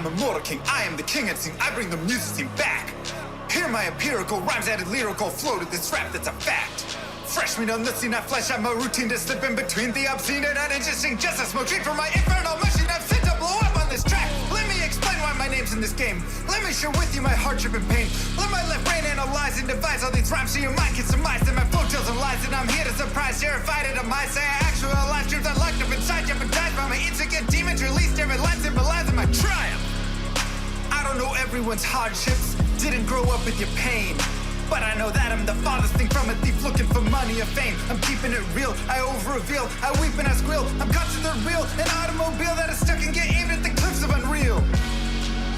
am immortal king, I am the king unseen, I bring the music scene back. Hear my empirical rhymes added lyrical flow to this rap that's a fact. Fresh meat on the scene, I flesh out my routine to slip in between the obscene and uninteresting. Just a smoke treat for my infernal machine I've sent to blow up on this track. Let me explain why my name's in this game. Let me share with you my hardship and pain. Let my left brain analyze and devise all these rhymes so your mind can surmise that my flow tells some lies. And I'm here to surprise, terrified at a mind. Say I actualize dreams I locked up inside, jeopardized by my insecure demons. Released every line symbolizing my triumph. I don't know everyone's hardships, didn't grow up with your pain. But I know that I'm the farthest thing from a thief looking for money or fame. I'm keeping it real, I over-reveal, I weep and I squeal. I'm caught to the real, an automobile that is stuck and get aimed at the cliffs of unreal.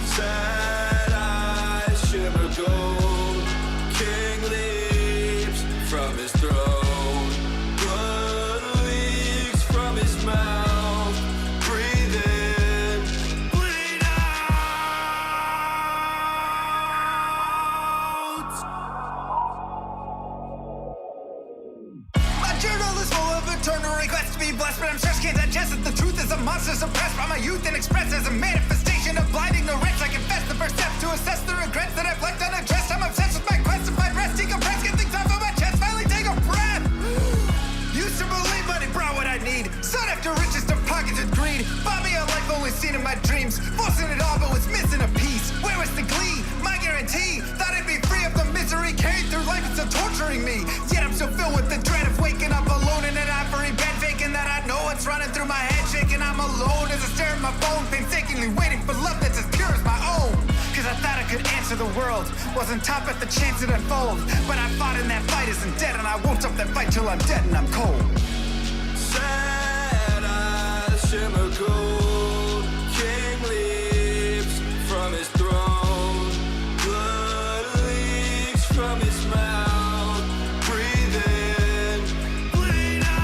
Sad eyes shimmer gold, king leaps from his throne. Blood leaks from his mouth, breathe in, bleed out. My journal is full of eternal requests to be blessed, but I'm stressed, can't digest it. The truth is a monster suppressed by my youth and expressed as a manifestation of blind ignorance. I confess the first step to assess the regrets that I've left unaddressed. I'm obsessed with my quest to find rest, decompress, get things off of my chest, finally take a breath. Used to believe money brought what I need, sought after riches to pockets with greed. Bought me a life only seen in my dreams, forcing it all but was missing a piece. Where was the glee, my guarantee? Thought I'd be free of the misery carried through life, it's still torturing me. Yet I'm still filled with the dread of waking up alone in an ivory bed, faking that I know what's running through my head, shaking I'm alone as I stare at my phone, painstakingly waiting for love that's as pure as my own. Cause I thought I could answer the world, wasn't top at the chance it unfold. But I fought in that fight isn't dead, and I won't stop that fight till I'm dead and I'm cold. Sad eyes shimmer gold, king leaps from his throne. Blood leaks from his mouth, breathe in, bleed out.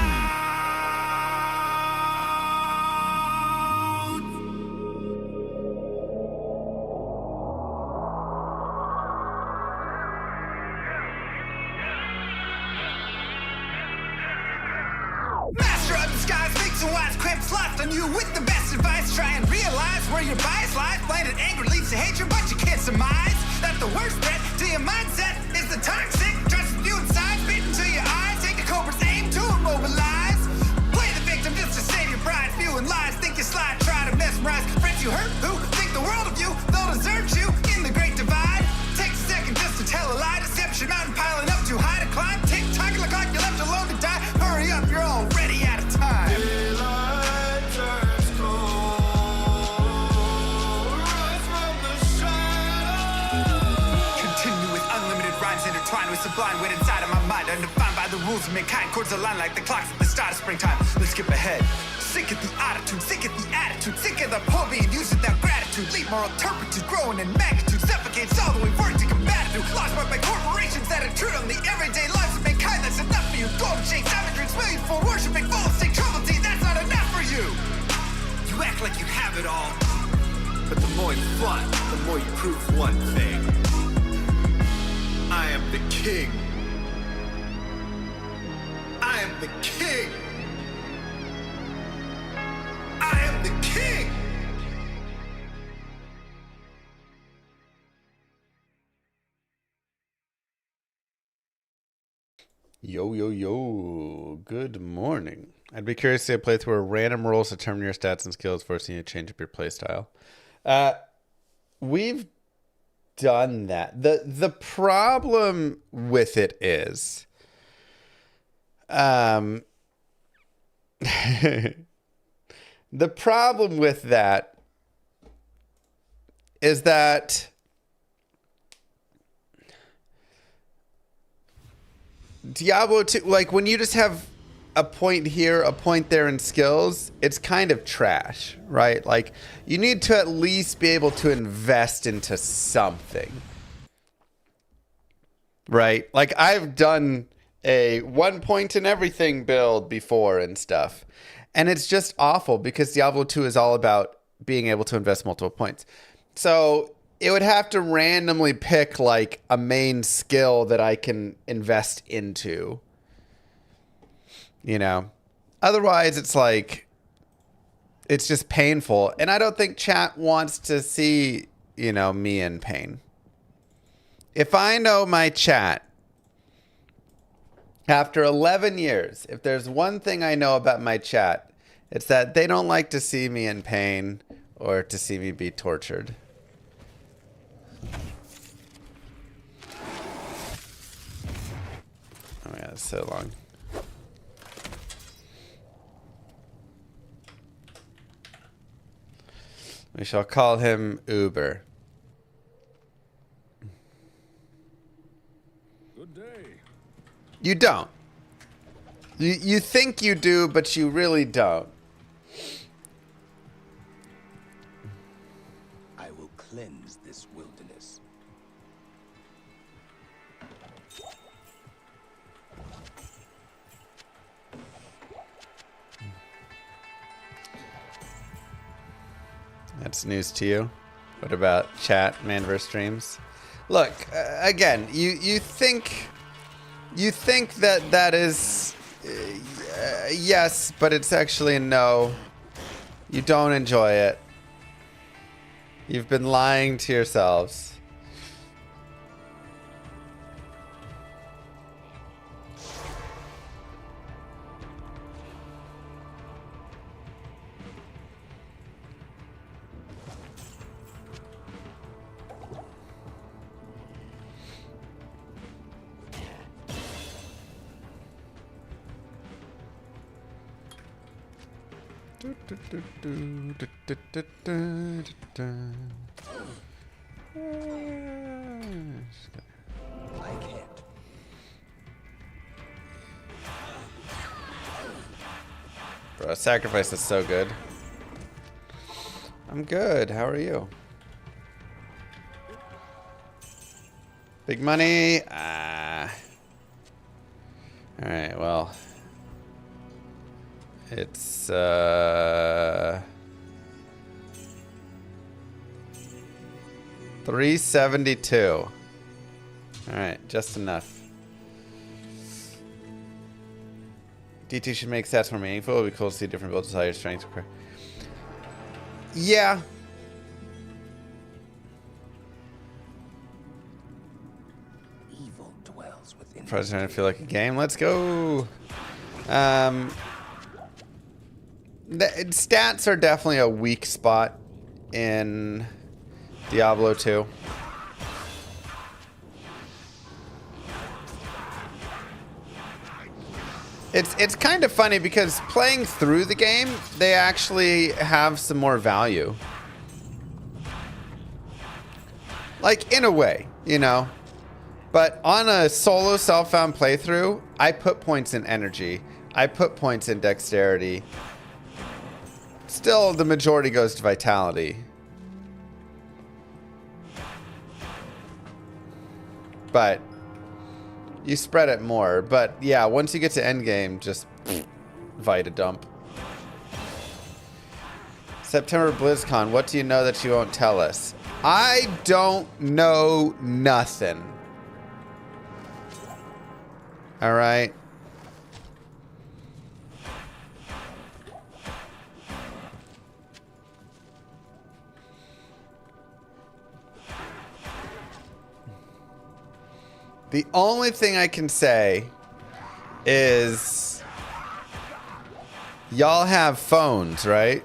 Master of the skies, speaks and wise quips lost on you with the best advice. Try and realize where your bias lies. Blinded anger leads to hatred, but you can't surmise that the worst threat to your mindset is the toxic trust with you inside, beat into your eyes. Take the cobra's aim to immobilize. Play the victim just to save your pride. Spewing lies, think you slide, try to mesmerize friends you hurt who think the world of you. They'll desert you in the great divide. Takes a second just to tell a lie. Deception mountain piling up too high to climb. Tick tock, look like you're left alone to die. Hurry up, you're already out of time. Daylight turns cold, rise from the shadows. Continue with unlimited rhymes intertwined with sublime wit inside of my mind, undefined by the rules of mankind. Chords align like the clocks at the start of springtime. Let's skip ahead. Sick of the attitude, sick of the attitude, sick of the poor being used without gratitude. Leave moral turpitude growing in magnitude, suffocates all the way work to combat it. Lost by corporations that intrude on the everyday lives of mankind. That's enough for you. Golden shake, savageries, millions for worshiping, full of state trouble tea. That's not enough for you. You act like you have it all, but the more you flaunt, the more you prove one thing. I am the king. I am the king. I am the king. Yo, yo, yo. Good morning. I'd be curious to see a playthrough where random rolls determine your stats and skills, forcing you to change up your playstyle. We've done that. The problem with it is the problem with that is that Diablo 2, like when you just have a point here, a point there in skills, it's kind of trash, right? Like you need to at least be able to invest into something, right? Like I've done a 1 point in everything build before and stuff. And it's just awful because Diablo 2 is all about being able to invest multiple points. So it would have to randomly pick like a main skill that I can invest into, you know. Otherwise, it's like it's just painful. And I don't think chat wants to see, you know, me in pain. If I know my chat, after 11 years, if there's one thing I know about my chat, it's that they don't like to see me in pain or to see me be tortured. Oh my god, it's so long. We shall call him Uber. Good day. You don't. You think you do, but you really don't. I will cleanse this wilderness. That's news to you. What about chat, Manverse streams? Look, again, you think that is yes, but it's actually a no. You don't enjoy it. You've been lying to yourselves. I can't. Bro, sacrifice is so good. I'm good. How are you? Big money. Ah. All right. Well, it's 372. All right, just enough. D2 should make stats more meaningful. It would be cool to see different builds, higher strengths. Yeah. Evil dwells within. Probably starting to feel like a game. Let's go. The stats are definitely a weak spot in Diablo 2. It's kind of funny because playing through the game, they actually have some more value. Like, in a way, you know. But on a solo self-found playthrough, I put points in energy. I put points in dexterity. Still, the majority goes to vitality. But you spread it more. But yeah, once you get to endgame, just Vita dump. September BlizzCon, what do you know that you won't tell us? I don't know nothing. All right. The only thing I can say is y'all have phones, right?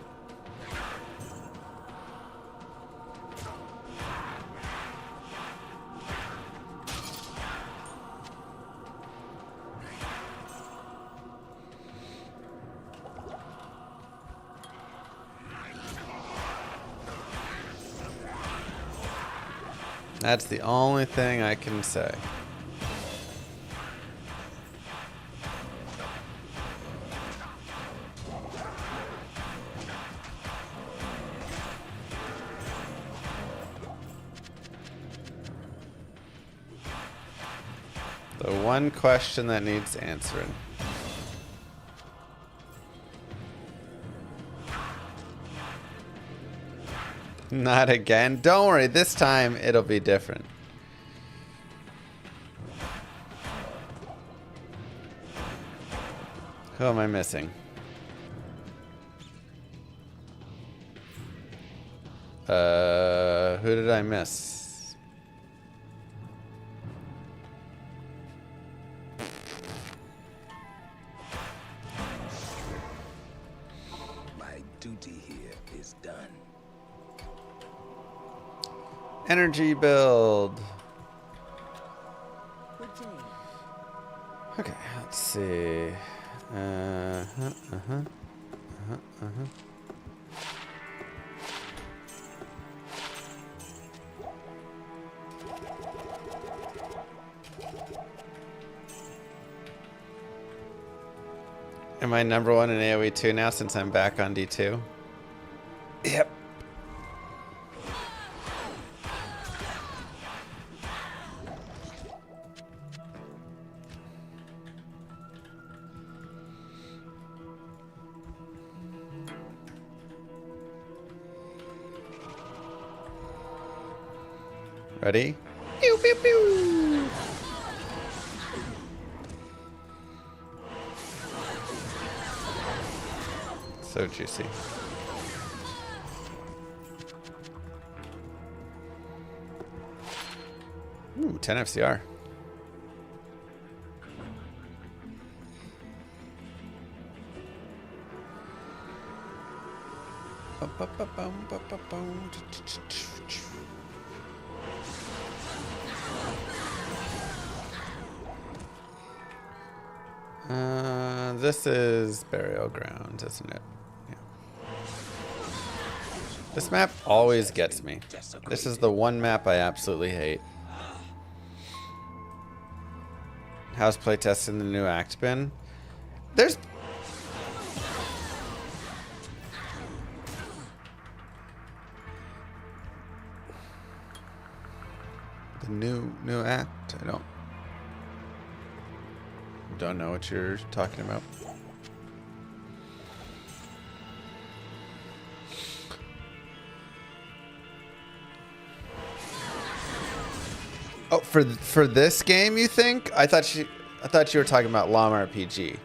That's the only thing I can say. The one question that needs answering. Not again. Don't worry, this time it'll be different. Who am I missing? Who did I miss? My duty here is done. Energy build. Okay, let's see. Am I number 1 in AoE 2 now since I'm back on D2? Yep. Ready? Pew, pew, pew. So juicy. Ooh, 10 FCR. This is Burial Ground, isn't it? Yeah. This map always gets me. This is the one map I absolutely hate. How's playtest in the new act been? There's... The new act? I don't know what you're talking about. Oh, for this game, you think? I thought you were talking about Llama RPG.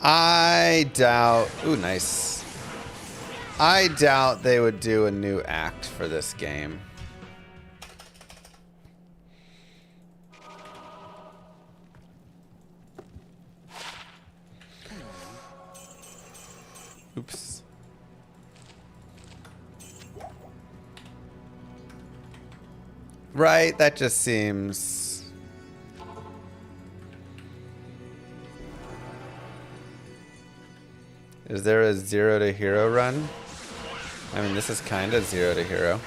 I doubt... Ooh, nice. I doubt they would do a new act for this game. Oops. Right, that just seems... Is there a 0 to hero run? I mean, this is kind of 0 to hero.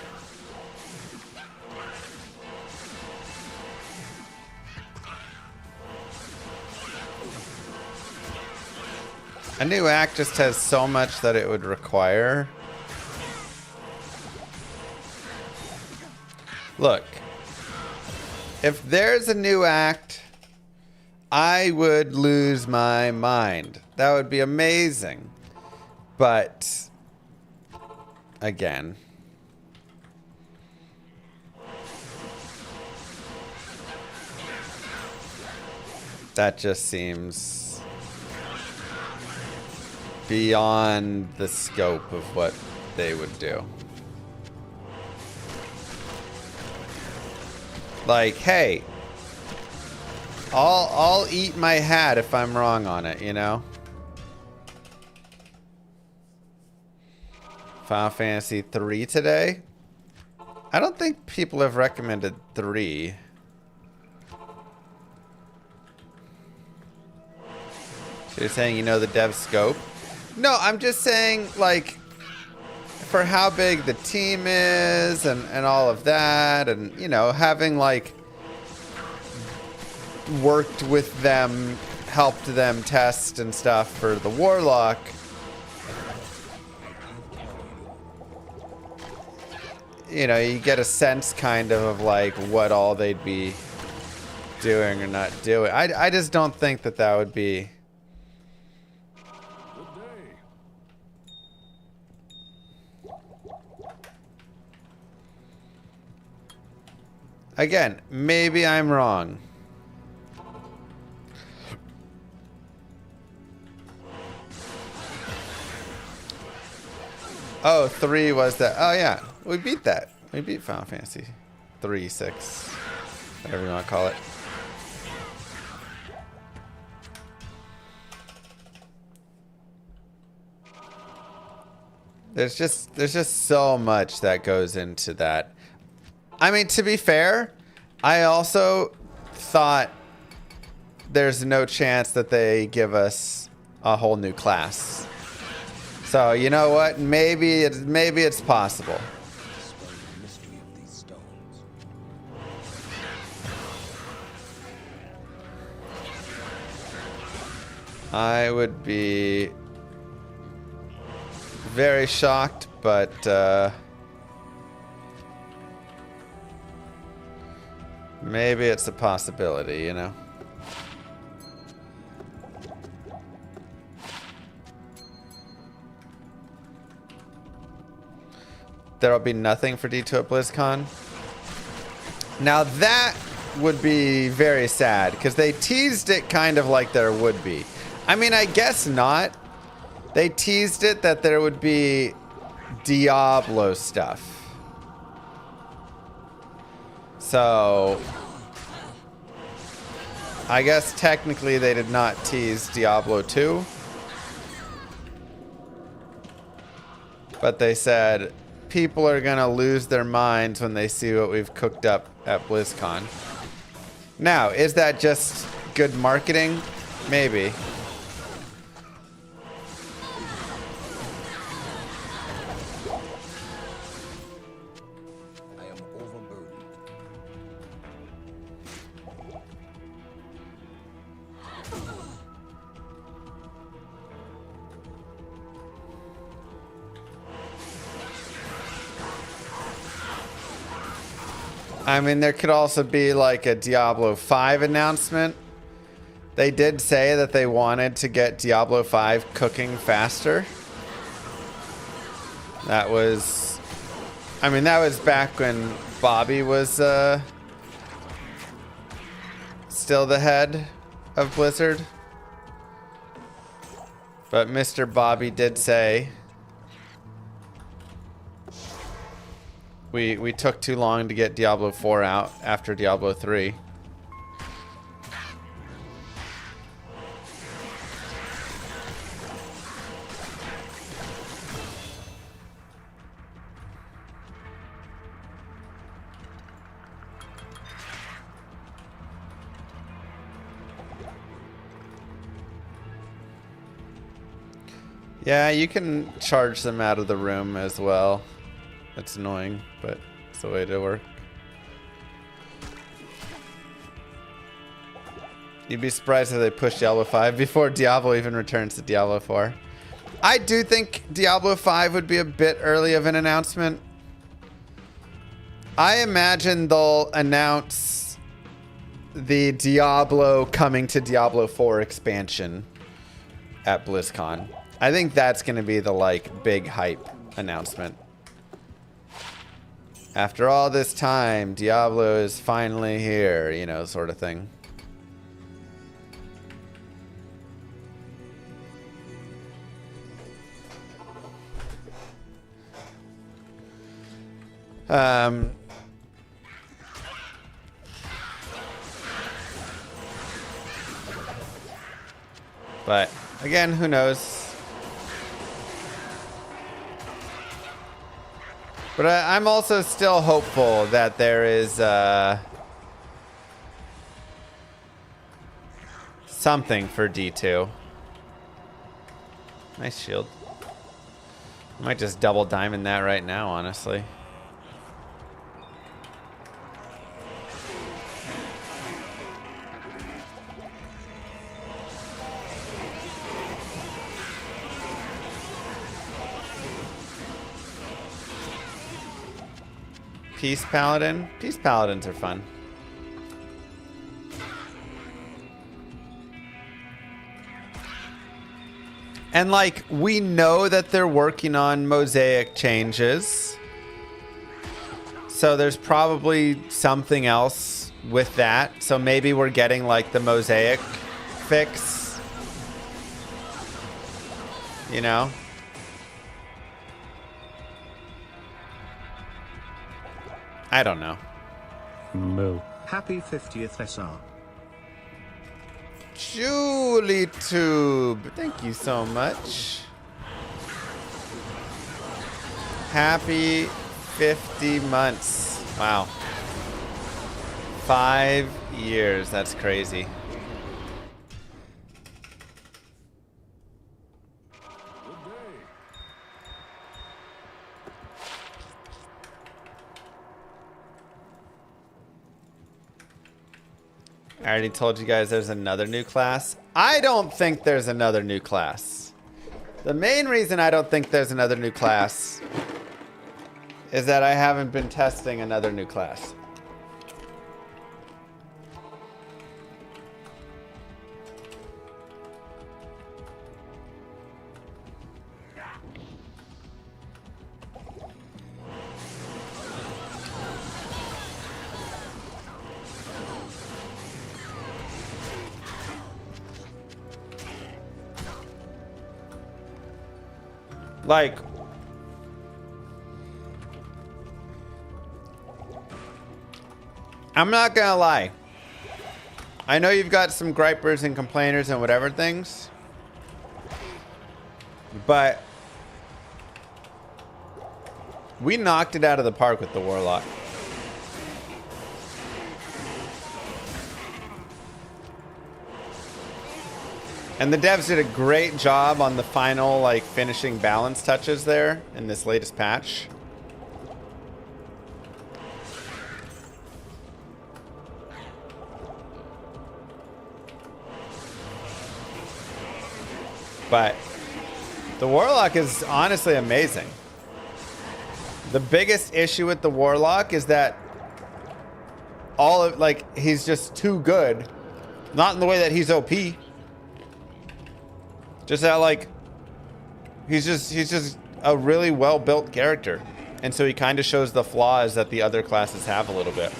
A new act just has so much that it would require. Look, if there's a new act, I would lose my mind. That would be amazing. But, again, that just seems beyond the scope of what they would do. Like, hey, I'll eat my hat if I'm wrong on it, you know? Final Fantasy 3 today? I don't think people have recommended 3. So you're saying you know the dev scope? No, I'm just saying, like, for how big the team is and all of that, and, you know, having, like, worked with them, helped them test and stuff for the Warlock. you know, you get a sense kind of like what all they'd be doing or not doing. I just don't think that that would be. Again, maybe I'm wrong. Oh, 3 was that. Oh, yeah. We beat that. We beat Final Fantasy 3, 6. Whatever you want to call it. There's just so much that goes into that. I mean, to be fair, I also thought there's no chance that they give us a whole new class. So, you know what? Maybe it's possible. I would be very shocked, but maybe it's a possibility, you know? There'll be nothing for D2 at BlizzCon. Now that would be very sad, because they teased it kind of like there would be. I mean, I guess not. They teased it that there would be Diablo stuff. So, I guess technically they did not tease Diablo 2. But they said people are going to lose their minds when they see what we've cooked up at BlizzCon. Now, is that just good marketing? Maybe. I mean, there could also be like a Diablo 5 announcement. They did say that they wanted to get Diablo 5 cooking faster. That was... I mean, that was back when Bobby was still the head of Blizzard. But Mr. Bobby did say... We took too long to get Diablo 4 out after Diablo 3. Yeah, you can charge them out of the room as well. It's annoying, but it's the way to work. You'd be surprised if they push Diablo 5 before Diablo even returns to Diablo 4. I do think Diablo 5 would be a bit early of an announcement. I imagine they'll announce the Diablo coming to Diablo 4 expansion at BlizzCon. I think that's going to be the like big hype announcement. After all this time, Diablo is finally here, you know, sort of thing. But again, who knows? But I'm also still hopeful that there is something for D2. Nice shield. I might just double diamond that right now, honestly. Peace Paladin. Peace Paladins are fun. And like, we know that they're working on mosaic changes. So there's probably something else with that. So maybe we're getting like the mosaic fix. You know? I don't know. Moo. Happy 50th SR. Julie Tube, thank you so much. Happy 50 months. Wow. 5 years. That's crazy. I already told you guys there's another new class. I don't think there's another new class. The main reason I don't think there's another new class is that I haven't been testing another new class. Like, I'm not gonna lie. I know you've got some gripers and complainers and whatever things, but we knocked it out of the park with the Warlock. And the devs did a great job on the final, like, finishing balance touches there in this latest patch. But the Warlock is honestly amazing. The biggest issue with the Warlock is that he's just too good. Not in the way that he's OP. Just that, like, he's just a really well-built character. And so he kind of shows the flaws that the other classes have a little bit.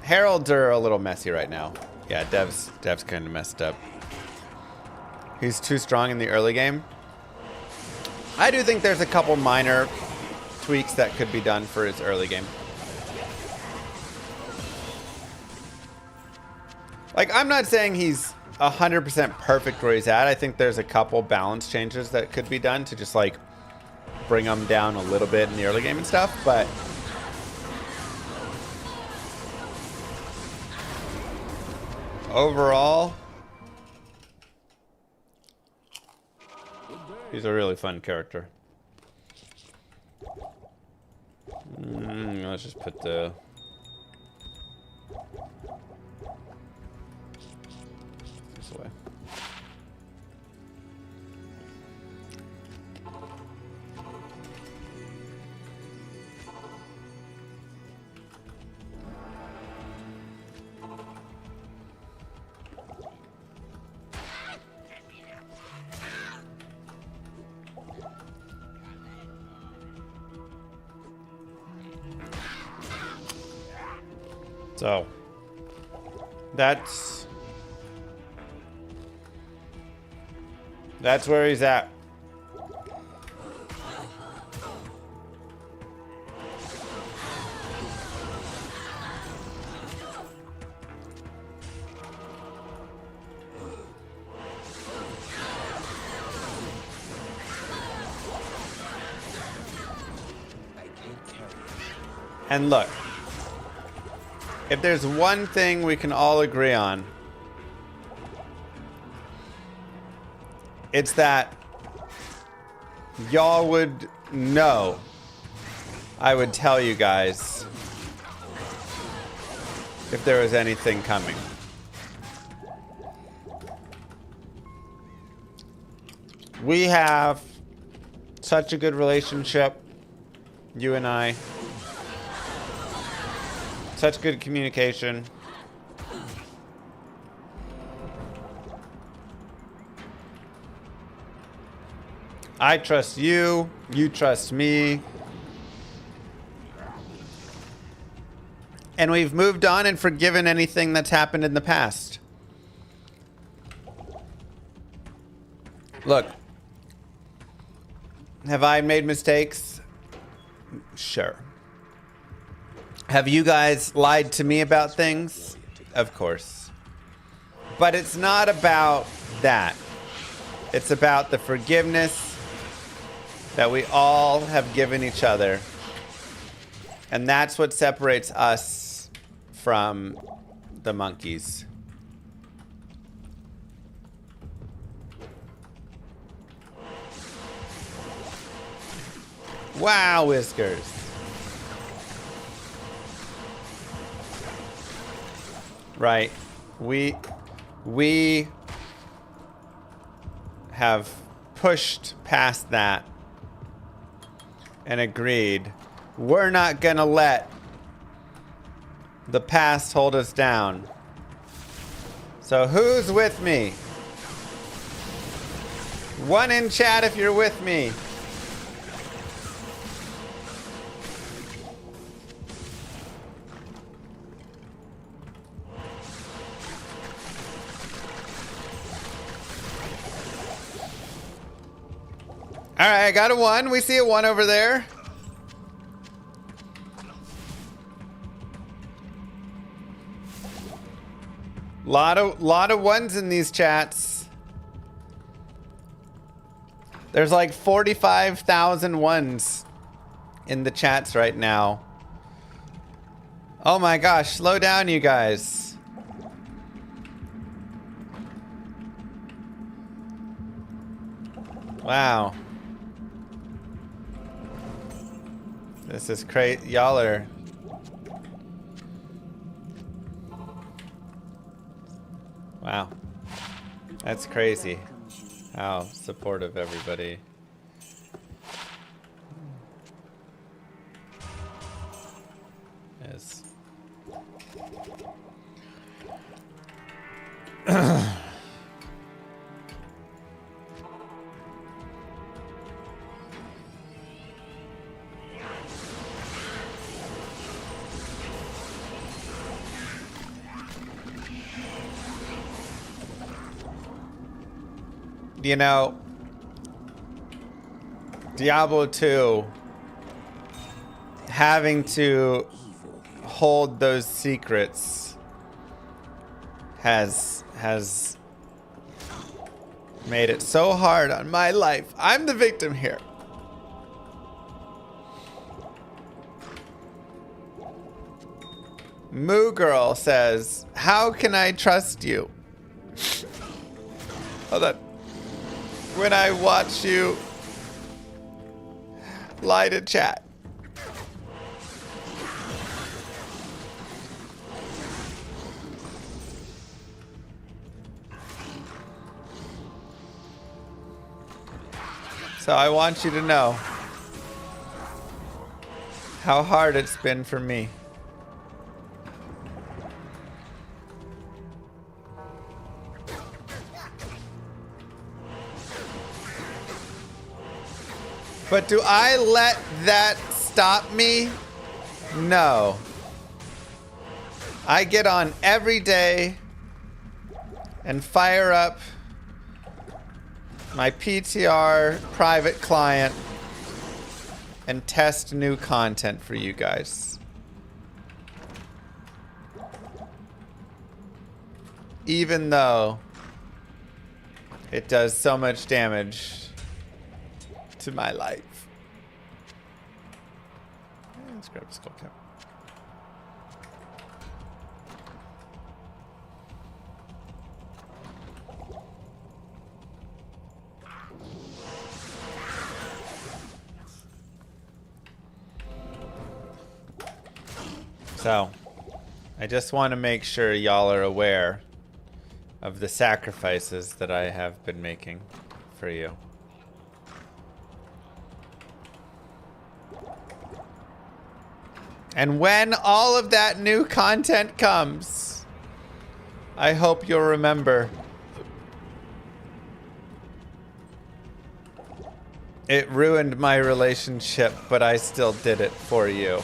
Heralds are a little messy right now. Yeah, Dev's kind of messed up. He's too strong in the early game. I do think there's a couple minor tweaks that could be done for his early game. Like, I'm not saying he's 100% perfect where he's at. I think there's a couple balance changes that could be done to just, like, bring him down a little bit in the early game and stuff, but overall, he's a really fun character. Let's just put the... this away. So, that's where he's at. And look, if there's one thing we can all agree on, it's that y'all would know. I would tell you guys if there was anything coming. We have such a good relationship, you and I. Such good communication. I trust you, you trust me. And we've moved on and forgiven anything that's happened in the past. Look, have I made mistakes? Sure. Have you guys lied to me about things? Of course. But it's not about that. It's about the forgiveness that we all have given each other. And that's what separates us from the monkeys. Wow, Whiskers. Right. We have pushed past that and agreed we're not gonna let the past hold us down. So who's with me? One in chat if you're with me. All right, I got a 1. We see a 1 over there. Lot of 1s in these chats. There's like 45,000 1s in the chats right now. Oh my gosh, slow down, you guys. Wow. This is crazy. Y'all are... Wow. That's crazy. How supportive everybody is. You know, Diablo 2 having to hold those secrets has made it so hard on my life. I'm the victim here. Moo Girl says, "How can I trust you?" Hold on. When I watch you lie to chat. So I want you to know how hard it's been for me. But do I let that stop me? No. I get on every day and fire up my PTR private client and test new content for you guys. Even though it does so much damage to my life. Let's grab a skull cap. So, I just want to make sure y'all are aware of the sacrifices that I have been making for you. And when all of that new content comes, I hope you'll remember. It ruined my relationship, but I still did it for you.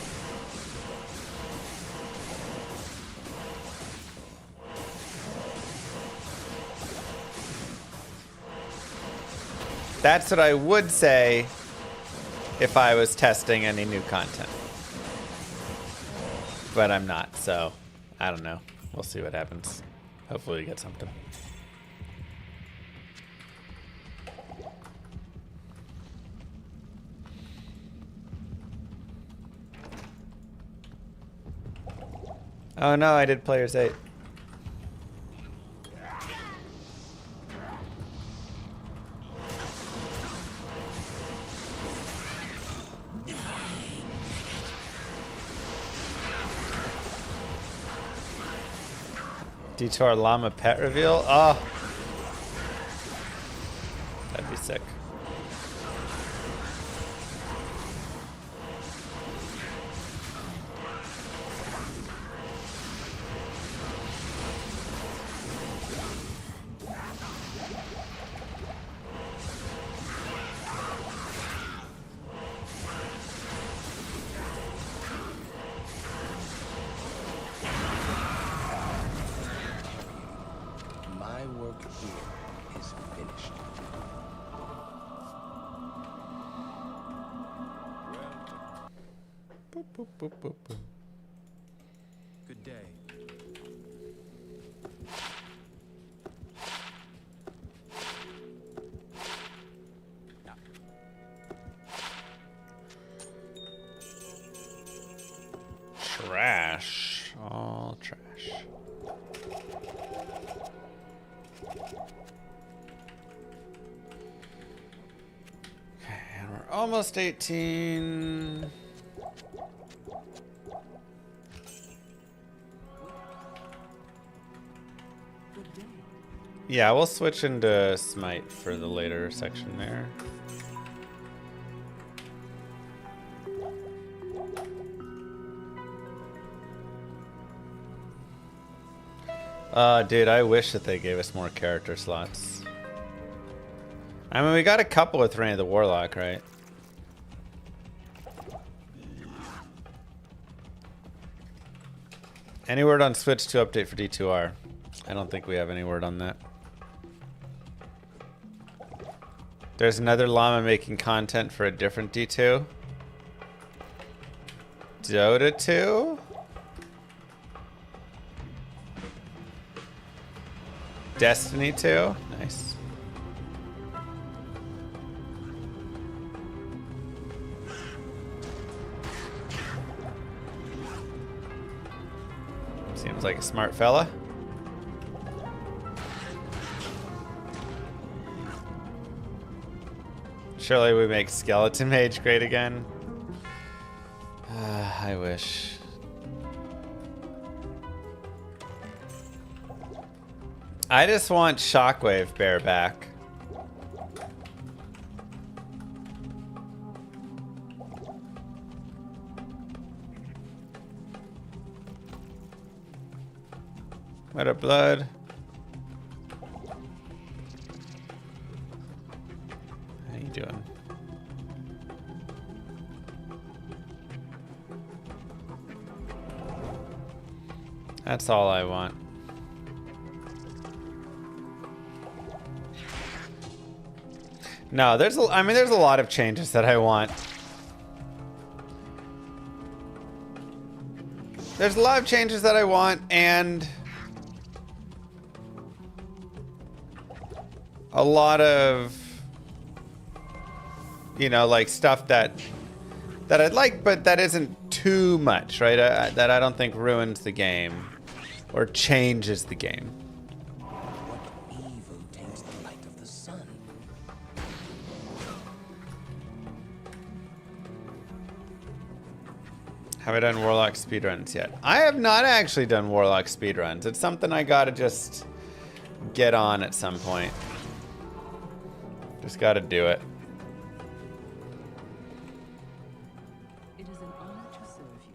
That's what I would say if I was testing any new content. But I'm not, so I don't know. We'll see what happens. Hopefully we get something. Oh no, I did Players 8. Detour Llama pet reveal? Oh. That'd be sick. My work here is finished. Boop, boop, boop, boop, boop. Good day. Trash. All trash. Okay, and we're almost 18. Yeah, we'll switch into Smite for the later section there. Dude, I wish that they gave us more character slots. I mean, we got a couple with Reign of the Warlock, right? Any word on Switch 2 update for D2R? I don't think we have any word on that. There's another llama making content for a different D2. Dota 2? Destiny 2? Nice. Seems like a smart fella. Surely we make Skeleton Mage great again. I wish. I just want Shockwave Bear back. What up, blood? How you doing? That's all I want. No, I mean, there's a lot of changes that I want. There's a lot of changes that I want, and a lot of, you know, like stuff that I'd like, but that isn't too much, right? That I don't think ruins the game or changes the game. Evil taints the light of the sun. Have I done Warlock speedruns yet? I have not actually done Warlock speedruns. It's something I gotta just get on at some point. Just gotta do it. It is an honor to serve you.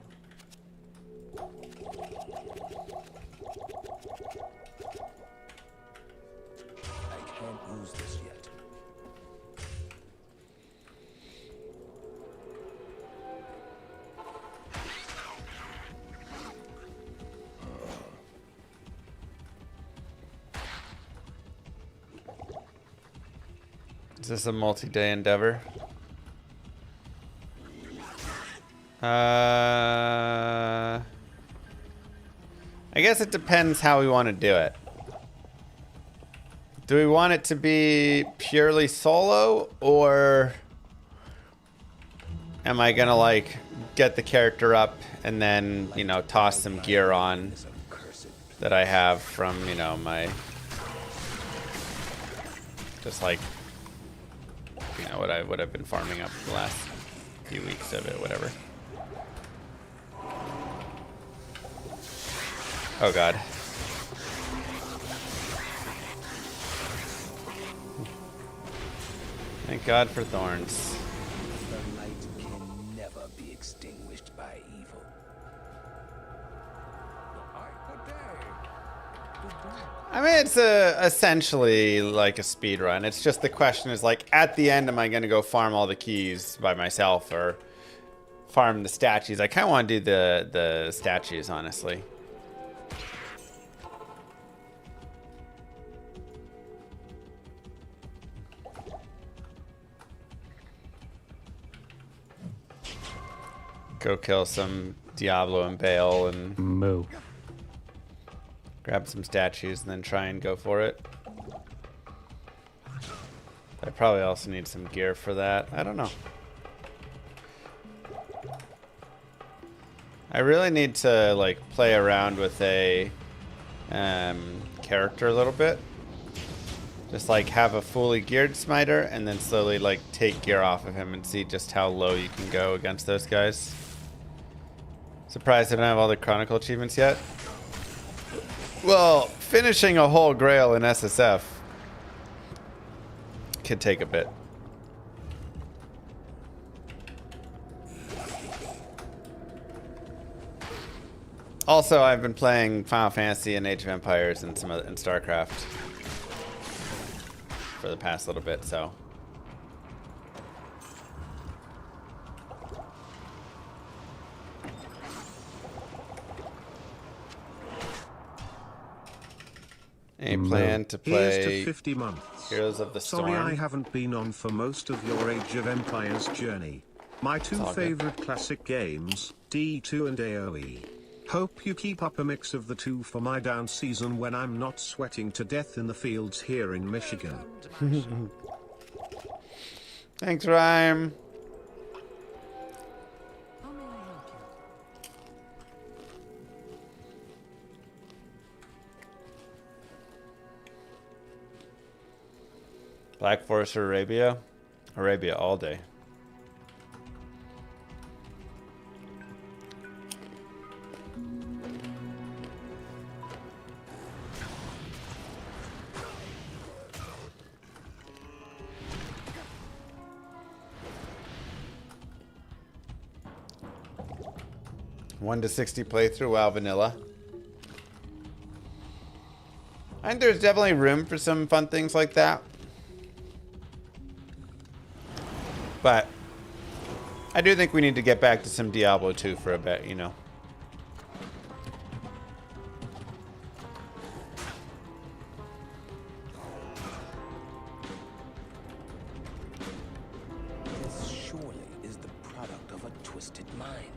Is this a multi-day endeavor? I guess it depends how we want to do it. Do we want it to be purely solo, or am I gonna like get the character up and then, you know, toss some gear on that I have from, you know, my just like, you know, what I've been farming up for the last few weeks of it, whatever. Oh god. Thank God for thorns. The light can never be extinguished by evil. I mean, it's essentially like a speed run. It's just the question is like, at the end, am I going to go farm all the keys by myself or farm the statues? I kind of want to do the statues, honestly. Go kill some Diablo and Bale and Moo. grab some statues and then try and go for it. I probably also need some gear for that. I don't know. I really need to like play around with a character a little bit. Just like have a fully geared smiter and then slowly like take gear off of him and see just how low you can go against those guys. Surprised I don't have all the Chronicle achievements yet. Well, finishing a whole Grail in SSF could take a bit. Also, I've been playing Final Fantasy and Age of Empires and and StarCraft for the past little bit, so. Any plan to Here's play to 50 months. Heroes of the Storm? Sorry I haven't been on for most of your Age of Empires journey. My two all good. favorite classic games, D2 and AoE. Hope you keep up a mix of the two for my down season when I'm not sweating to death in the fields here in Michigan. Thanks, Rhyme. Black Forest or Arabia? Arabia all day. One to 60 playthrough, WoW Vanilla. I think there's definitely room for some fun things like that. But I do think we need to get back to some Diablo 2 for a bit, you know. This surely is the product of a twisted mind.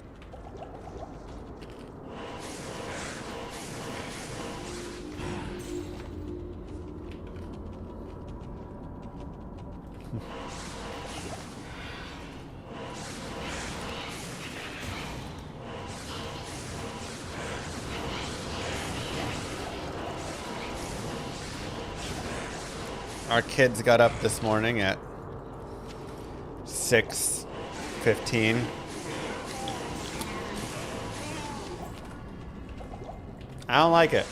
Our kids got up this morning at 6:15. I don't like it.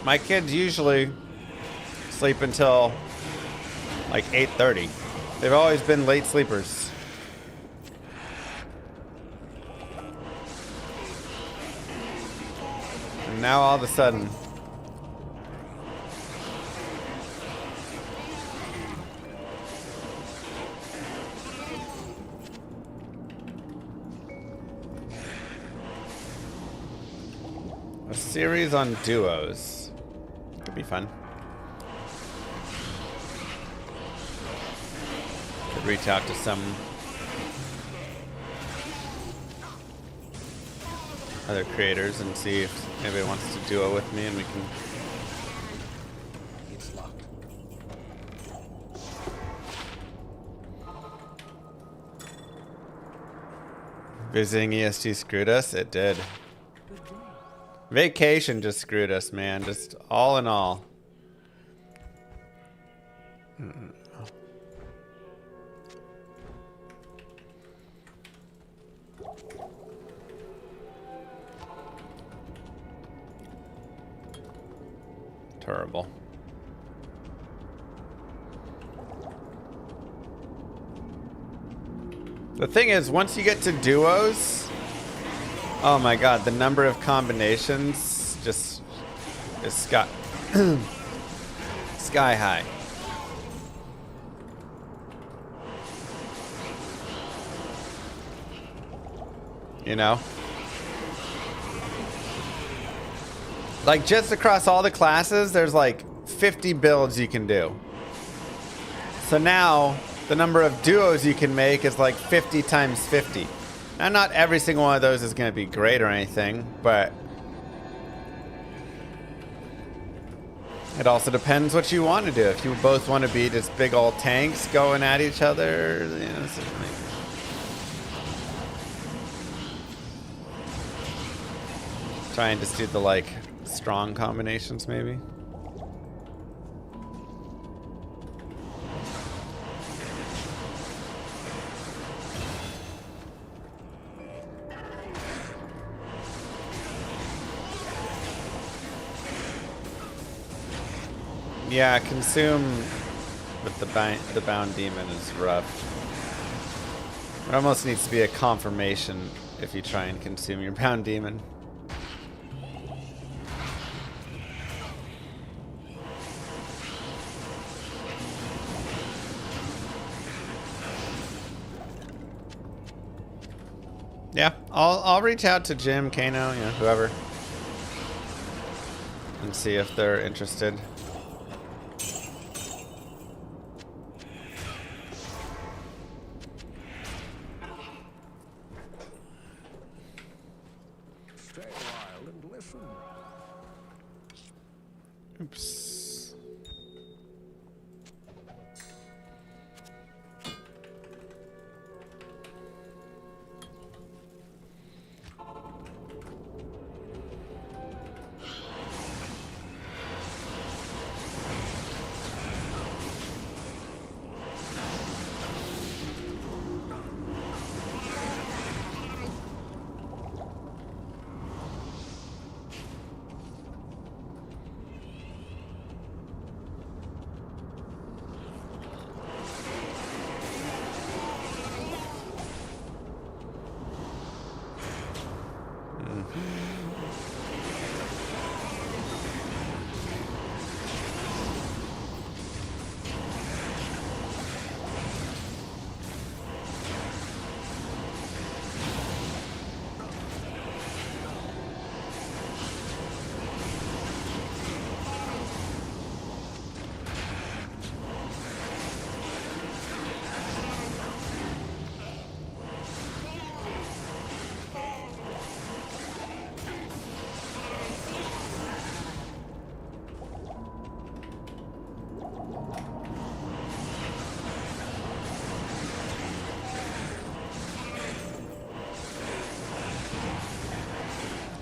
My kids usually sleep until like 8:30. They've always been late sleepers. And now all of a sudden, A series on duos. Could be fun. Could reach out to some other creators and see if anybody wants to duo with me and we can. It's locked. Visiting ESG screwed us? It did. Vacation just screwed us, man. Just all in all. Terrible. The thing is, once you get to duos, oh my god, the number of combinations just is sky high. You know? Like, just across all the classes, there's like 50 builds you can do. So now, the number of duos you can make is like 50 times 50. Now, not every single one of those is going to be great or anything, but it also depends what you want to do. If you both want to be just big old tanks going at each other, you know, try and just do the like strong combinations maybe. Yeah, consume with the bound demon is rough. It almost needs to be a confirmation if you try and consume your bound demon. Yeah, I'll reach out to Jim, Kano, you know, whoever, and see if they're interested. Stay a while and listen. Oops.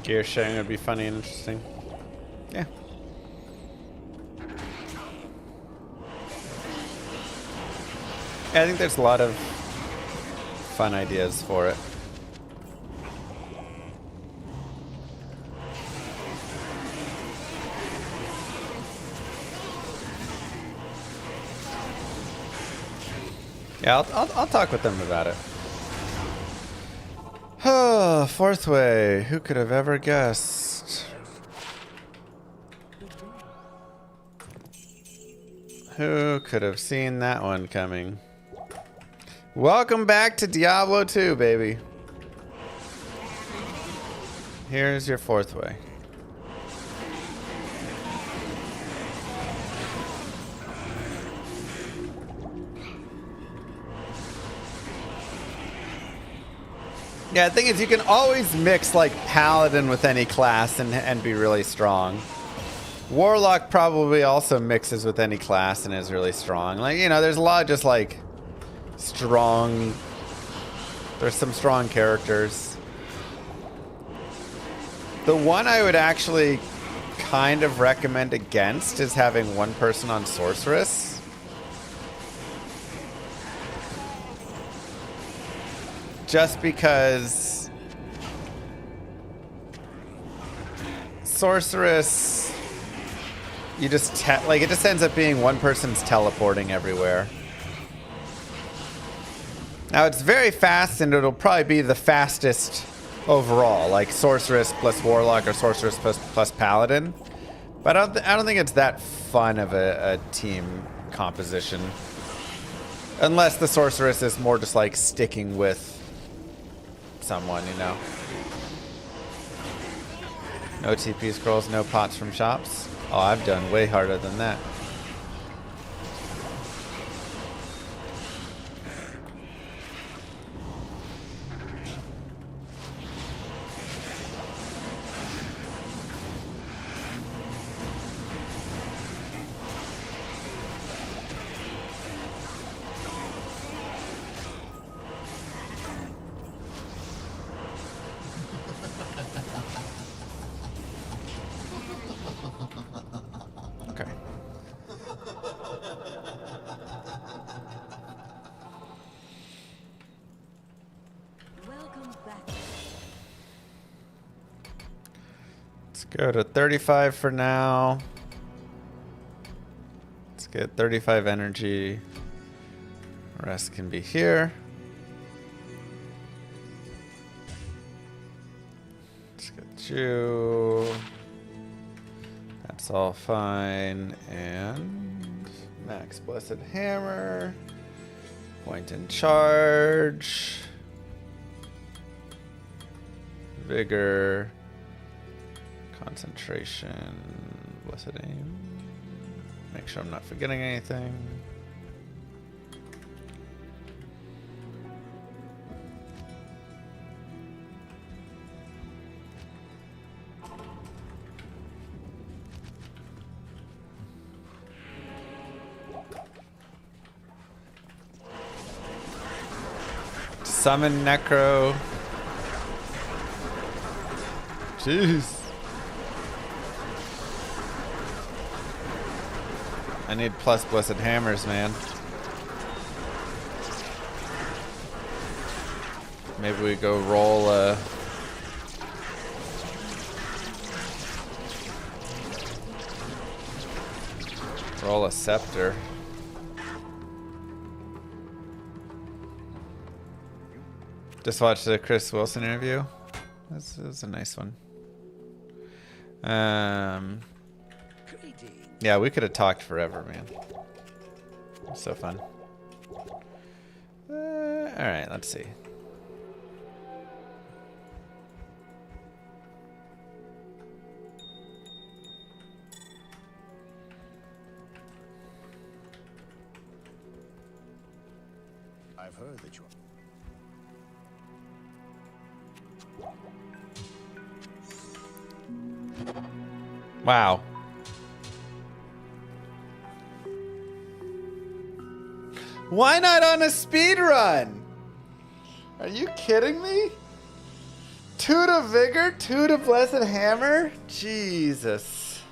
Gear sharing would be funny and interesting. Yeah. Yeah, I think there's a lot of fun ideas for it. Yeah, I'll talk with them about it. Oh, fourth way. Who could have ever guessed? Who could have seen that one coming? Welcome back to Diablo 2, baby. Here's your fourth way. Yeah, the thing is, you can always mix like Paladin with any class and be really strong. Warlock probably also mixes with any class and is really strong. Like, you know, there's a lot of just like strong. There's some strong characters. The one I would actually kind of recommend against is having one person on Sorceress. Just because Sorceress, you just like it just ends up being one person's teleporting everywhere. Now it's very fast, and it'll probably be the fastest overall, like Sorceress plus Warlock or Sorceress plus Paladin. But I don't think it's that fun of a team composition, unless the Sorceress is more just like sticking with someone, you know. No TP scrolls, no pots from shops. Oh, I've done way harder than that. Go to 35 for now. Let's get 35 energy. The rest can be here. Let's get you. That's all fine. And max blessed hammer. Point in charge. Vigor. Concentration, blessed aim. Make sure I'm not forgetting anything. Summon Necro. Jeez. I need plus blessed hammers, man. Maybe we go roll a... roll a scepter. Just watched the Chris Wilson interview. This is a nice one. Yeah, we could have talked forever, man. So fun. Alright, let's see. I've heard that you... Wow. Why not on a speed run? Are you kidding me? 2 to Vigor, 2 to Blessed Hammer? Jesus.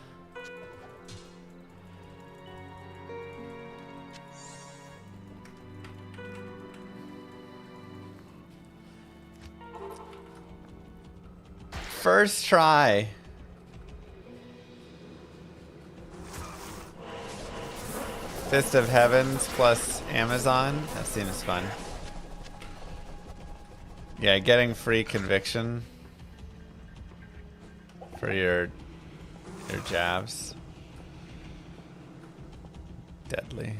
First try. Fist of Heavens plus Amazon. That seems fun. Yeah, getting free conviction for your jabs. Deadly.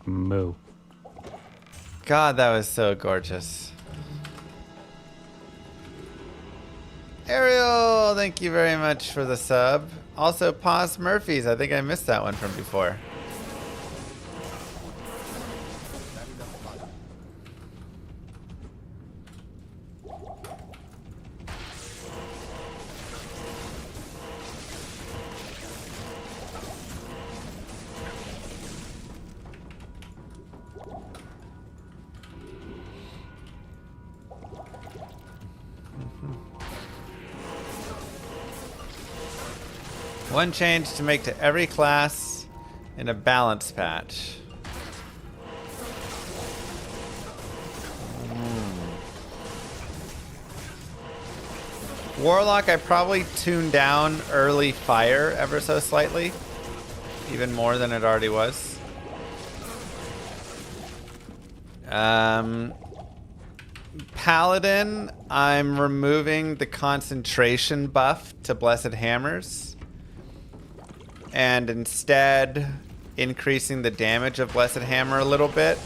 Moo. God, that was so gorgeous. Ariel, thank you very much for the sub. Also, Paz Murphy's. I think I missed that one from before. One change to make to every class in a balance patch. Warlock, I probably tuned down early fire ever so slightly. Even more than it already was. Paladin, I'm removing the concentration buff to Blessed Hammers. And instead increasing the damage of Blessed Hammer a little bit.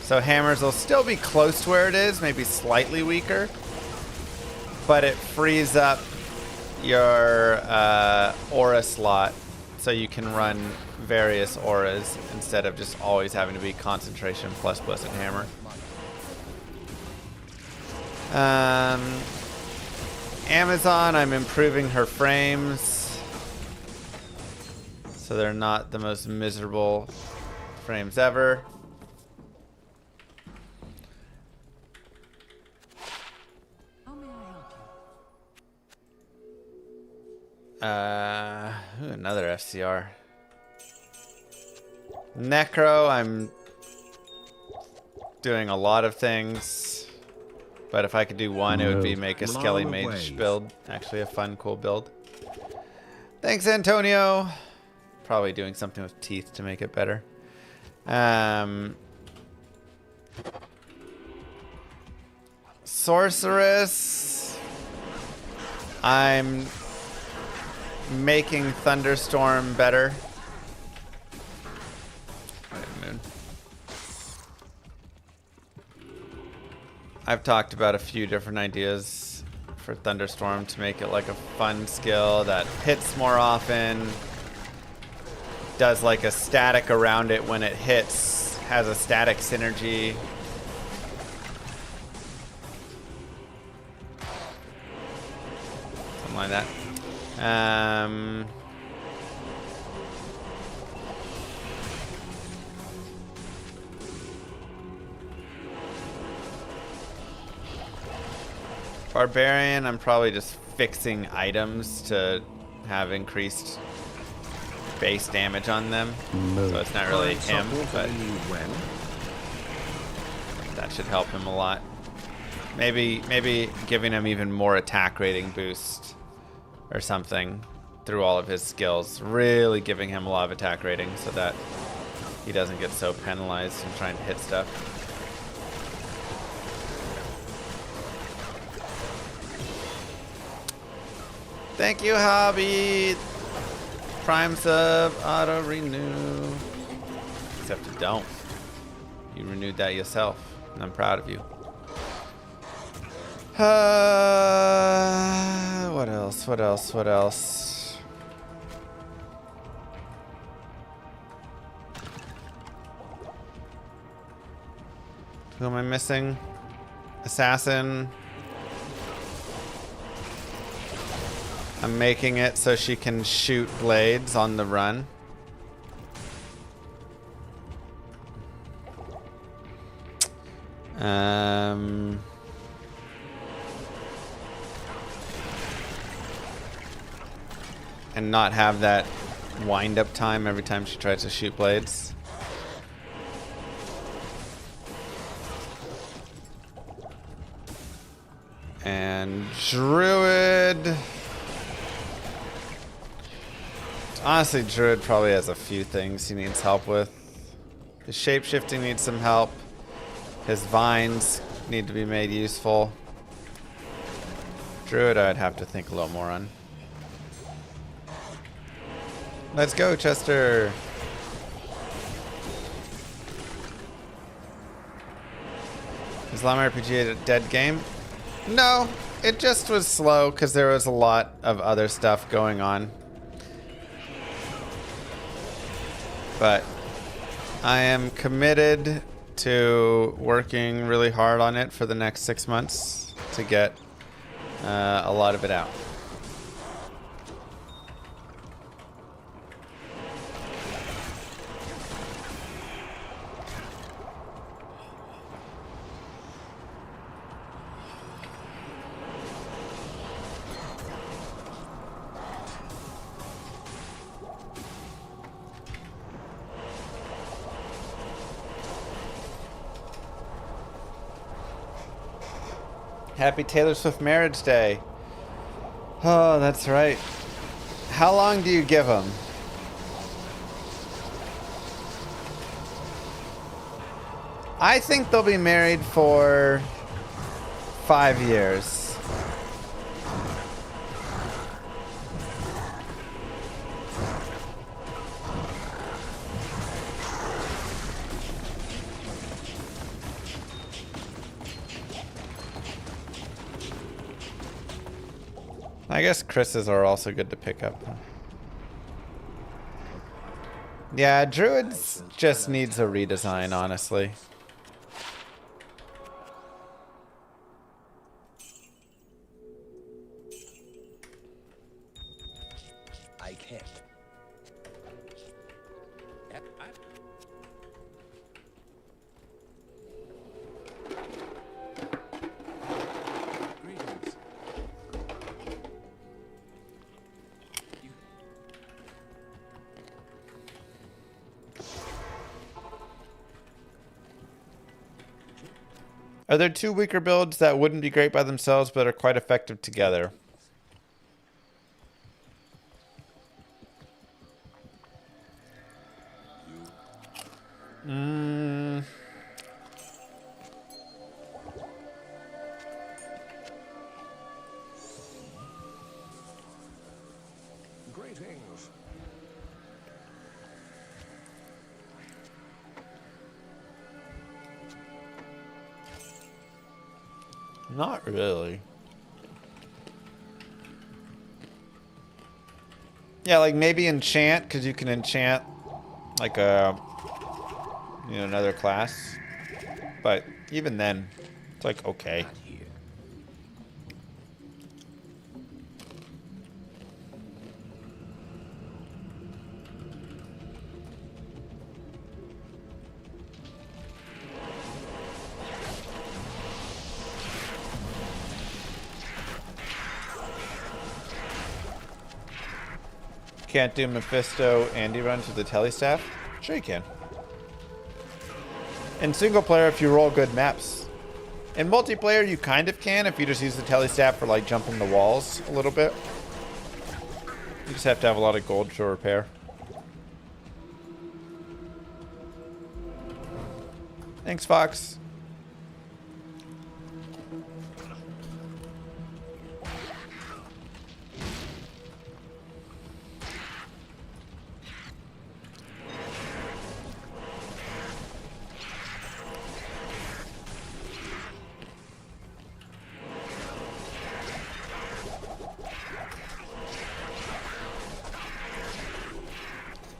So hammers will still be close to where it is, maybe slightly weaker. But it frees up your aura slot so you can run various auras instead of just always having to be concentration plus Blessed Hammer. Amazon, I'm improving her frames so they're not the most miserable frames ever. Another FCR. Necro, I'm doing a lot of things. But if I could do one, it would be make a Skelly Mage build. Actually a fun, cool build. Thanks, Antonio. Probably doing something with teeth to make it better. Sorceress. I'm making Thunderstorm better. Moon. I've talked about a few different ideas for Thunderstorm to make it like a fun skill that hits more often, does like a static around it when it hits, has a static synergy. Something like that. Barbarian, I'm probably just fixing items to have increased base damage on them. So it's not really him, but that should help him a lot. Maybe giving him even more attack rating boost or something through all of his skills. Really giving him a lot of attack rating so that he doesn't get so penalized in trying to hit stuff. Thank you, Hobby. Prime sub, auto renew. Except you don't. You renewed that yourself, and I'm proud of you. What else? What else? What else? Who am I missing? Assassin. I'm making it so she can shoot blades on the run. And not have that wind-up time every time she tries to shoot blades. And Druid. Honestly, Druid probably has a few things he needs help with. His shapeshifting needs some help. His vines need to be made useful. Druid, I'd have to think a little more on. Let's go, Chester. Is Llama RPG a dead game? No, it just was slow because there was a lot of other stuff going on. But I am committed to working really hard on it for the next 6 months to get a lot of it out. Happy Taylor Swift Marriage Day. Oh, that's right. How long do you give them? I think they'll be married for 5 years. I guess Chris's are also good to pick up. Yeah, Druids just needs a redesign, honestly. I can't. Greetings. Are there two weaker builds that wouldn't be great by themselves but are quite effective together? Greetings. Not really. Yeah, like maybe enchant, because you can enchant like a, you know, another class. But even then, it's like okay. Can't do Mephisto Andy runs with the telestaff? Sure you can. In single player, if you roll good maps. In multiplayer, you kind of can if you just use the telestaff for like jumping the walls a little bit. You just have to have a lot of gold to repair. Thanks, Fox.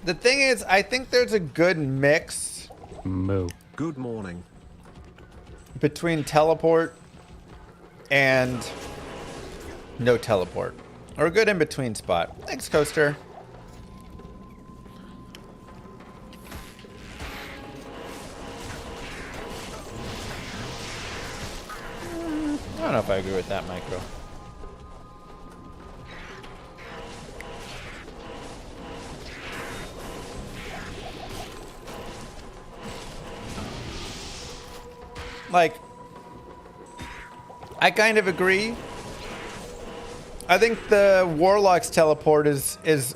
The thing is, I think there's a good mix Moo. Good morning. between teleport and no teleport. Or a good in-between spot. Thanks, Coaster. I don't know if I agree with that, Micro. Like, I kind of agree. I think the Warlock's teleport is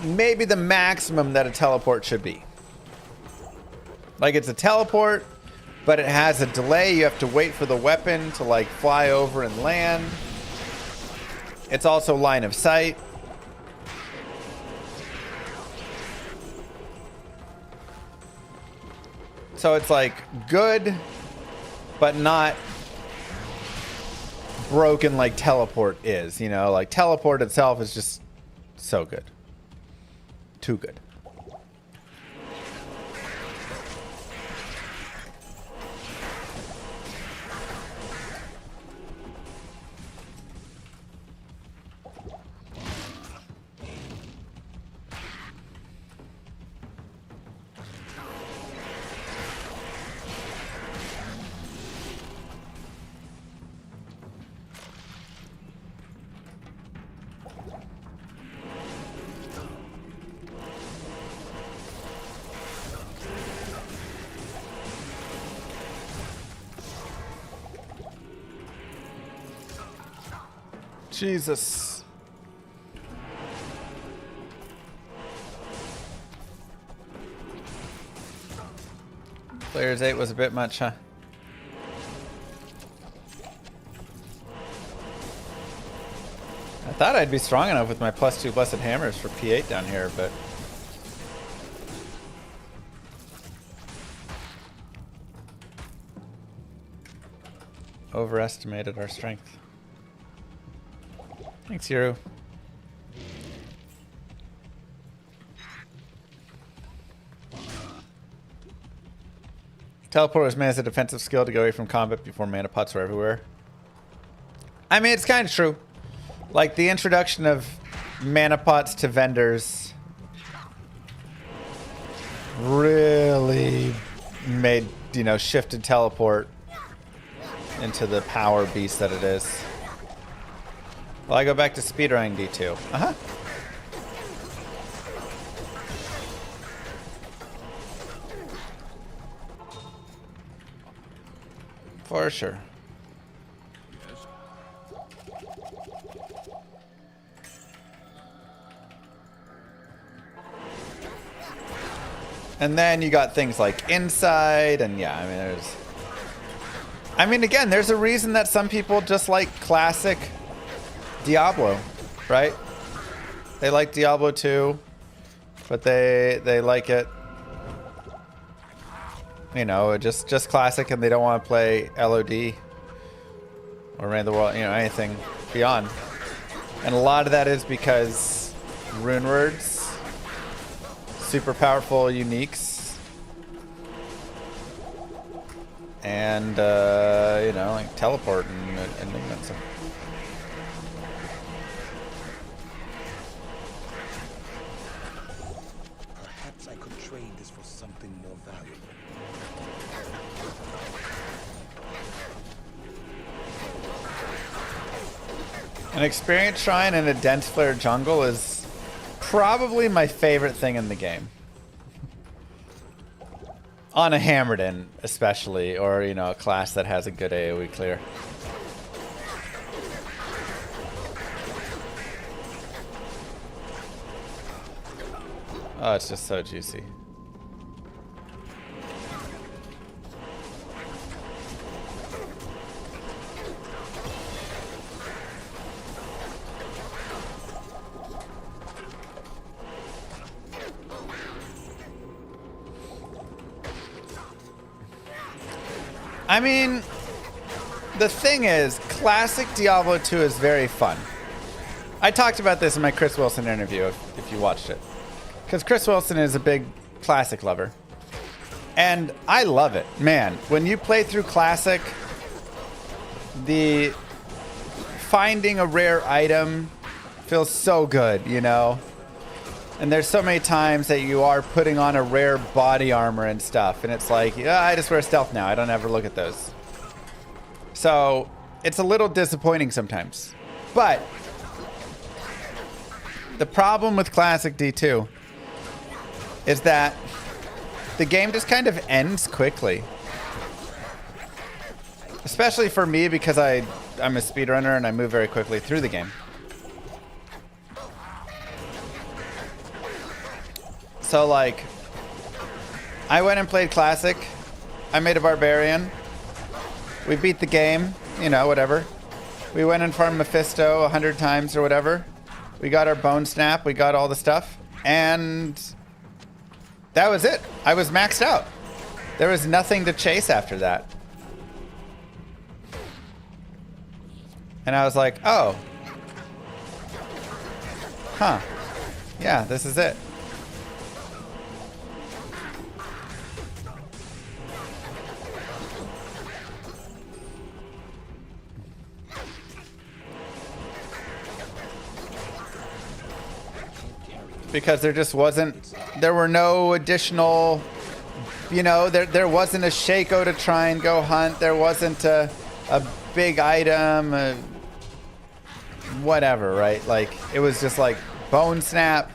maybe the maximum that a teleport should be. Like, it's a teleport, but it has a delay. You have to wait for the weapon to, like, fly over and land. It's also line of sight. So it's like good, but not broken like teleport is, you know? Like teleport itself is just so good. Too good. Jesus. Players 8 was a bit much, huh? I thought I'd be strong enough with my +2 blessed hammers for P8 down here, but overestimated our strength. Thanks, Yuru. Teleport was meant as a defensive skill to get away from combat before mana pots were everywhere. I mean, it's kind of true. Like, the introduction of mana pots to vendors really made, you know, shifted teleport into the power beast that it is. Well, I go back to speedrunning D2. Uh-huh. For sure. And then you got things like Inside, and yeah, I mean, again, there's a reason that some people just like classic Diablo, right? They like Diablo 2, but they like it, you know, just classic, and they don't want to play LOD or Reign of the World, you know, anything beyond. And a lot of that is because rune words, super powerful uniques, and you know, like teleport and movement. Perhaps I could trade this for something more valuable. An experience shrine in a dense flare jungle is probably my favorite thing in the game. On a Hammerden, especially, or, you know, a class that has a good AoE clear. Oh, it's just so juicy. I mean, the thing is, classic Diablo 2 is very fun. I talked about this in my Chris Wilson interview, if you watched it. Because Chris Wilson is a big classic lover. And I love it. Man, when you play through classic, the finding a rare item feels so good, you know? And there's so many times that you are putting on a rare body armor and stuff, and it's like, yeah, I just wear stealth now. I don't ever look at those. So it's a little disappointing sometimes. But the problem with Classic D2 is that the game just kind of ends quickly. Especially for me, because I'm a speedrunner and I move very quickly through the game. So, like, I went and played Classic. I made a Barbarian. We beat the game, you know, whatever. We went and farmed Mephisto 100 times or whatever. We got our Bone Snap. We got all the stuff. And that was it. I was maxed out. There was nothing to chase after that. And I was like, oh. Huh. Yeah, this is it. Because there just wasn't, there were no additional, you know, there wasn't a Shaco to try and go hunt. There wasn't a big item, whatever, right? Like, it was just like Bone Snap,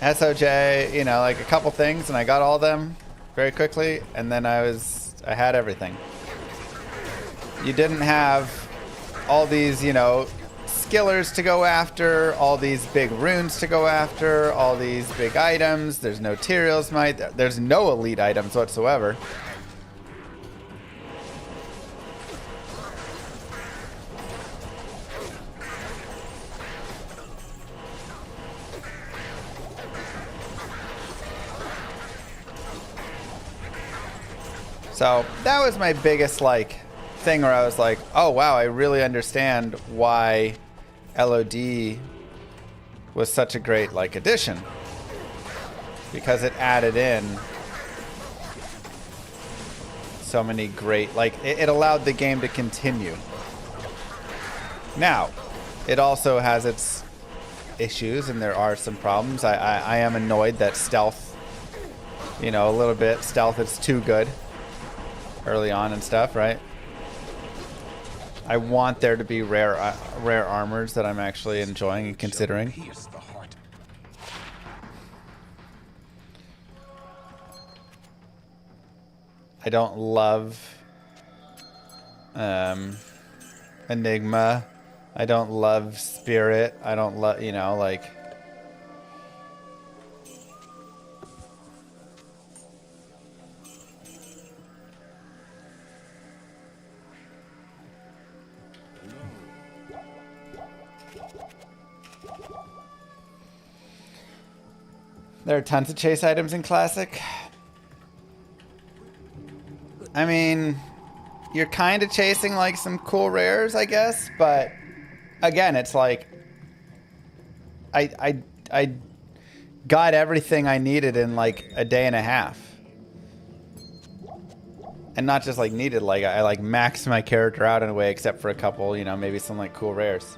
SOJ, you know, like a couple things, and I got all of them very quickly, and then I had everything. You didn't have all these, you know, skillers to go after, all these big runes to go after, all these big items. There's no Tyrael's Might. There's no elite items whatsoever. So that was my biggest like thing where I was like, oh wow, I really understand why LOD was such a great like addition, because it added in so many great, like it allowed the game to continue. Now it also has its issues and there are some problems. I am annoyed that stealth, you know, a little bit stealth is too good early on and stuff, right? I want there to be rare armors that I'm actually enjoying and considering. I don't love Enigma. I don't love Spirit. I don't love, you know, like... There are tons of chase items in Classic. I mean, you're kind of chasing like some cool rares, I guess, but again, it's like I got everything I needed in like a day and a half. And not just like needed, like I like maxed my character out in a way, except for a couple, you know, maybe some like cool rares.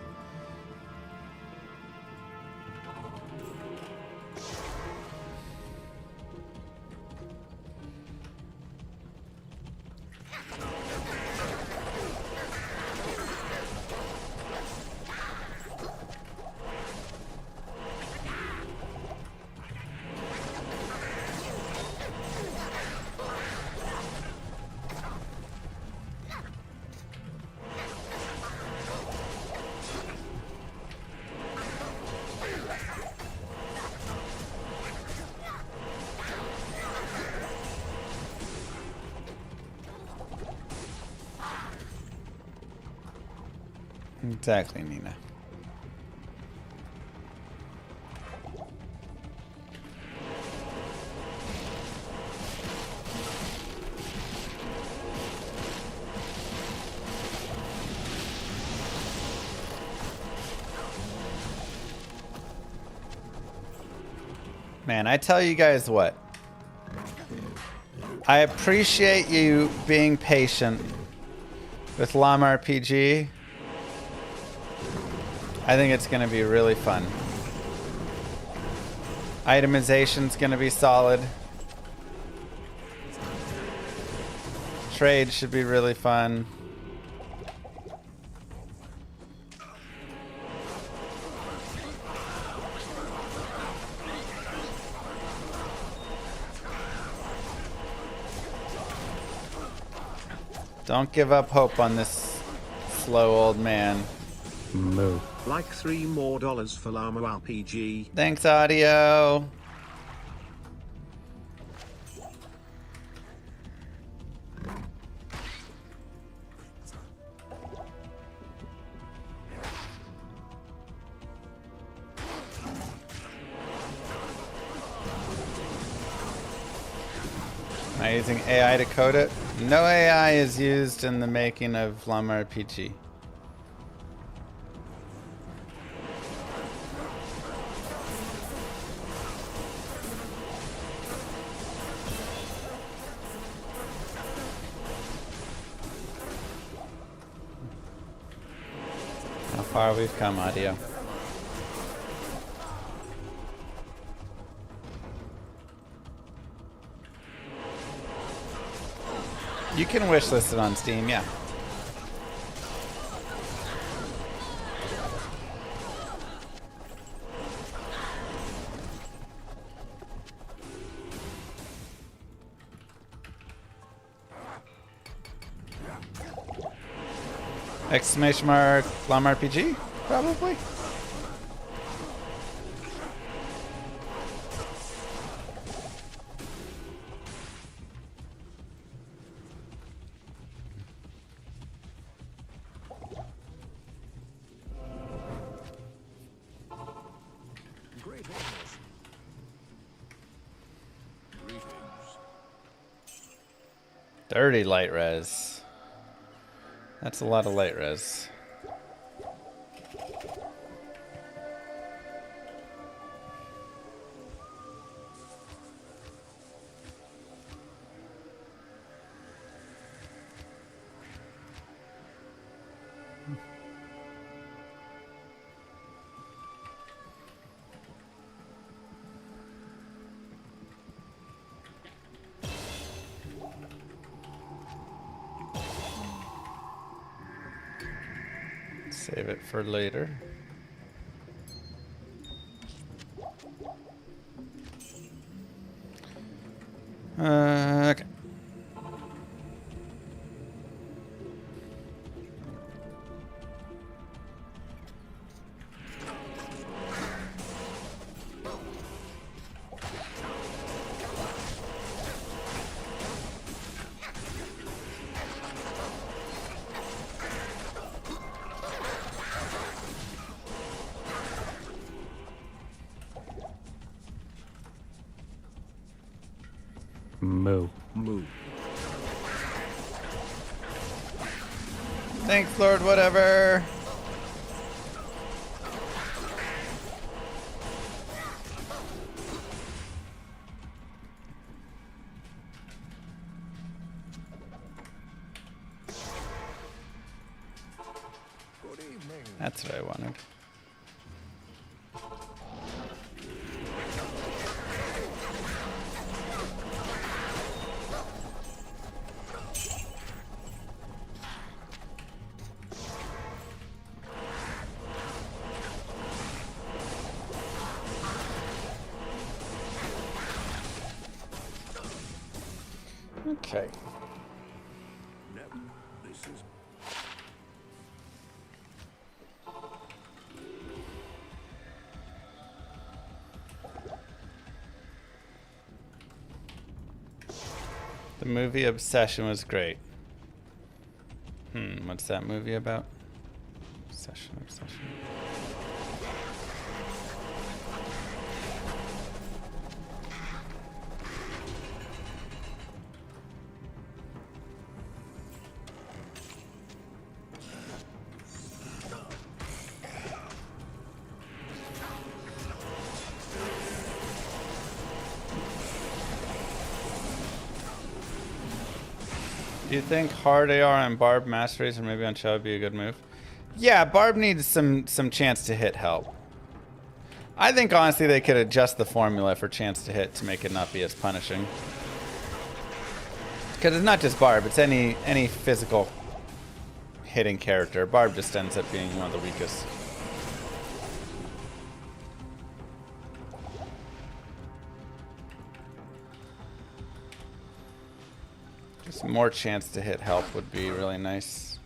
Exactly, Nina. Man, I tell you guys what. I appreciate you being patient with Llama RPG. I think it's going to be really fun. Itemization's going to be solid. Trade should be really fun. Don't give up hope on this slow old man. Moo. Like $3 more for Llama RPG. Thanks, Audio. Am I using AI to code it? No AI is used in the making of Llama RPG. How far we've come, Audio. You can wishlist it on Steam, yeah. Exclamation mark Llama RPG? Probably. Dirty light res. That's a lot of light res. Save it for later. Okay. Moo. Moo. Thanks, Lord, whatever. Good evening. That's what I wanted. Okay. This is The movie Obsession was great. What's that movie about? Obsession. Do you think hard AR and Barb Master Race or maybe on Shadow would be a good move? Yeah, Barb needs some chance to hit help. I think honestly they could adjust the formula for chance to hit to make it not be as punishing. Because it's not just Barb, it's any physical hitting character. Barb just ends up being one of the weakest. Just more chance to hit help would be really nice.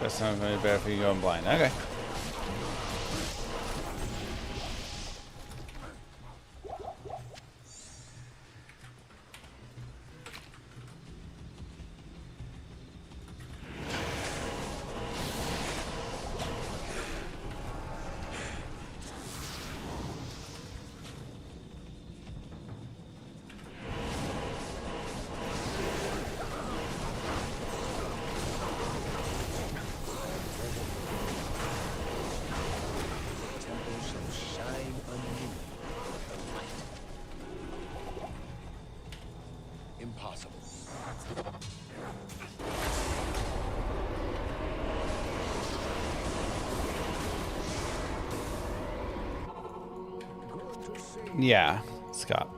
That's not very bad if you go blind. Okay. Yeah, Scott.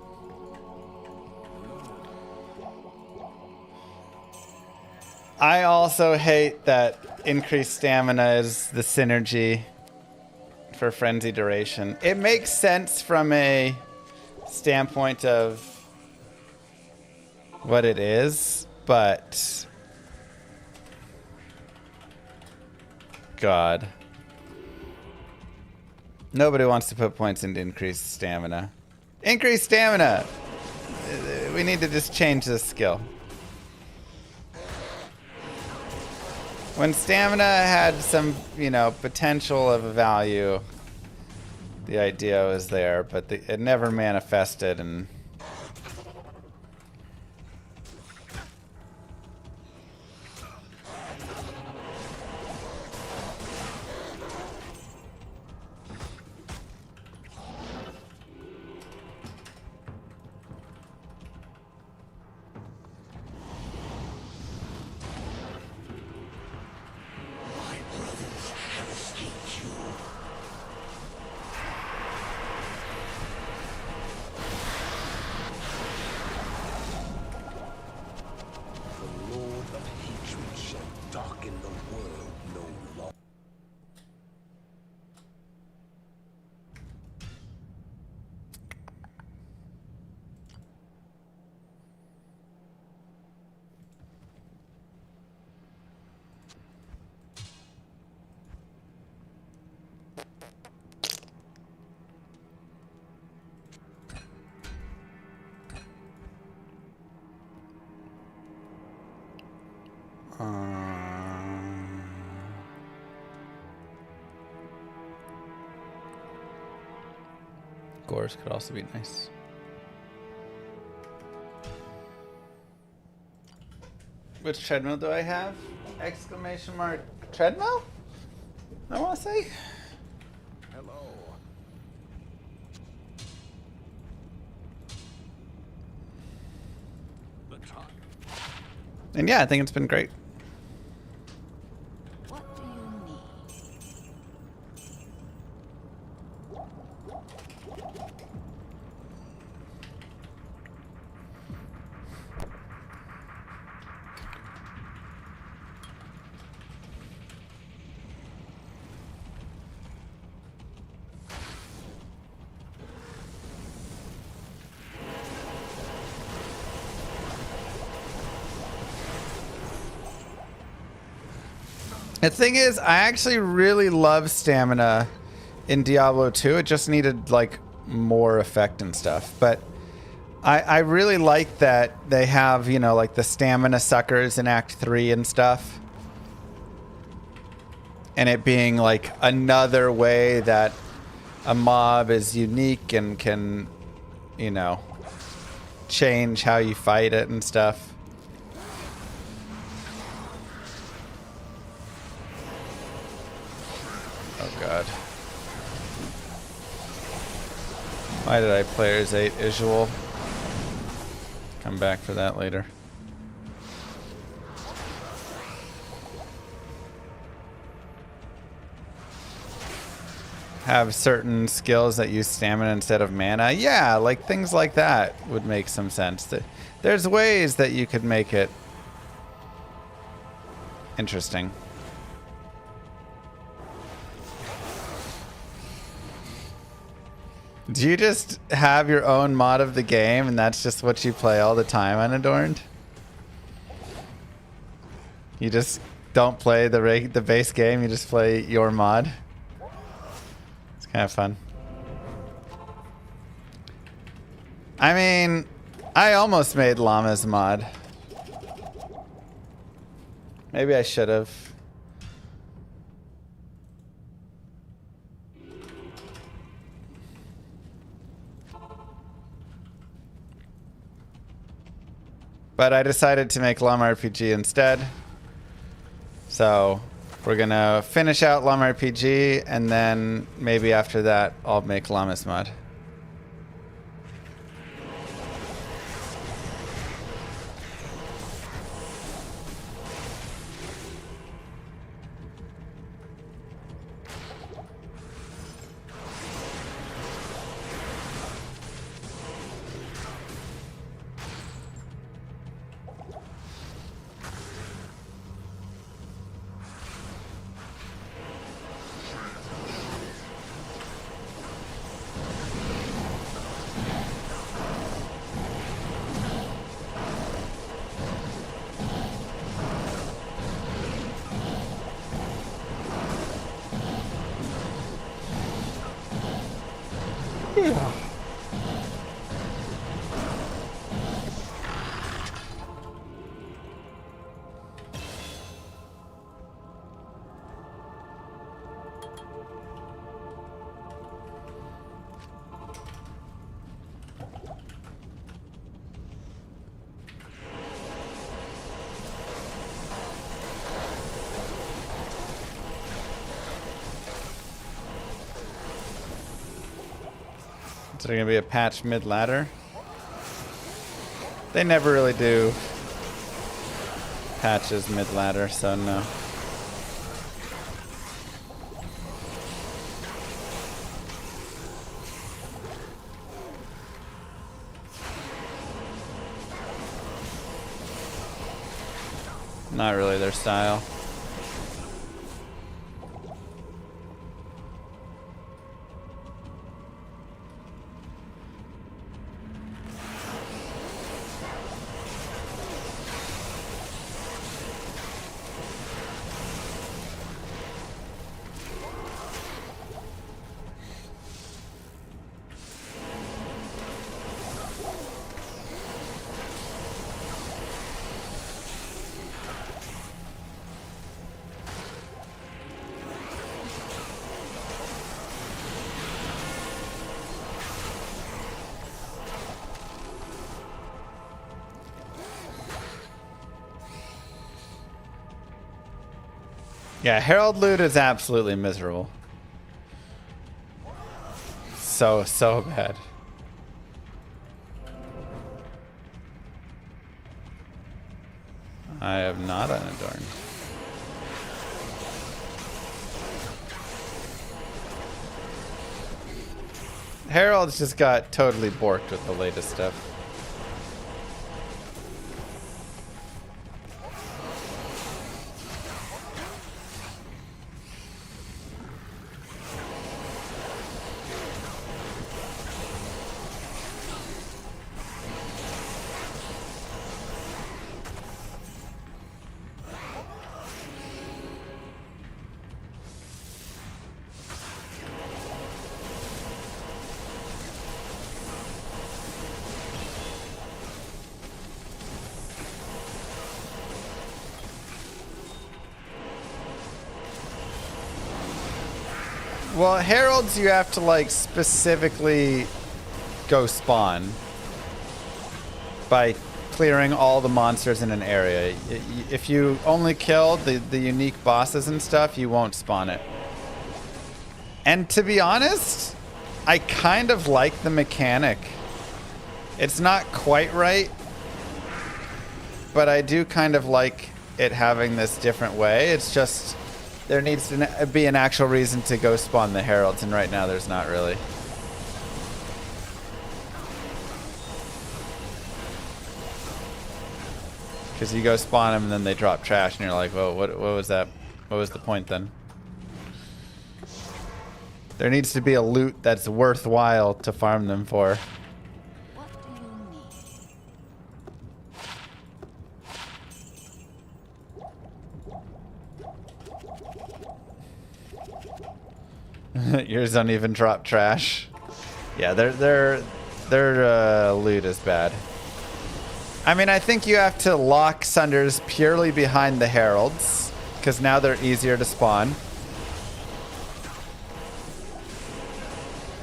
I also hate that increased stamina is the synergy for frenzy duration. It makes sense from a standpoint of what it is, But God. Nobody wants to put points into increased stamina. Increase stamina! We need to just change this skill. When stamina had some, you know, potential of a value, the idea was there, but it never manifested, and The Lord of hatred shall darken the world no longer. Gores could also be nice. Which treadmill do I have? Exclamation mark treadmill? I want to say. Hello. The time. And yeah, I think it's been great. What do you need? The thing is, I actually really love stamina in Diablo 2. It just needed, like, more effect and stuff. But I really like that they have, you know, like the stamina suckers in Act 3 and stuff. And it being, like, another way that a mob is unique and can, you know, change how you fight it and stuff. Oh God. Why did I players 8 visual? Come back for that later. Have certain skills that use stamina instead of mana. Yeah, like things like that would make some sense. There's ways that you could make it interesting. Do you just have your own mod of the game and that's just what you play all the time, Unadorned? You just don't play the base game, you just play your mod? It's kind of fun. I mean, I almost made Llama's mod. Maybe I should have. But I decided to make Llama RPG instead. So we're gonna finish out Llama RPG, and then maybe after that I'll make Llama's mod. Is there gonna be a patch mid-ladder? They never really do patches mid-ladder, so no. Not really their style. Yeah, Herald loot is absolutely miserable. So bad. I have not unadorned. Herald's just got totally borked with the latest stuff. Well, Heralds you have to like specifically go spawn by clearing all the monsters in an area. If you only kill the unique bosses and stuff, you won't spawn it. And to be honest, I kind of like the mechanic. It's not quite right, but I do kind of like it having this different way. It's just there needs to be an actual reason to go spawn the Heralds, and right now there's not really. Because you go spawn them and then they drop trash and you're like, whoa, what was that? What was the point then? There needs to be a loot that's worthwhile to farm them for. What do you need? Yours don't even drop trash. Yeah, their loot is bad. I mean, I think you have to lock Sunders purely behind the Heralds, because now they're easier to spawn.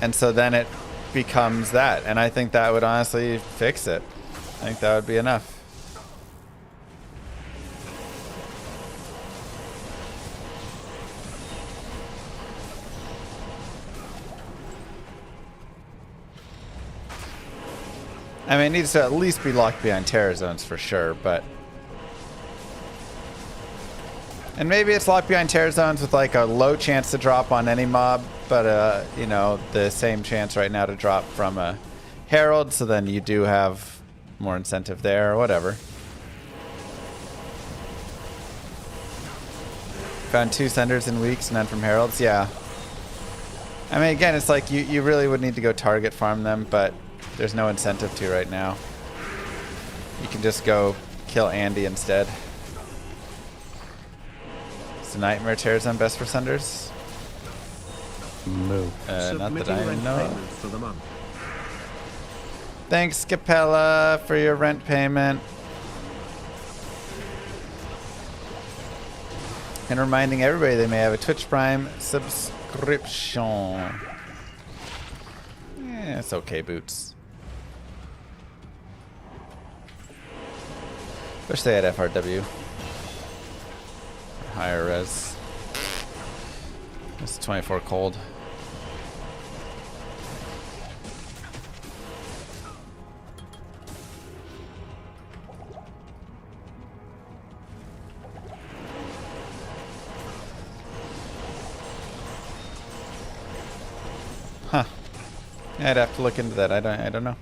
And so then it becomes that, and I think that would honestly fix it. I think that would be enough. I mean, it needs to at least be locked behind terror zones for sure, but... And maybe it's locked behind terror zones with like a low chance to drop on any mob, but you know, the same chance right now to drop from a Herald, so then you do have more incentive there or whatever. Found 2 senders in weeks, none from Heralds, yeah. I mean, again, it's like you really would need to go target farm them, but there's no incentive to right now. You can just go kill Andy instead. Is the Nightmare Terror Zone best for Sunders? Moo. Not that Submitting I rent know. payment for the month. Thanks, Capella, for your rent payment. And reminding everybody they may have a Twitch Prime subscription. Yeah, it's okay, Boots. Wish they had FRW. Higher res. It's 24 cold. Huh. Yeah, I'd have to look into that. I don't know.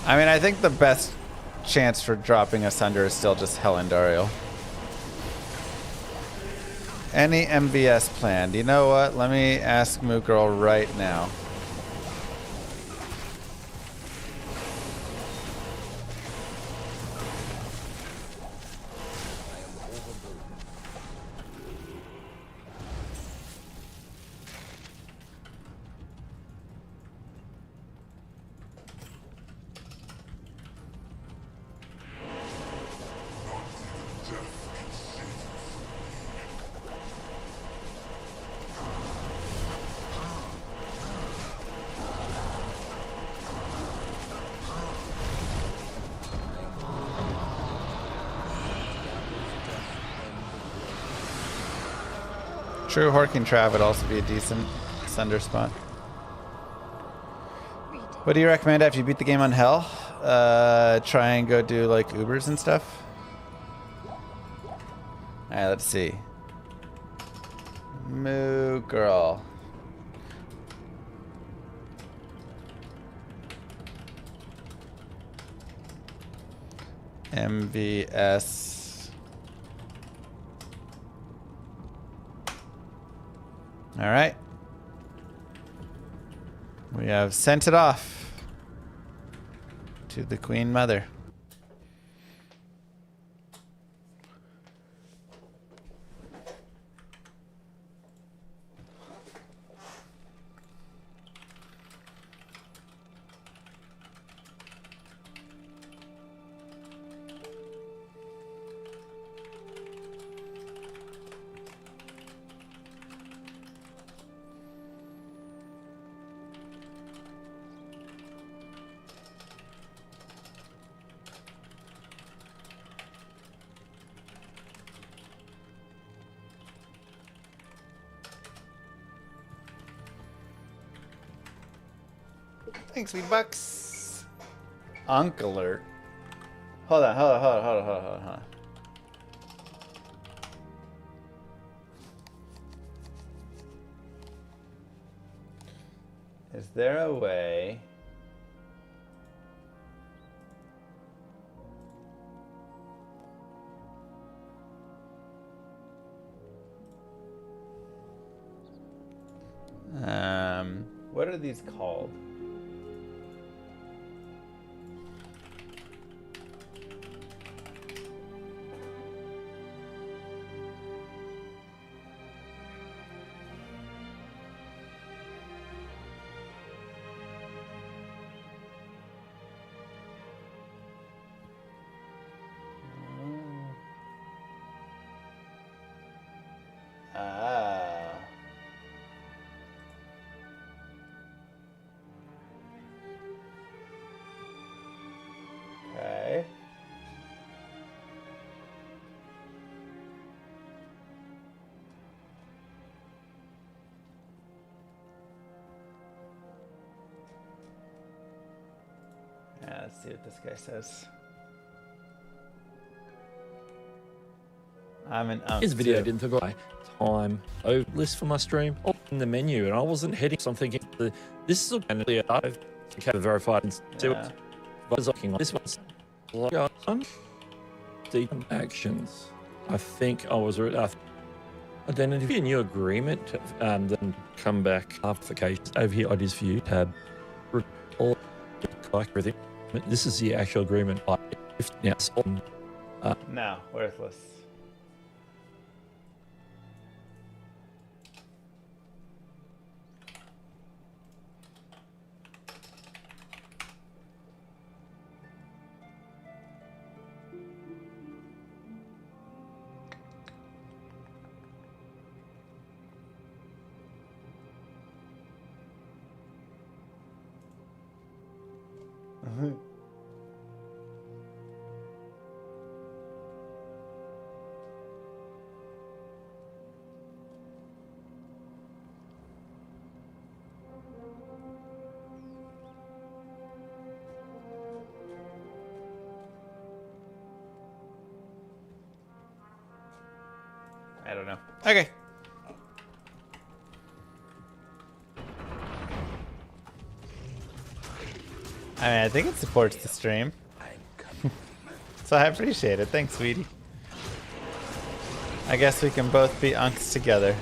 I mean, I think the best chance for dropping Asunder is still just Helendariel. Any MVS planned? You know what? Let me ask Moo Girl right now. True, Horking Trav would also be a decent Sunder spot. What do you recommend after you beat the game on Hell? Try and go do like Ubers and stuff. Alright, let's see. Moo Girl. MVS. All right. We have sent it off to the Queen Mother. Thanks, sweet bucks. Unk alert. Hold on. Is there a way? What are these called? Okay. Yeah, let's see what this guy says. I'm an His video too. didn't forget time over list for my stream in the menu, and I wasn't heading. So I'm thinking, this is organically I've verified and see what I was looking on. This one's like deep actions. I think I was identity a new agreement, then come back applications over here. Ideas for you tab. All everything. This is the actual agreement. Now, No, worthless. I don't know. Okay. I mean, I think it supports the stream. So I appreciate it. Thanks, sweetie. I guess we can both be unks together.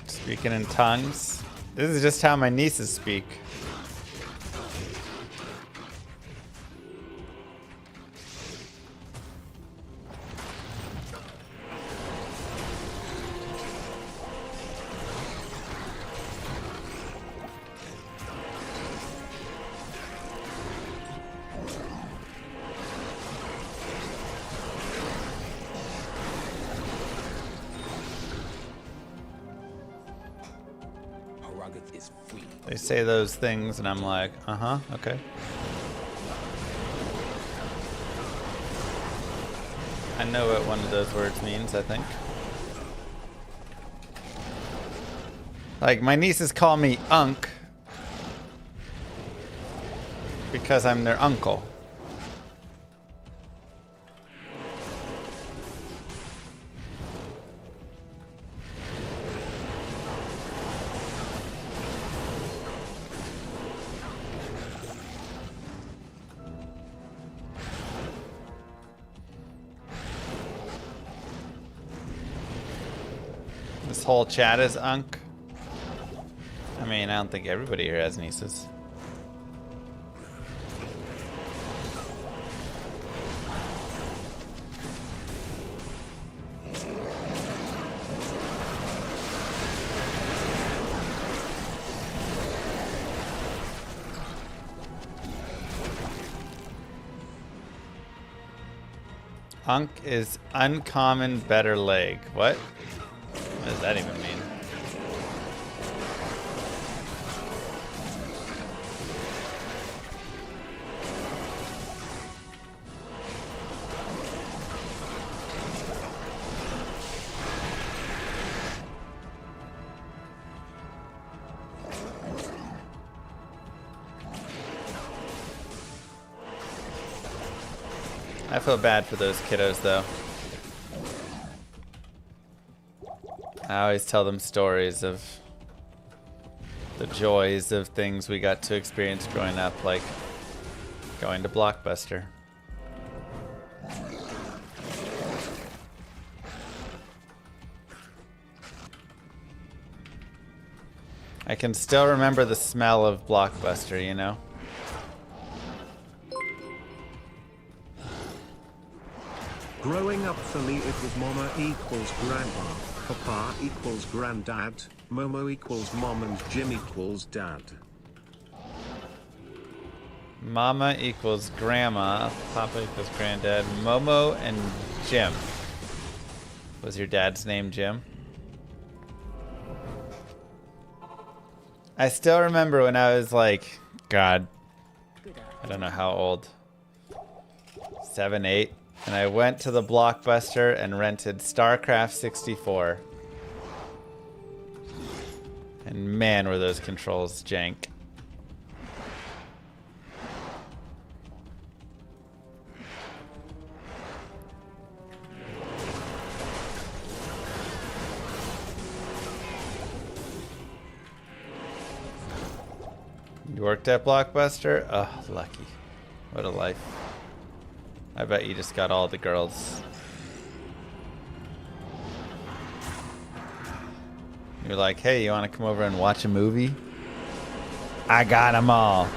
Speaking in tongues. This is just how my nieces speak. They say those things and I'm like, uh-huh, okay. I know what one of those words means, I think. Like, my nieces call me Unk because I'm their uncle. This whole chat is Unk. I mean, I don't think everybody here has nieces. Unk is uncommon better leg. What? What does that even mean? I feel bad for those kiddos, though. I always tell them stories of the joys of things we got to experience growing up, like going to Blockbuster. I can still remember the smell of Blockbuster, you know? Growing up for me, it was mama equals grandpa, papa equals granddad, Momo equals mom, and Jim equals dad. Mama equals grandma, Papa equals granddad, Momo and Jim. Was your dad's name Jim? I still remember when I was like, God, I don't know how old, 7, 8, and I went to the Blockbuster and rented StarCraft 64. And man, were those controls jank. You worked at Blockbuster? Oh, lucky. What a life. I bet you just got all the girls. You're like, hey, you want to come over and watch a movie? I got them all.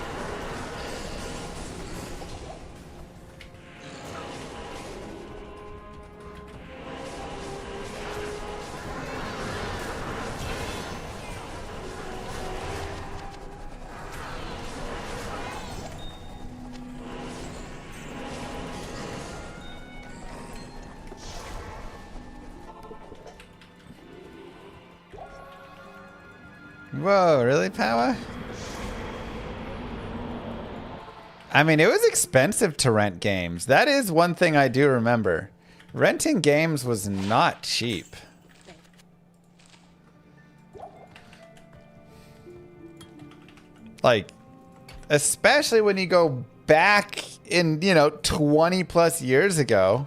Whoa, really, Power? I mean, it was expensive to rent games. That is one thing I do remember. Renting games was not cheap. Like, especially when you go back in, 20 plus years ago.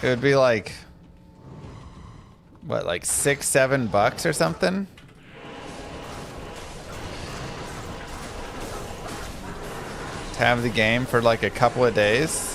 It would be like, what, like $6-7 or something? To have the game for like a couple of days.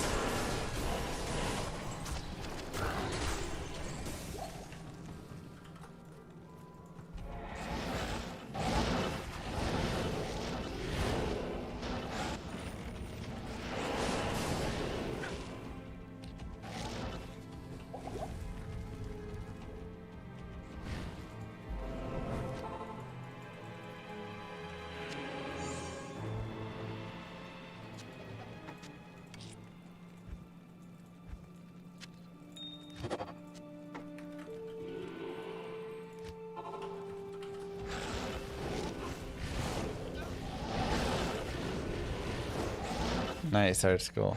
Nice art school.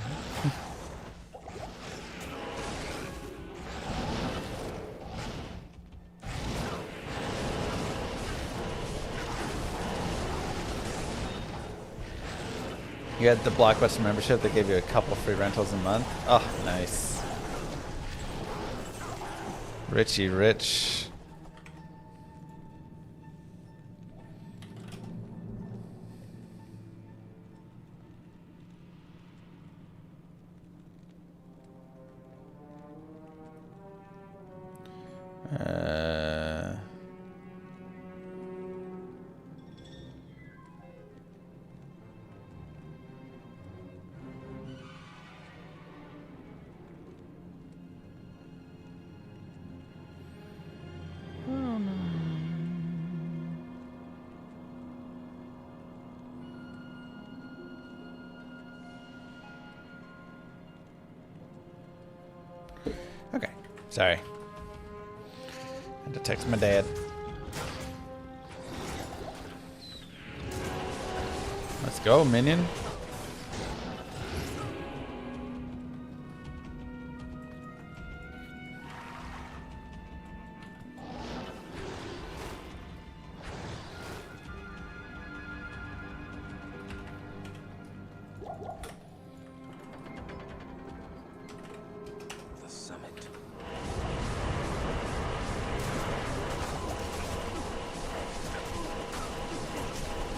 You had the Blockbuster membership that gave you a couple free rentals a month. Oh, nice. Richie Rich. Okay, sorry. Had to text my dad. Let's go, minion.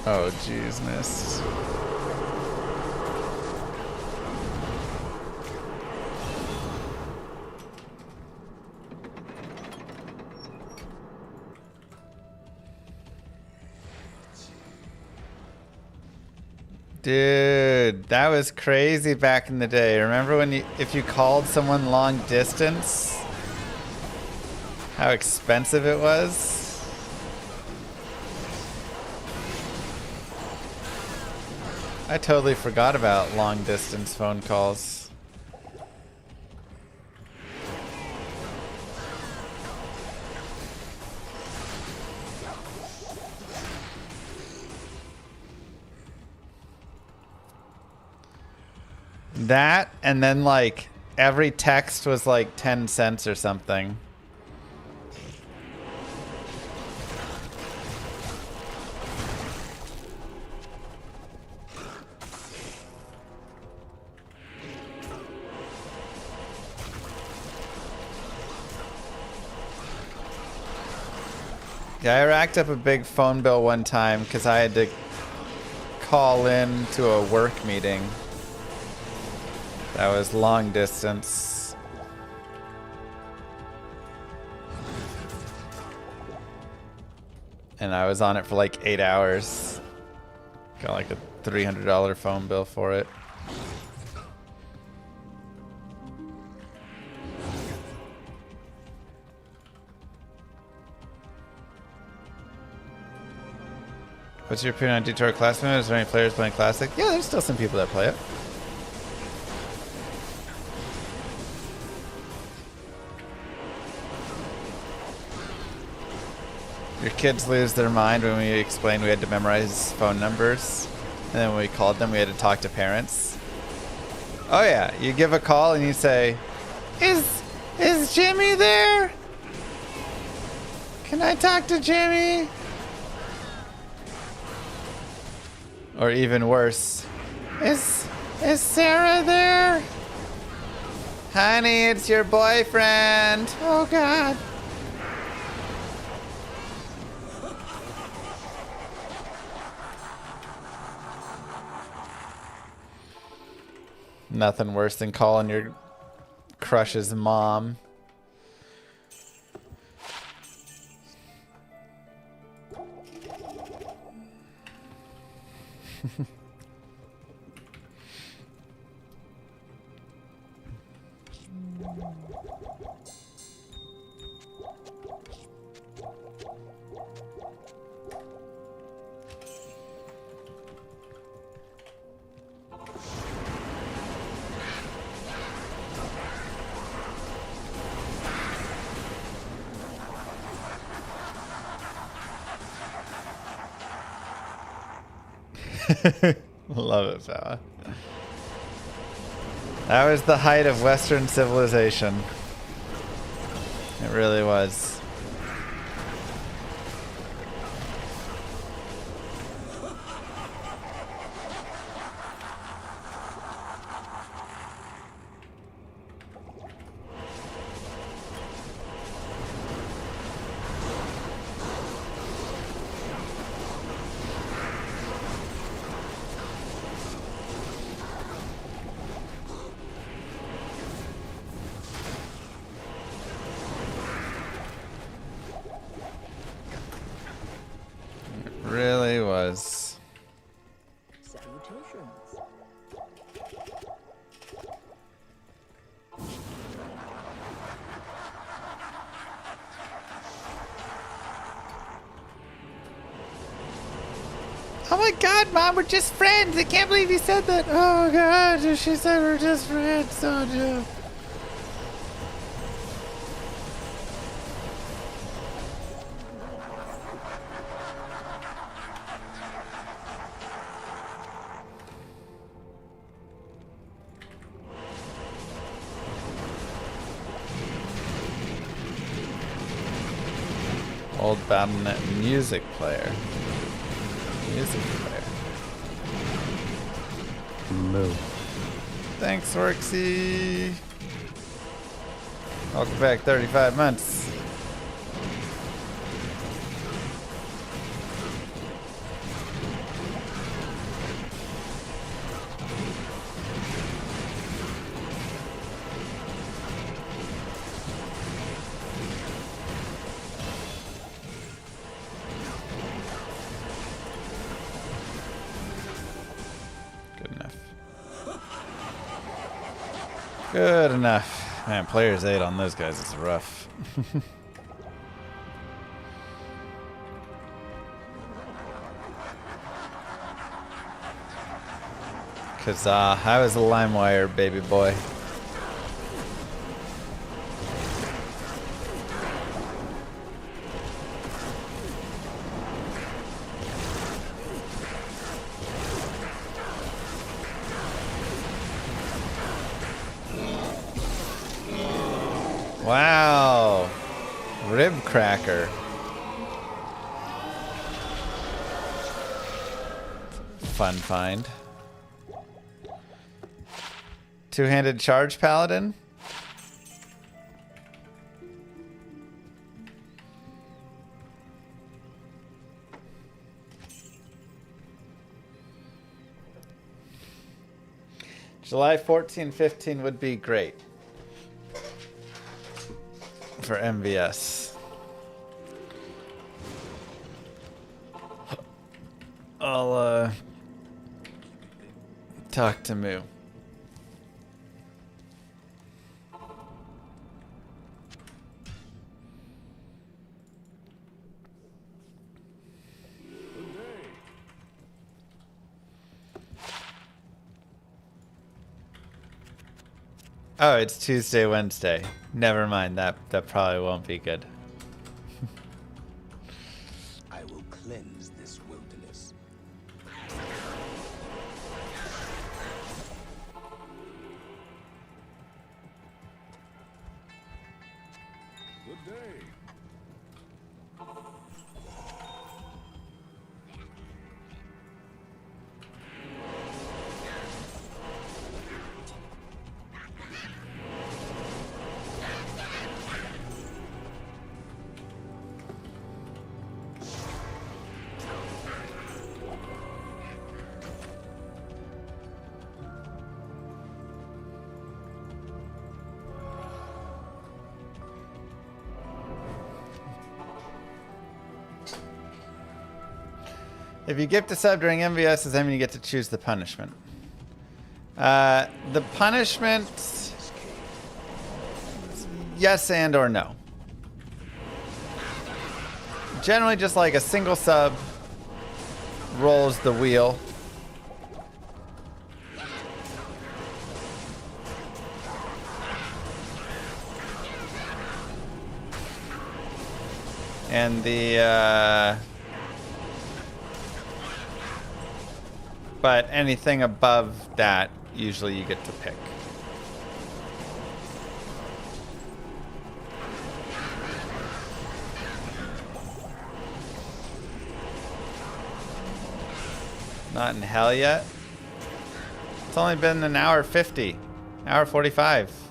Oh, jeezness. Dude, that was crazy back in the day. Remember when if you called someone long distance, how expensive it was? I totally forgot about long distance phone calls. That, and then like every text was like 10 cents or something. Yeah, I racked up a big phone bill one time because I had to call in to a work meeting. That was long distance. And I was on it for like 8 hours. Got like a $300 phone bill for it. What's your opinion on Detour Classic? Is there any players playing Classic? Yeah, there's still some people that play it. Your kids lose their mind when we explained we had to memorize phone numbers. And then when we called them, we had to talk to parents. Oh yeah, you give a call and you say, Is Jimmy there? Can I talk to Jimmy? Or even worse, is Sarah there? Honey, it's your boyfriend. Oh God. Nothing worse than calling your crush's mom. Love it, fella. That was the height of Western civilization. It really was. Really was. Salutations. Oh my God, Mom, we're just friends. I can't believe you said that. Oh God, she said we're just friends. Oh no. Old Battle.net music player. Music player. Moo. Thanks, Worksy. Welcome back, 35 months. Good enough. Man, players 8 on those guys is rough. Kazaa, how is the LimeWire, baby boy? Wow. Rib cracker. Fun find. Two-handed charge paladin. July 14, 15 would be great. For MVS. I'll talk to Moo. Oh, it's Tuesday, Wednesday. Never mind. That probably won't be good. will cleanse this wilderness. Good day. If you gift a sub during MVS, then you get to choose the punishment. The punishment, yes and or no. Generally, just like a single sub rolls the wheel. And the but anything above that, usually you get to pick. Not in hell yet. It's only been an hour 50, hour 45.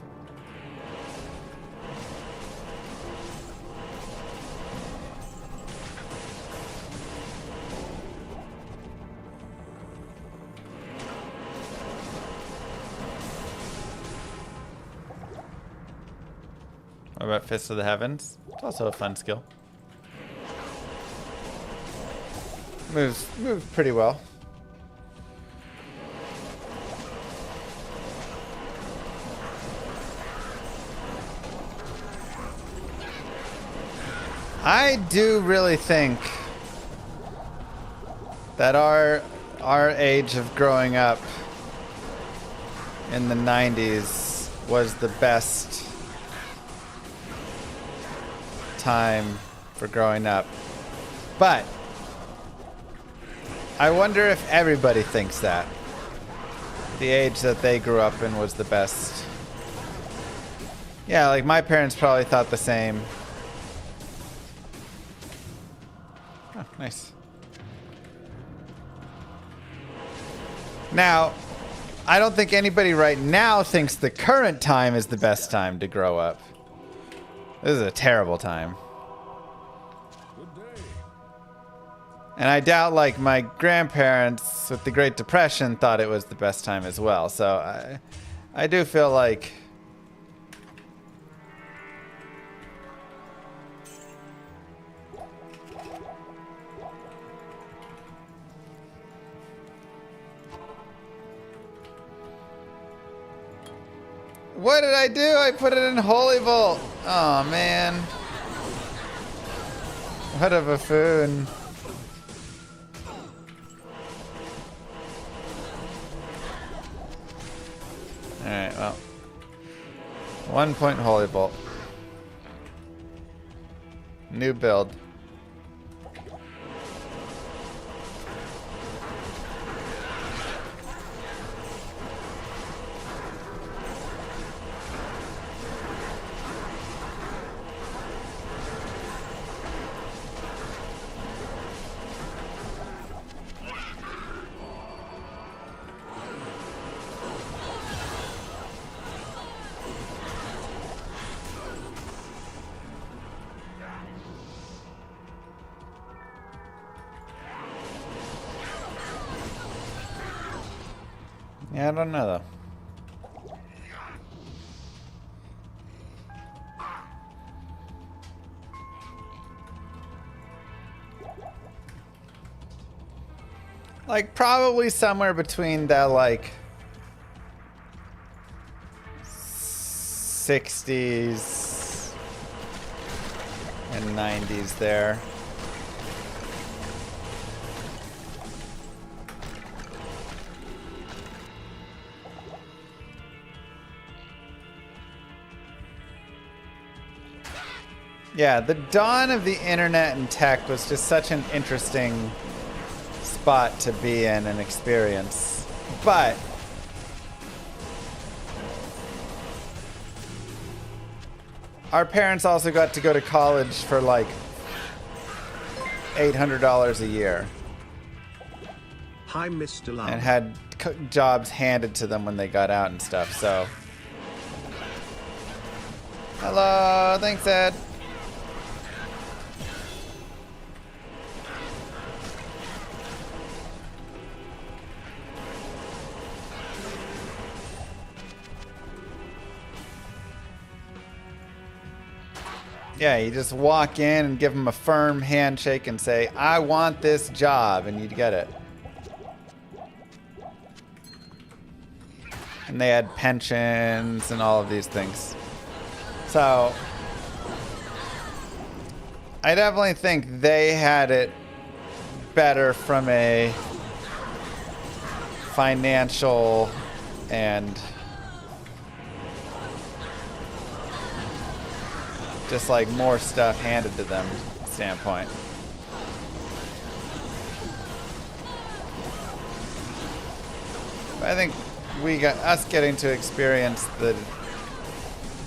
What about Fist of the Heavens? It's also a fun skill. Moves pretty well. I do really think that our age of growing up in the 90s was the best time for growing up. But I wonder if everybody thinks that the age that they grew up in was the best. Yeah, like my parents probably thought the same. Oh, nice. Now, I don't think anybody right now thinks the current time is the best time to grow up. This is a terrible time. And I doubt, like, my grandparents with the Great Depression thought it was the best time as well. So I do feel like what did I do? I put it in Holy Vault. Oh, man. What a buffoon. Alright, well. 1 point Holy Bolt. New build. Yeah, I don't know though. Like probably somewhere between the like 60s and 90s there. Yeah, the dawn of the internet and tech was just such an interesting spot to be in and experience. But our parents also got to go to college for like $800 a year. Hi, Mr. Llama. And had jobs handed to them when they got out and stuff, so. Hello, thanks, Ed. Yeah, you just walk in and give them a firm handshake and say, I want this job, and you'd get it. And they had pensions and all of these things. So, I definitely think they had it better from a financial and just like more stuff handed to them standpoint. But I think us getting to experience the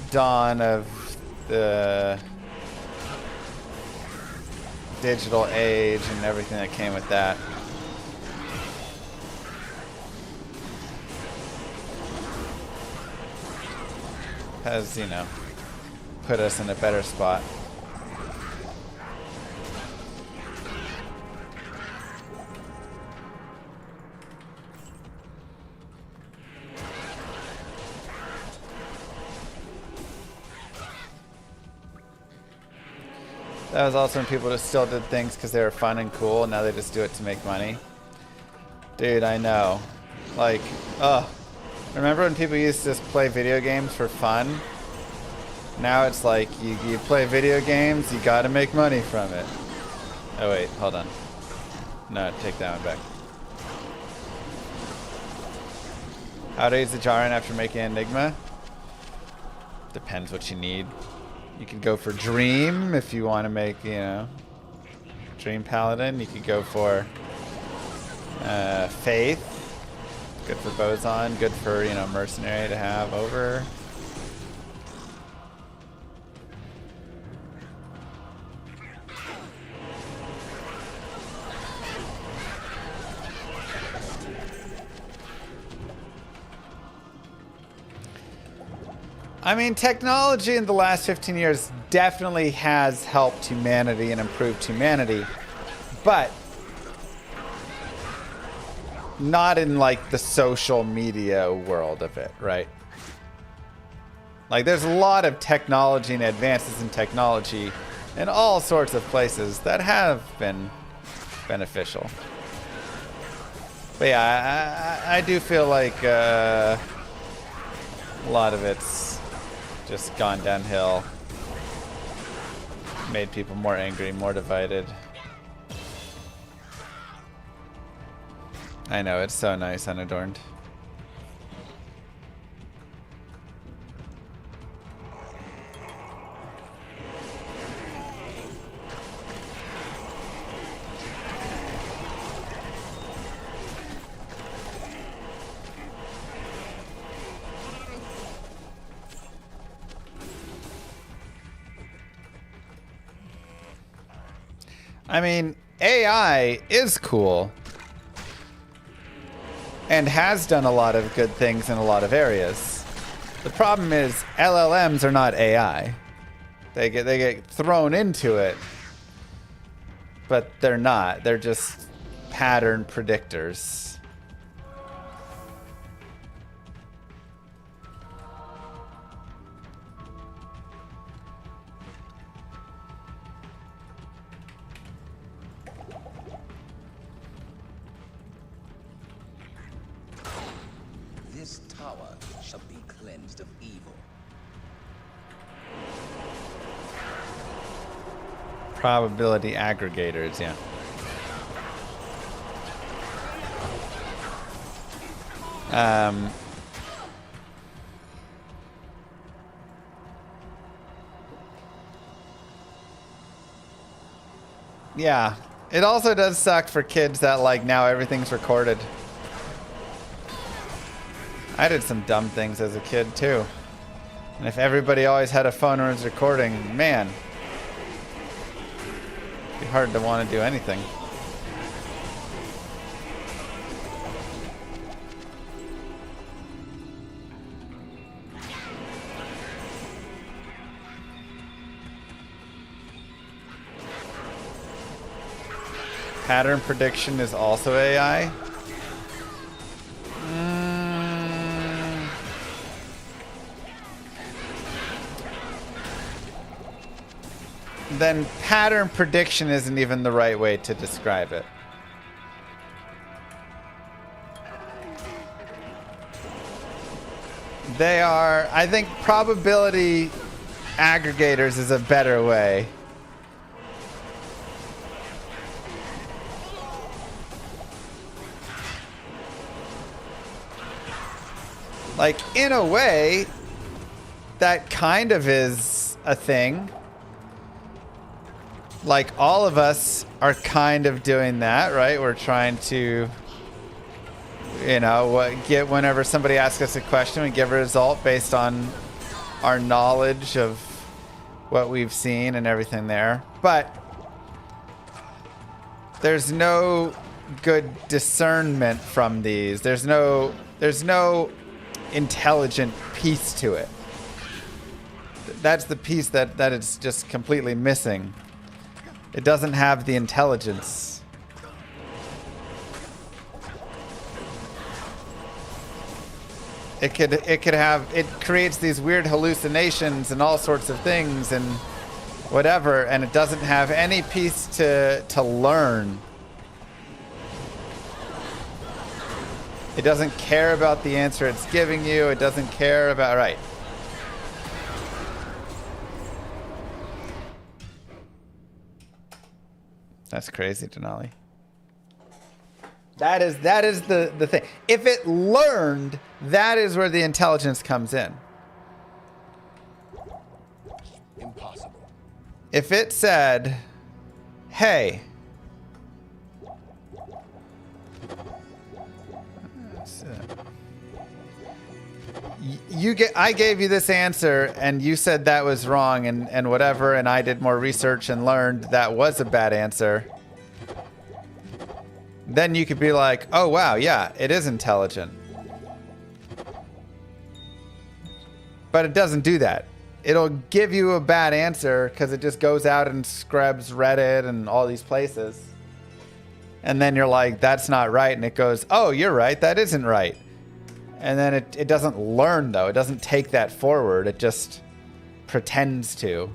dawn of the digital age and everything that came with that. Has, put us in a better spot. That was also when people just still did things because they were fun and cool, and now they just do it to make money. Dude, I know. Like, remember when people used to just play video games for fun? Now it's like, you play video games, you gotta make money from it. Oh wait, hold on. No, take that one back. How to use the Jaren after making Enigma? Depends what you need. You could go for Dream if you want to make, Dream Paladin. You could go for Faith. Good for Boson. Good for, Mercenary to have over. I mean, technology in the last 15 years definitely has helped humanity and improved humanity, but not in like the social media world of it, right? Like there's a lot of technology and advances in technology in all sorts of places that have been beneficial. But yeah, I do feel like a lot of it's just gone downhill. Made people more angry, more divided. I know, it's so nice, unadorned. I mean, AI is cool and has done a lot of good things in a lot of areas. The problem is LLMs are not AI. They get thrown into it, but they're not. They're just pattern predictors. This tower shall be cleansed of evil. Probability aggregators, yeah. Yeah. It also does suck for kids that, like, now everything's recorded. I did some dumb things as a kid, too. And if everybody always had a phone and was recording, man, it'd be hard to want to do anything. Pattern prediction is also AI. Then pattern prediction isn't even the right way to describe it. They are, I think probability aggregators is a better way. Like, in a way, that kind of is a thing. Like, all of us are kind of doing that, right? We're trying to, you know, get whenever somebody asks us a question, we give a result based on our knowledge of what we've seen and everything there. But there's no good discernment from these. There's no intelligent piece to it. That's the piece that it's just completely missing. It doesn't have the intelligence. It creates these weird hallucinations and all sorts of things and whatever, and it doesn't have any piece to learn. It doesn't care about the answer it's giving you. It doesn't care about, right. That's crazy, Denali. That is the thing. If it learned, that is where the intelligence comes in. Impossible. If it said, hey, I gave you this answer and you said that was wrong and whatever, and I did more research and learned that was a bad answer, then you could be like, oh wow, yeah, it is intelligent. But it doesn't do that. It'll give you a bad answer because it just goes out and scrubs Reddit and all these places. And then you're like, that's not right. And it goes, oh, you're right, that isn't right. And then it doesn't learn, though. It doesn't take that forward. It just pretends to.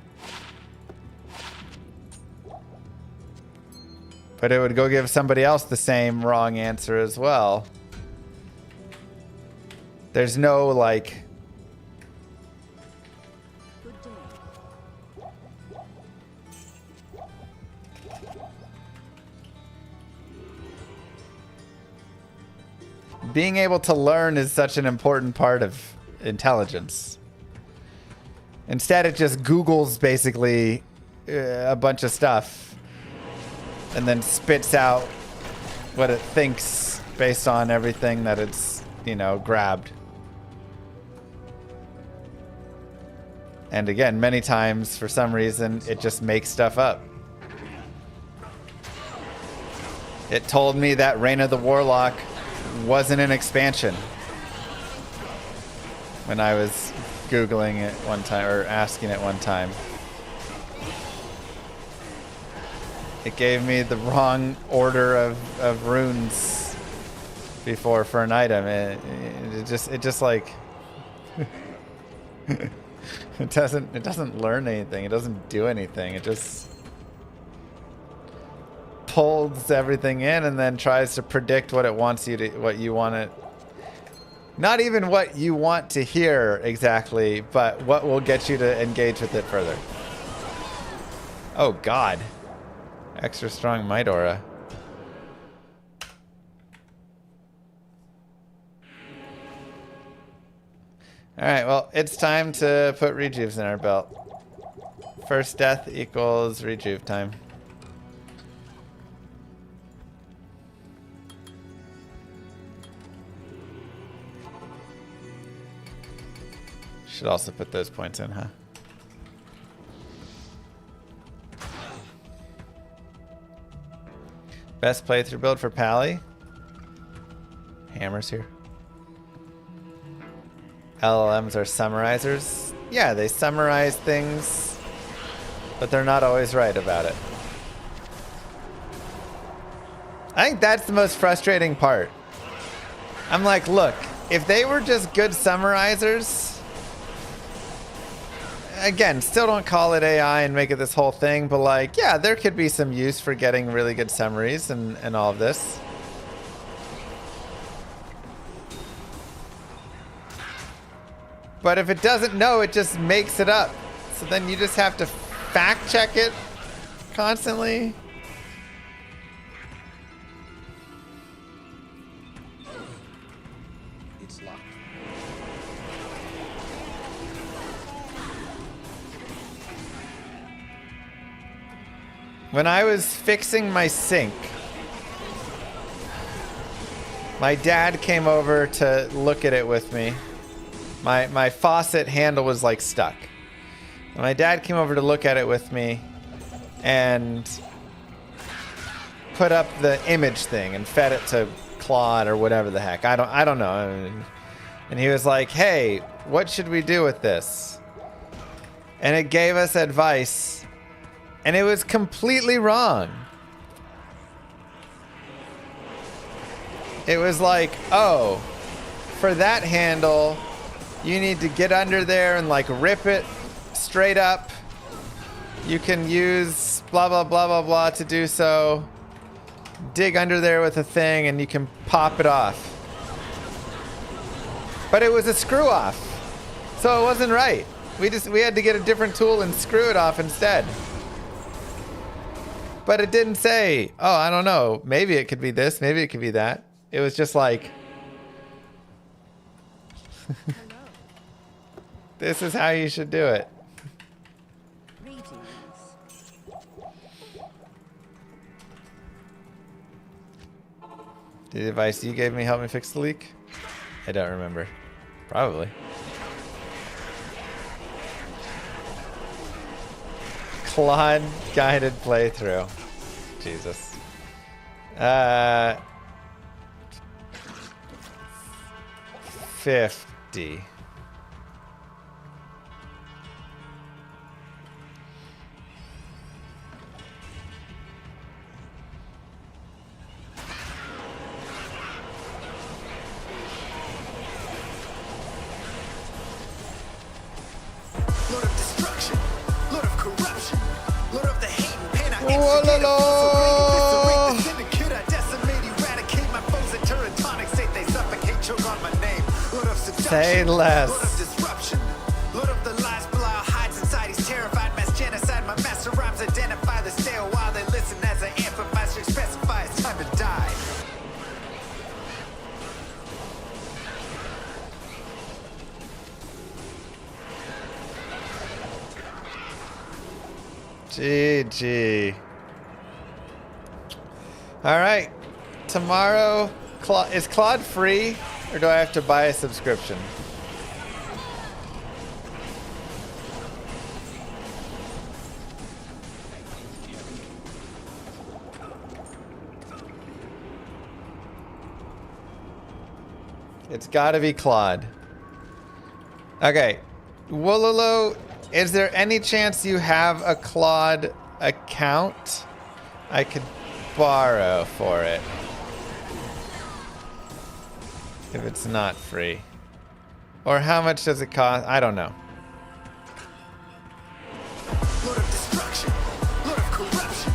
But it would go give somebody else the same wrong answer as well. There's no, like... Being able to learn is such an important part of intelligence. Instead, it just Googles basically a bunch of stuff and then spits out what it thinks based on everything that it's, you know, grabbed. And again, many times, for some reason, it just makes stuff up. It told me that Reign of the Warlock wasn't an expansion when I was Googling it one time, or asking it one time. It gave me the wrong order of runes before for an item. It just like it doesn't learn anything. It doesn't do anything. It just pulls everything in and then tries to predict what it wants you to, what you want it. Not even what you want to hear exactly, but what will get you to engage with it further. Oh God. Extra strong might aura. Alright, well, it's time to put rejuves in our belt. First death equals rejuve time. Should also put those points in, huh? Best playthrough build for Pally. Hammers here. LLMs are summarizers. Yeah, they summarize things, but they're not always right about it. I think that's the most frustrating part. I'm like, look, if they were just good summarizers, again, still don't call it AI and make it this whole thing, but like, yeah, there could be some use for getting really good summaries and all of this. But if it doesn't know, it just makes it up. So then you just have to fact check it constantly. It's locked. When I was fixing my sink, my dad came over to look at it with me. My faucet handle was like stuck. And my dad came over to look at it with me and put up the image thing and fed it to Claude or whatever the heck. I don't know. And he was like, "Hey, what should we do with this?" And it gave us advice, and it was completely wrong. It was like, "Oh, for that handle, you need to get under there and like rip it straight up. You can use blah, blah, blah, blah, blah to do so. Dig under there with a thing and you can pop it off." But it was a screw off. So it wasn't right. We had to get a different tool and screw it off instead. But it didn't say, "Oh, I don't know. Maybe it could be this. Maybe it could be that." It was just like, this is how you should do it. Did the advice you gave me help me fix the leak? I don't remember. Probably. Claude guided playthrough. Jesus. 50. Lord of destruction, Lord of corruption, Lord of the hate and pain. I Whoa, syndicate, I decimate, eradicate my foes and turn tonic, say they suffocate, choke on my name. Lord of seduction, say less. Lord of disruption, Lord of the lies, Belial hides inside, he's terrified, mass genocide. My master rhymes identify the stale while they listen as I amplify, specify it's time to die. GG. All right. Tomorrow, is Claude free or do I have to buy a subscription? It's got to be Claude. Okay. Woololo, is there any chance you have a Claude account I could borrow for it? If it's not free. Or how much does it cost? I don't know. Lord of destruction, Lord of corruption,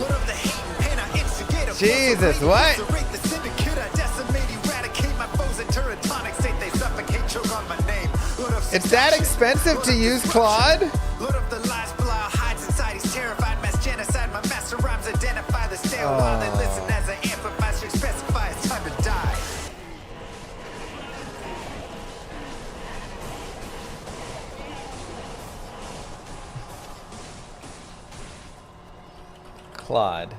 Lord of the hate and pain. I instigate, Jesus, what? the syndicate, I decimate, eradicate my foes and turn tonic, say they suffocate, choke on my name. Lord of It's that expensive to use Claude? Lord of the lies, Belial hides inside, he's terrified, mass genocide. My master rhymes identify the stale while they listen as I amplify, specify it's time to die. Claude.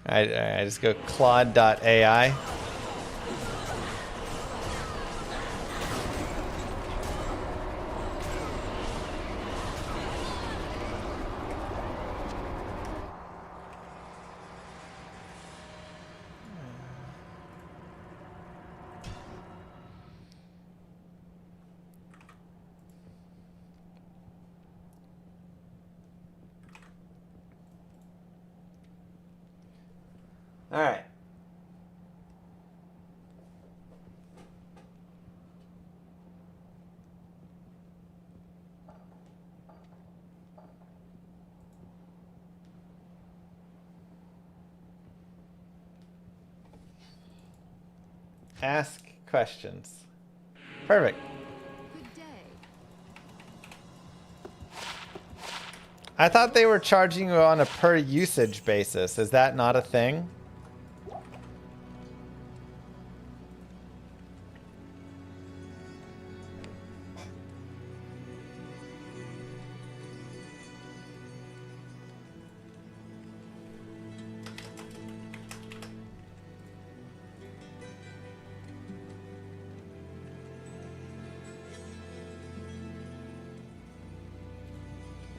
I just go Claude.ai. All right. Ask questions. Perfect. Good day. I thought they were charging you on a per usage basis. Is that not a thing?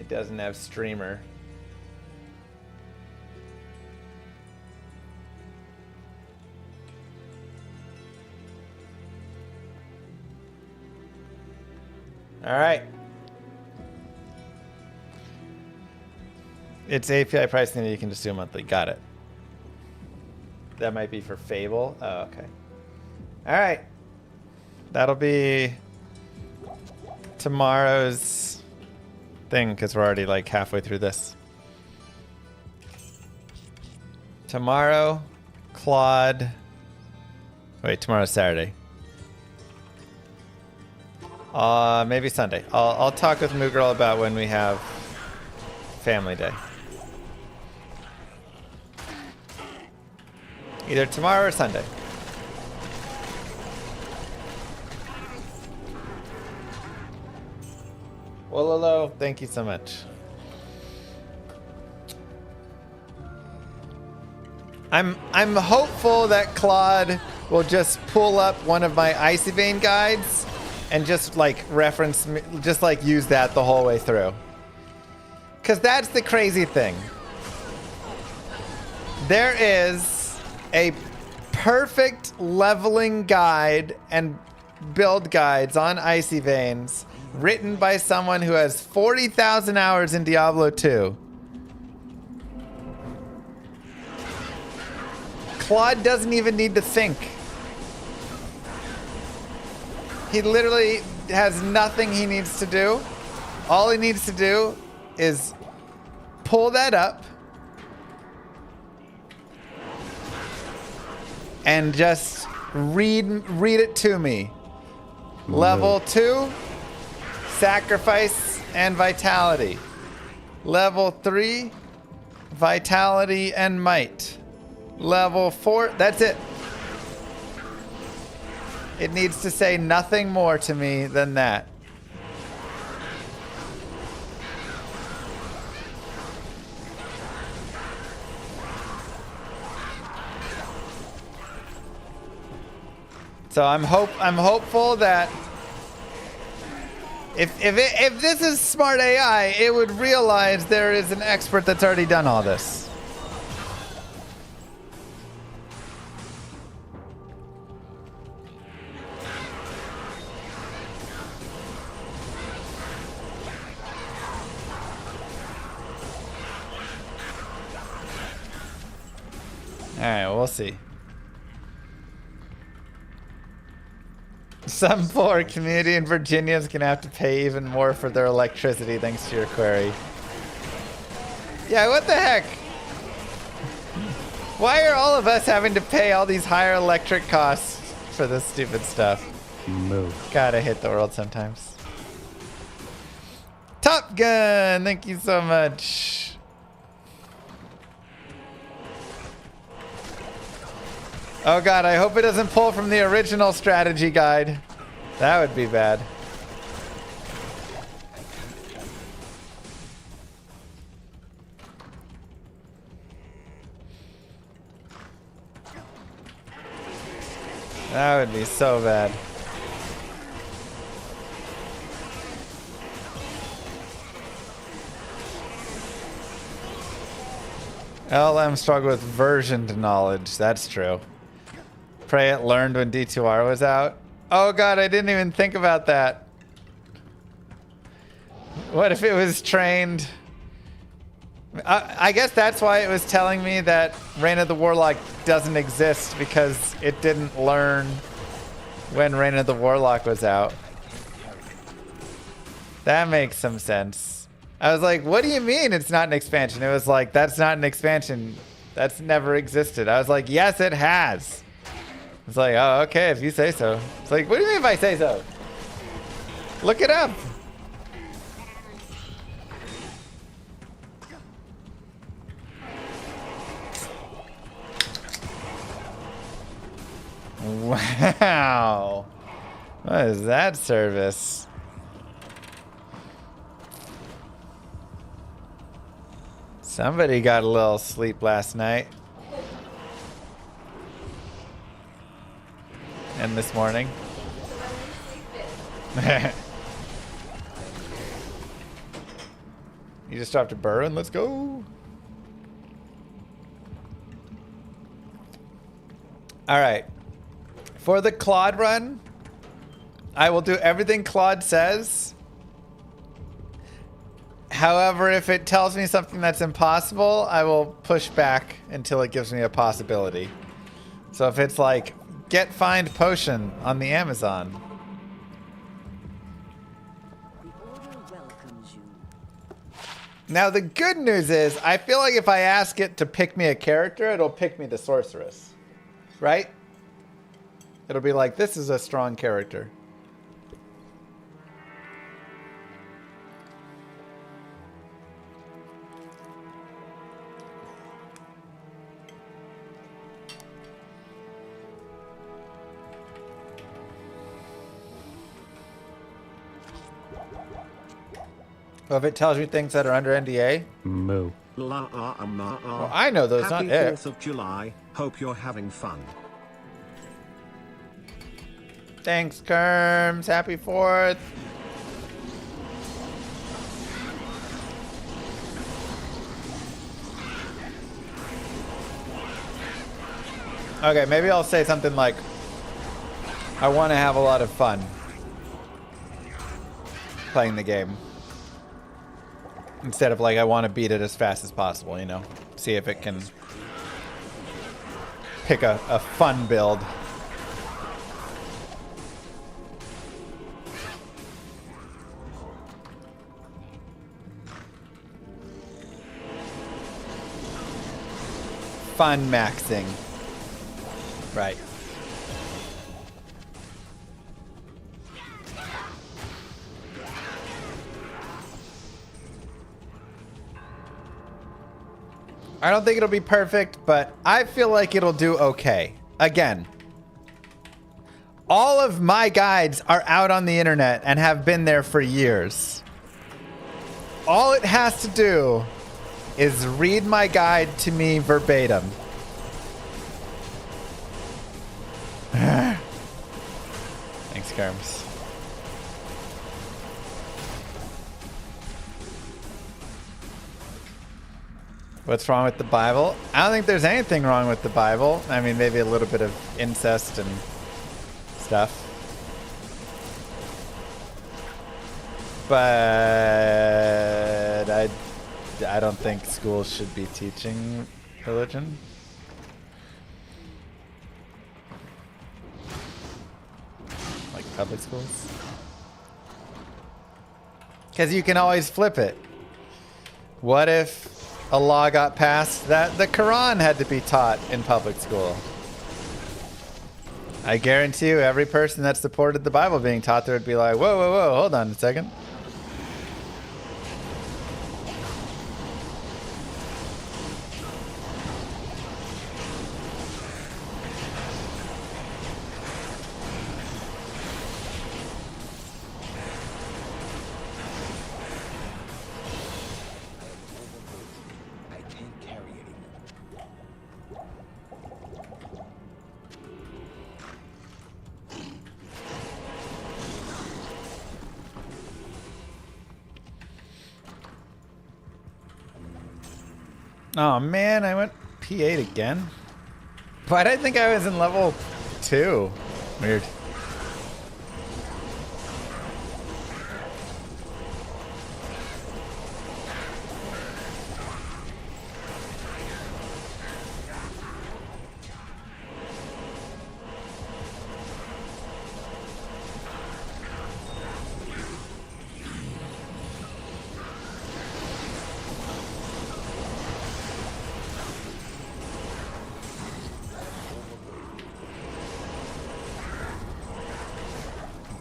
Doesn't have streamer. All right. It's API pricing that you can just do monthly. Got it. That might be for Fable. Oh, okay. All right. That'll be tomorrow's thing because we're already like halfway through this. Tomorrow, Claude. Wait, tomorrow's Saturday. Maybe Sunday. I'll talk with Moo Girl about when we have family day. Either tomorrow or Sunday. Wololo, thank you so much. I'm hopeful that Claude will just pull up one of my Icy Vein guides and just like reference me, just like use that the whole way through. Cause that's the crazy thing. There is a perfect leveling guide and build guides on Icy Veins written by someone who has 40,000 hours in Diablo 2. Claude doesn't even need to think. He literally has nothing he needs to do. All he needs to do is pull that up and just read it to me. Level 2, sacrifice and vitality. Level 3, vitality and might. Level 4, that's it. It needs to say nothing more to me than that. So I'm hopeful that if this is smart AI, it would realize there is an expert that's already done all this. All right, we'll see. Some poor community in Virginia is going to have to pay even more for their electricity thanks to your query. Yeah, what the heck? Why are all of us having to pay all these higher electric costs for this stupid stuff? Move. Gotta hit the world sometimes. Top Gun, thank you so much. Oh god, I hope it doesn't pull from the original strategy guide. That would be bad. That would be so bad. LLM struggle with versioned knowledge. That's true. Pray it learned when D2R was out. Oh god, I didn't even think about that. What if it was trained? I guess that's why it was telling me that Reign of the Warlock doesn't exist, because it didn't learn when Reign of the Warlock was out. That makes some sense. I was like, what do you mean it's not an expansion? It was like, that's not an expansion. That's never existed. I was like, yes, it has. It's like, oh, okay, if you say so. It's like, what do you mean if I say so? Look it up. Wow. What is that service? Somebody got a little sleep last night. And this morning. You just dropped a burr and let's go. All right. For the Claude run, I will do everything Claude says. However, if it tells me something that's impossible, I will push back until it gives me a possibility. So if it's like, get find potion on the Amazon. The order welcomes you. Now the good news is, I feel like if I ask it to pick me a character, it'll pick me the sorceress. Right? It'll be like, this is a strong character. Well, if it tells you things that are under NDA. Moo. Well, I know those, Happy not it. 4th of July. Hope you're having fun. Thanks, Kerms. Happy 4th. Okay, maybe I'll say something like, I want to have a lot of fun playing the game. Instead of like, I want to beat it as fast as possible, you know? See if it can pick a fun build. Fun maxing. Right. I don't think it'll be perfect, but I feel like it'll do okay. Again, all of my guides are out on the internet and have been there for years. All it has to do is read my guide to me verbatim. Thanks, Kerms. What's wrong with the Bible? I don't think there's anything wrong with the Bible. I mean, maybe a little bit of incest and stuff. But I don't think schools should be teaching religion. Like public schools. Because you can always flip it. What if a law got passed that the Quran had to be taught in public school? I guarantee you every person that supported the Bible being taught there would be like, whoa, whoa, whoa, hold on a second. I can't carry anymore. Oh man, I went P8 again. Why did I think I was in level 2? Weird.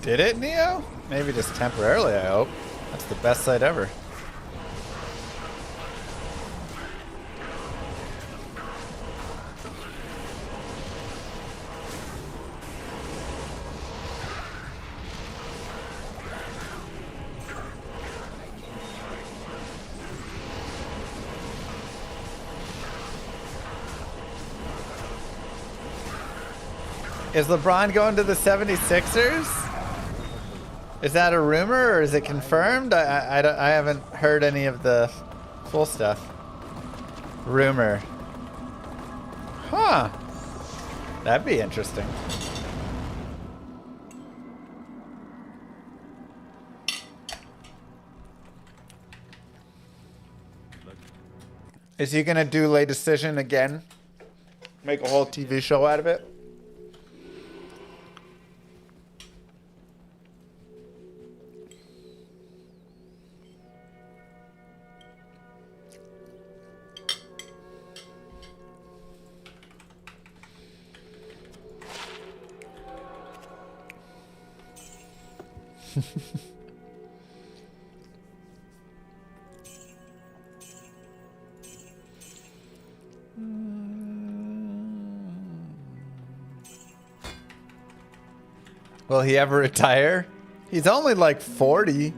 Did it, Neo? Maybe just temporarily, I hope. That's the best sight ever. Is LeBron going to the 76ers? Is that a rumor or is it confirmed? I haven't heard any of the full stuff. Rumor. Huh. That'd be interesting. Is he gonna do late decision again? Make a whole TV show out of it? Will he ever retire? He's only like 40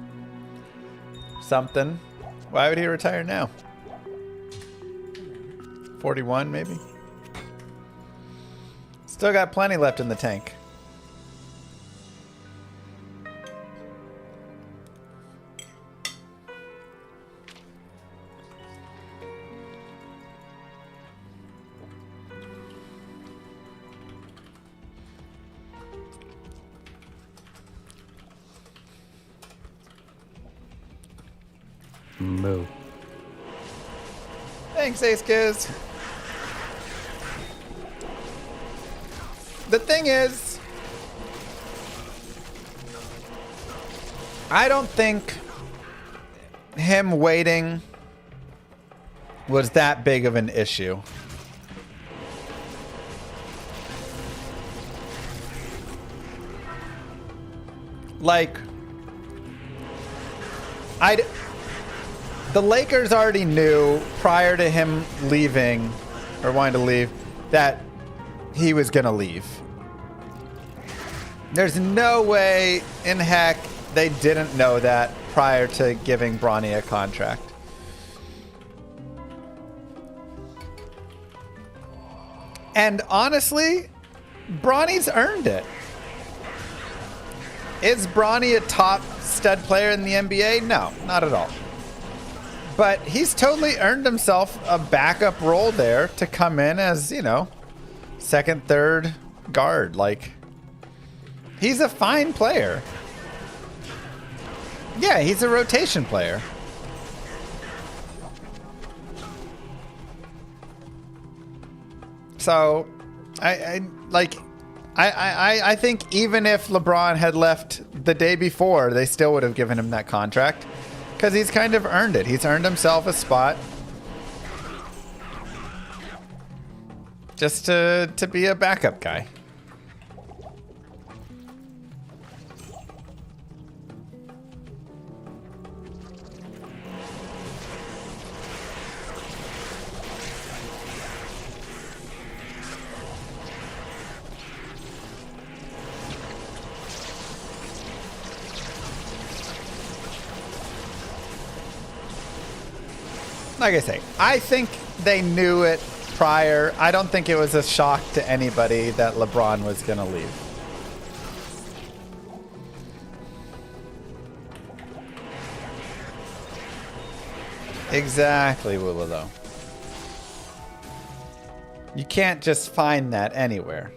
something. Why would he retire now? 41 maybe? Still got plenty left in the tank. Moo. Thanks, Ace Kiz. The thing is, I don't think him waiting was that big of an issue. Like, the Lakers already knew prior to him leaving, or wanting to leave, that he was going to leave. There's no way in heck they didn't know that prior to giving Bronny a contract. And honestly, Bronny's earned it. Is Bronny a top stud player in the NBA? No, not at all. But he's totally earned himself a backup role there to come in as, you know, second, third guard. Like, he's a fine player. Yeah, he's a rotation player. So, I think even if LeBron had left the day before, they still would have given him that contract. Because he's kind of earned it. He's earned himself a spot. Just to be a backup guy. Like I say, I think they knew it prior. I don't think it was a shock to anybody that LeBron was going to leave. Exactly, Willow. You can't just find that anywhere.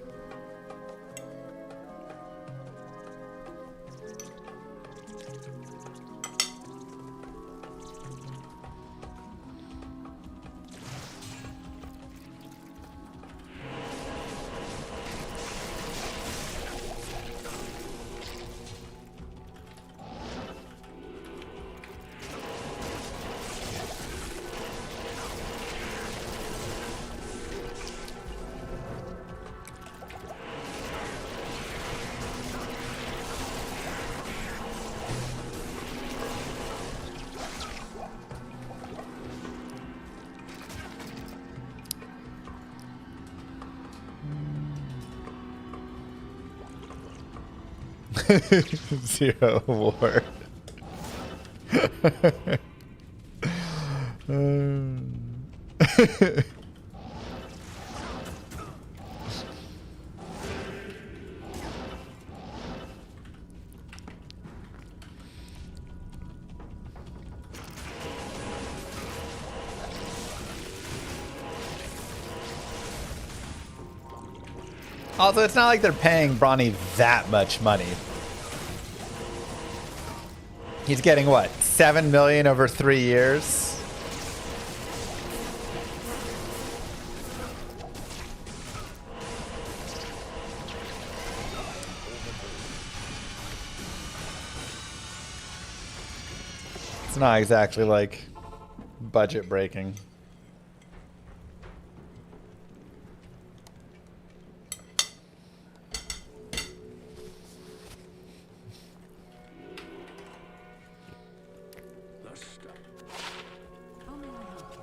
Zero war. Also, it's not like they're paying Bronny that much money. He's getting what? 7 million over 3 years? It's not exactly like budget breaking. How may I help you?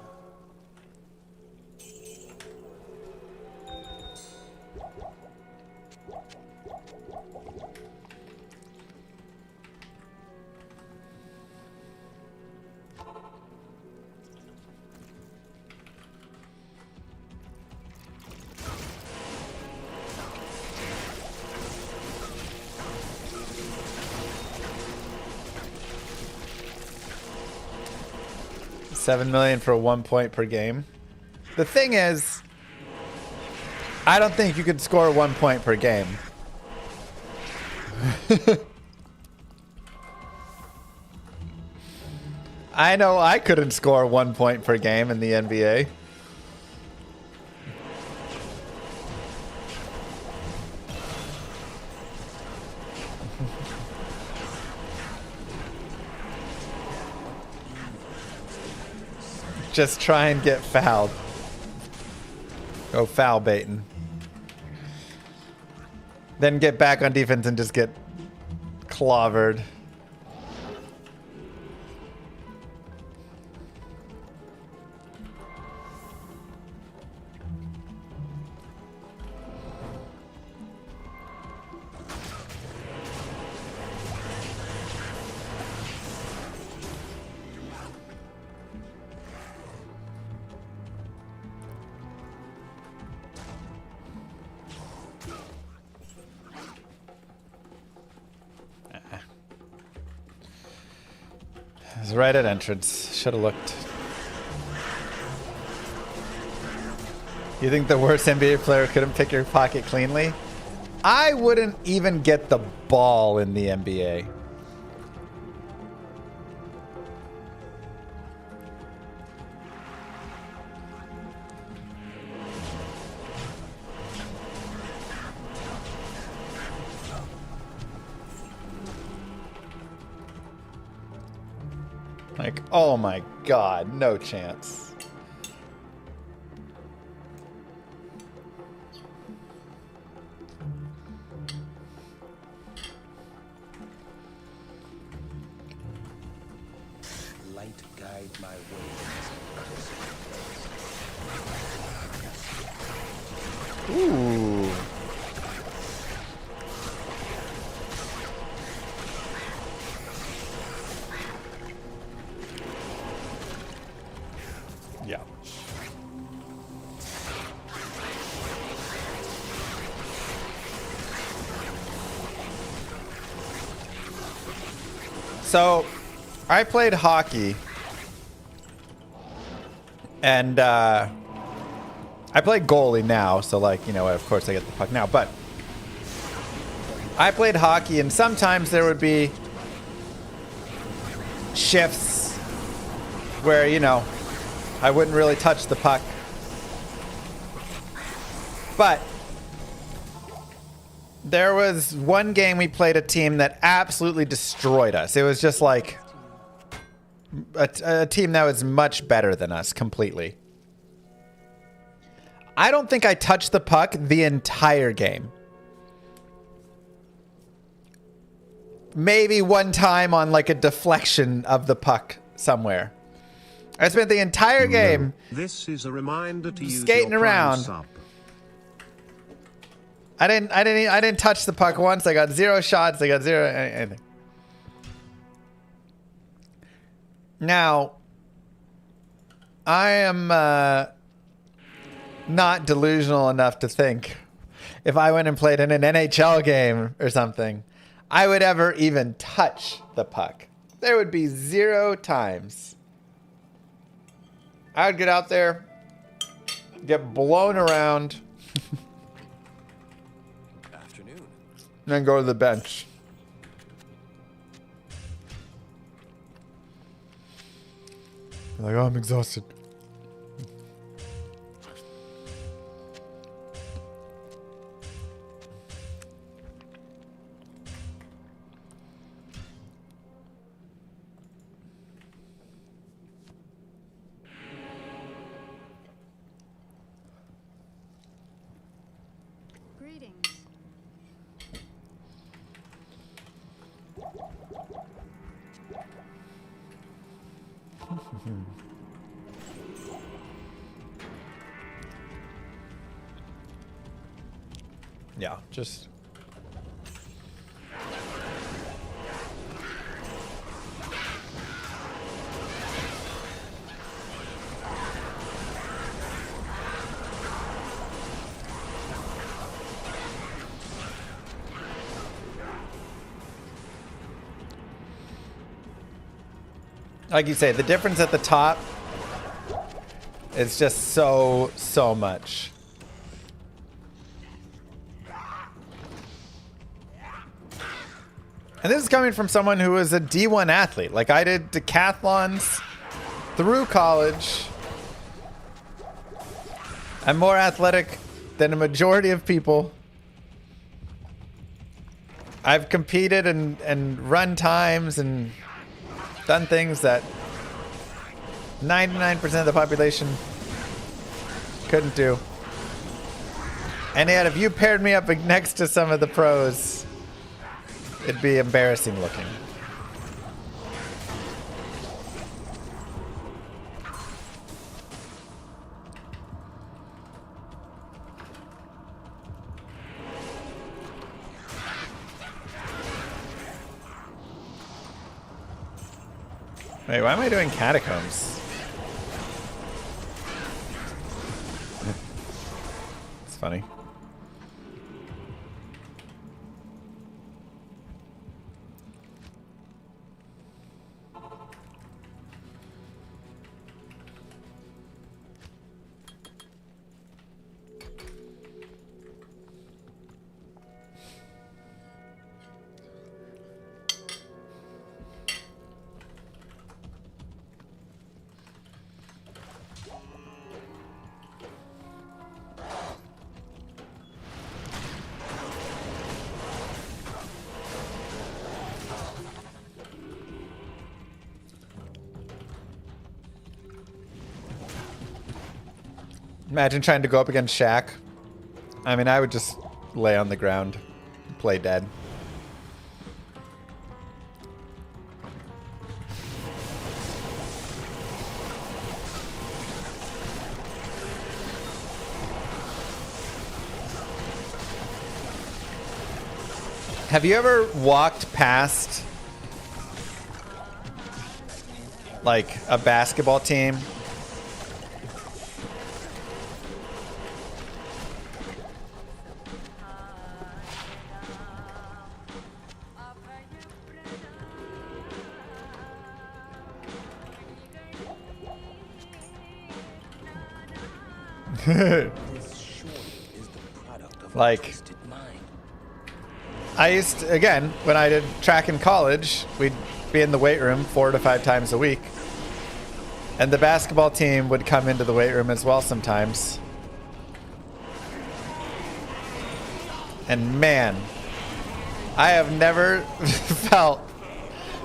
$7 million for 1 point per game. The thing is, I don't think you could score 1 point per game. I know I couldn't score 1 point per game in the NBA. Just try and get fouled. Go foul baiting. Then get back on defense and just get clobbered. It was right at entrance. Should have looked. You think the worst NBA player couldn't pick your pocket cleanly? I wouldn't even get the ball in the NBA. Like, oh my God, no chance. Light guide my way. Ooh. Yeah. So, I played hockey, and I play goalie now, so like, you know, of course I get the puck now, but I played hockey and sometimes there would be shifts where, you know, I wouldn't really touch the puck. But there was one game we played a team that absolutely destroyed us. It was just like a team that was much better than us completely. I don't think I touched the puck the entire game. Maybe one time on like a deflection of the puck somewhere. I spent the entire game This is a reminder to use skating your Prime around. sub. I didn't touch the puck once. I got 0 shots. I got 0 anything. Now, I am not delusional enough to think if I went and played in an NHL game or something, I would ever even touch the puck. There would be 0 times. I would get out there, get blown around, Afternoon. and then go to the bench. Like, oh, I'm exhausted. Greetings. Yeah, just... Like you say, the difference at the top is just so much. And this is coming from someone who was a D1 athlete. Like, I did decathlons through college. I'm more athletic than a majority of people. I've competed and run times and done things that 99% of the population couldn't do. And yet, if you paired me up next to some of the pros, it'd be embarrassing looking. Wait, why am I doing catacombs? It's funny. Imagine trying to go up against Shaq. I mean, I would just lay on the ground, play dead. Have you ever walked past like a basketball team This surely is the product of a Like- twisted mind. I used to, again, when I did track in college, we'd be in the weight room 4 to 5 times a week. And the basketball team would come into the weight room as well sometimes. And man, I have never felt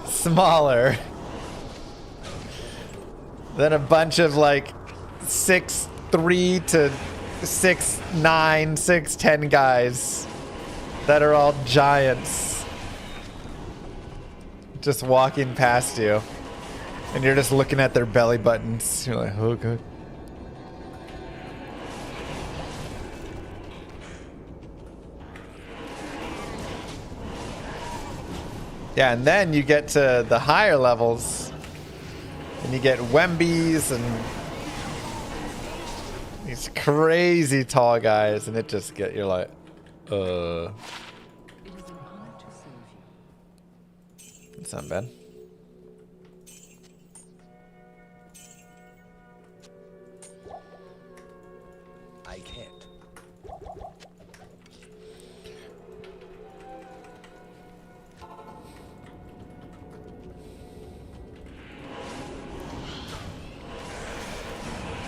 smaller than a bunch of like 6'3" to 6'9", 6'10" guys that are all giants just walking past you. And you're just looking at their belly buttons. You're like, oh, good. Yeah, and then you get to the higher levels, and you get Wembies and these crazy tall guys, and it just you're like, It is an honor to serve you. It's not bad. I can't.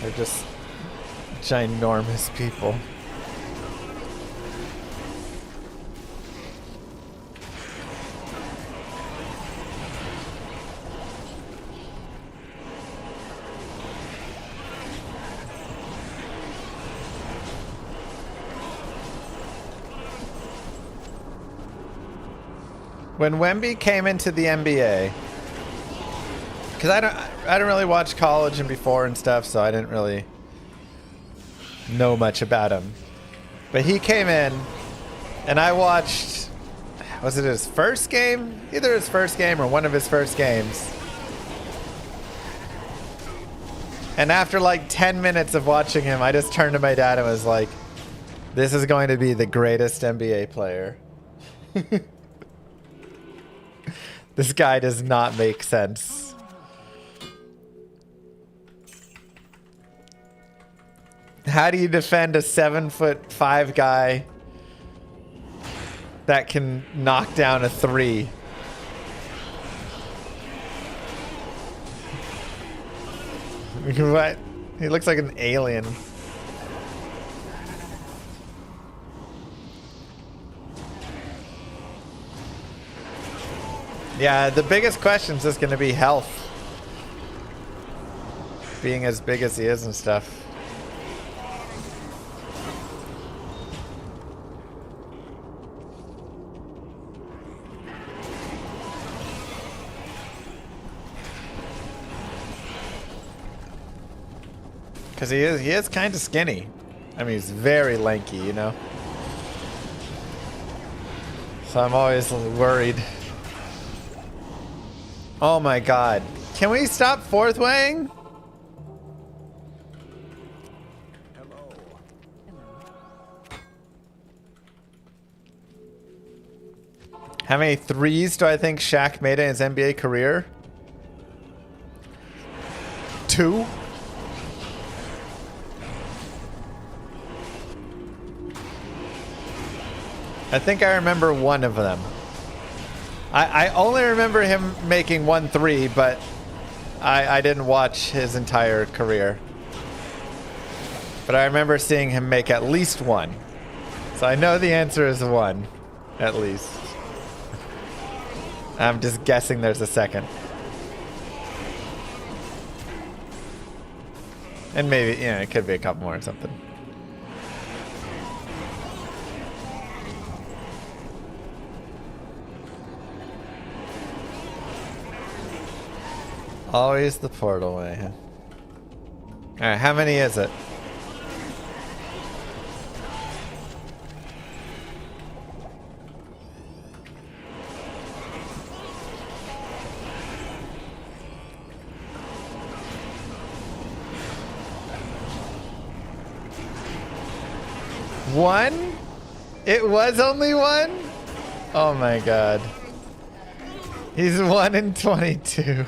They're just ginormous people. When Wemby came into the NBA, because I don't really watch college and before and stuff, so I didn't really know much about him. But he came in, and I watched, was it his first game? Either his first game or one of his first games. And after like 10 minutes of watching him, I just turned to my dad and was like, this is going to be the greatest NBA player. This guy does not make sense. How do you defend a 7'5" guy that can knock down a 3? What? He looks like an alien. Yeah, the biggest question is just going to be health. Being as big as he is and stuff. Because he is kind of skinny. I mean, he's very lanky, you know? So I'm always worried. Oh my god. Can we stop fourth weighing? Hello. How many threes do I think Shaq made in his NBA career? 2? I think I remember one of them. I only remember him making 1 3, but I didn't watch his entire career. But I remember seeing him make at least 1. So I know the answer is 1, at least. I'm just guessing there's a second. And maybe, you know, it could be a couple more or something. Always the portal way, huh? Alright, how many is it? One? It was only 1? Oh my god. He's 1 in 22.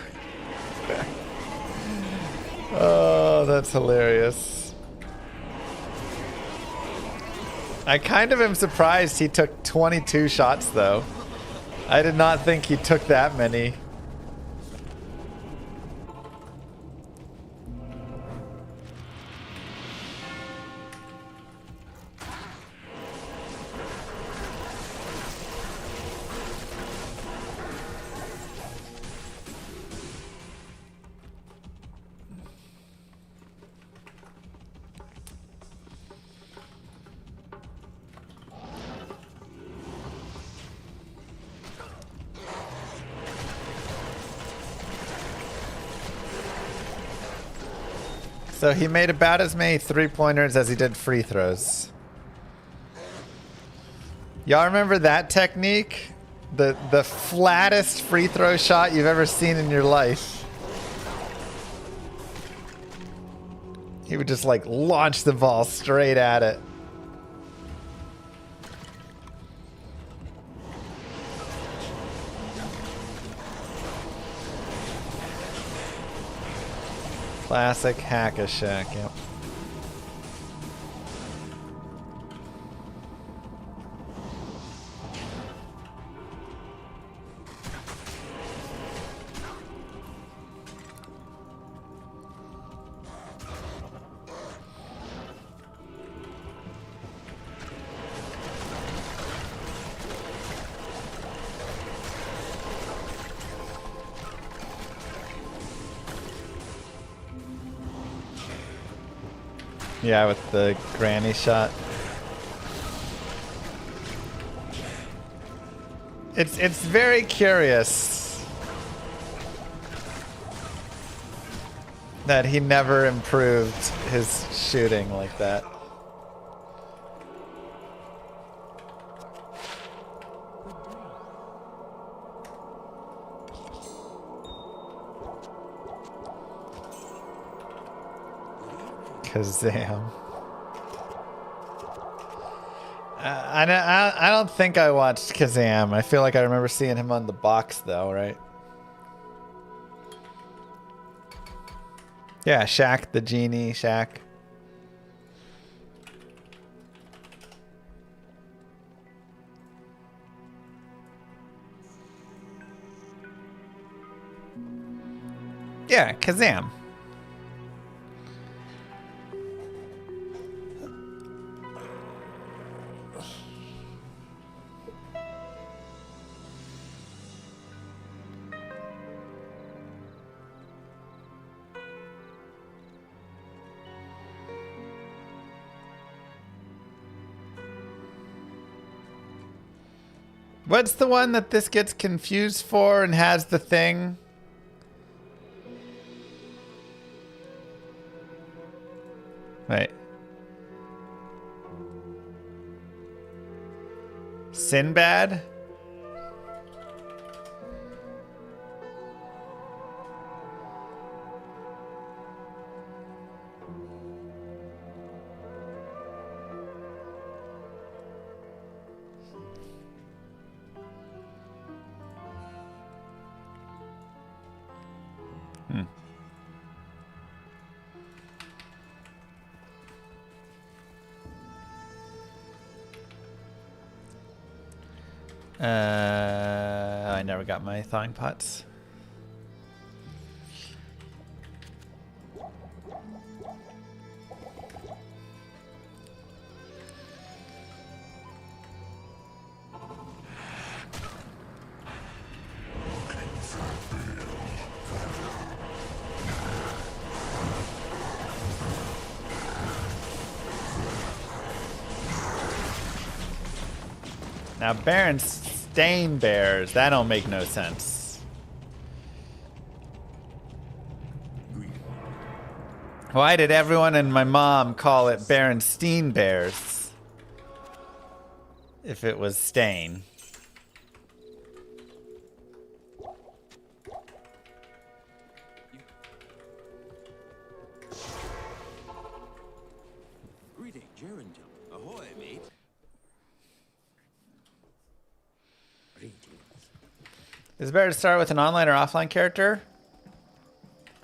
Oh, that's hilarious. I kind of am surprised he took 22 shots, though. I did not think he took that many. So he made about as many three-pointers as he did free throws. Y'all remember that technique? The flattest free throw shot you've ever seen in your life. He would just like launch the ball straight at it. Classic hack-a-shack, yep. Yeah, with the granny shot. It's very curious that he never improved his shooting like that. Kazam. I don't think I watched Kazam. I feel like I remember seeing him on the box though, right? Yeah, Shaq the genie, Shaq. Yeah, Kazam. What's the one that this gets confused for and has the thing? Right. Sinbad? I never got my thawing pots. Now, Berenstain Bears, that don't make no sense. Why did everyone and my mom call it Berenstein Bears if it was stain? Is it better to start with an online or offline character?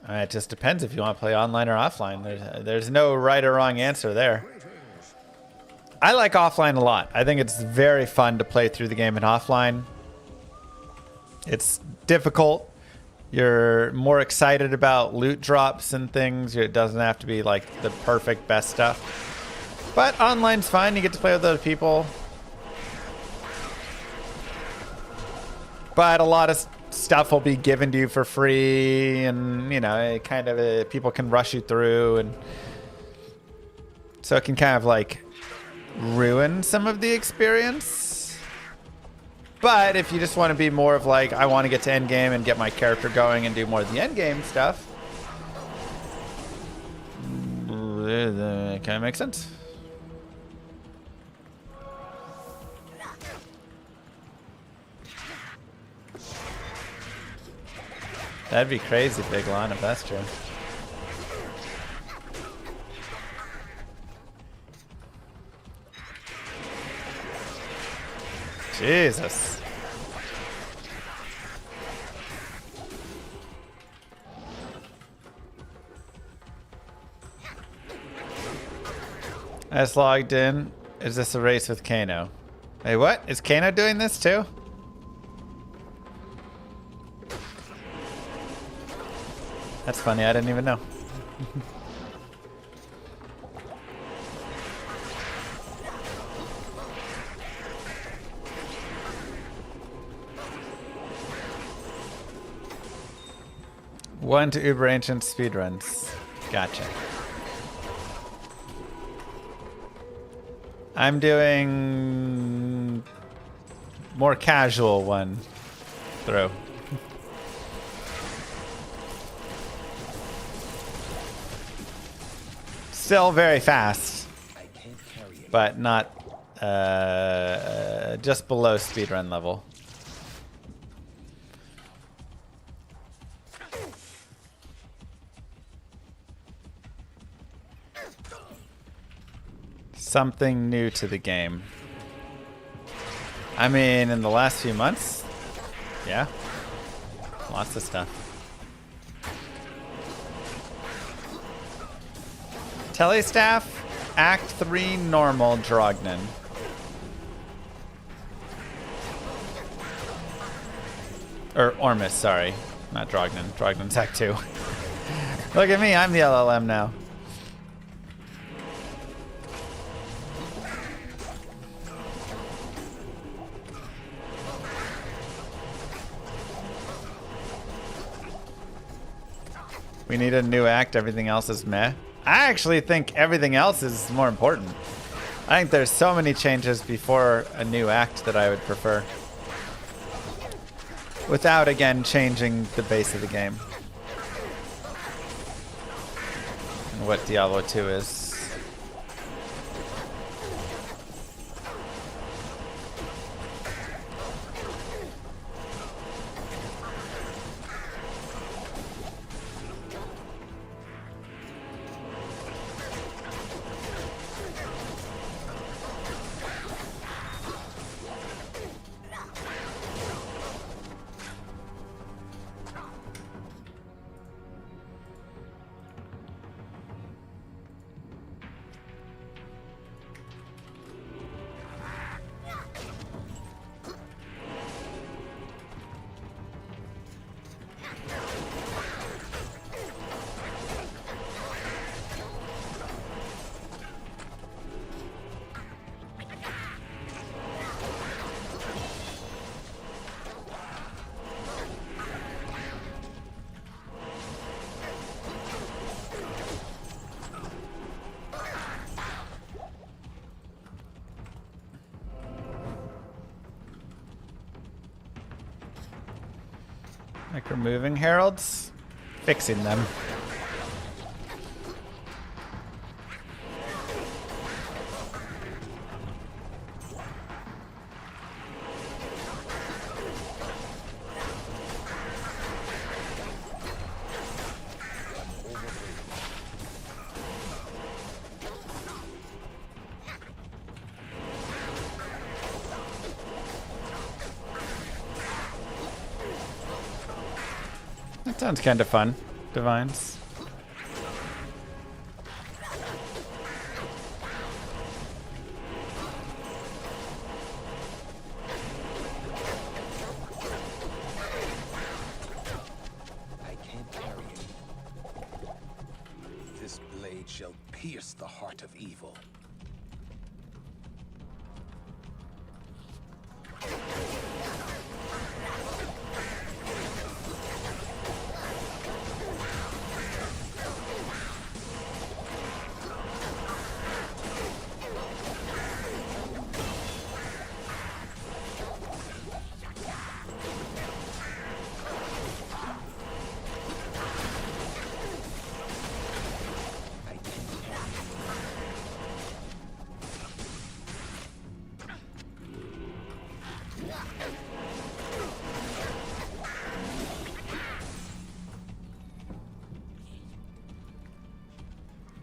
It just depends if you want to play online or offline. There's no right or wrong answer there. I like offline a lot. I think it's very fun to play through the game in offline. It's difficult. You're more excited about loot drops and things. It doesn't have to be like the perfect best stuff. But online's fine. You get to play with other people. But a lot of stuff will be given to you for free, and you know, it kind of people can rush you through, and so it can kind of like ruin some of the experience. But if you just want to be more of like, I want to get to end game and get my character going and do more of the end game stuff, that kind of makes sense. That'd be crazy, big line if that's true. Jesus. I just logged in. Is this a race with Kano? Hey, what? Is Kano doing this too? That's funny, I didn't even know. One to Uber Ancient speedruns. Gotcha. I'm doing more casual one through. Still very fast, but not just below speedrun level. Something new to the game. I mean, in the last few months, yeah, lots of stuff. Telestaff, Act 3 normal Drognan. Or Ormus, sorry. Not Drognan. Drognan's Act 2. Look at me, I'm the LLM now. We need a new act, everything else is meh. I actually think everything else is more important. I think there's so many changes before a new act that I would prefer. Without, again, changing the base of the game. And what Diablo 2 is. Like removing heralds, fixing them. That sounds kind of fun, Divines. blade shall pierce the heart of evil.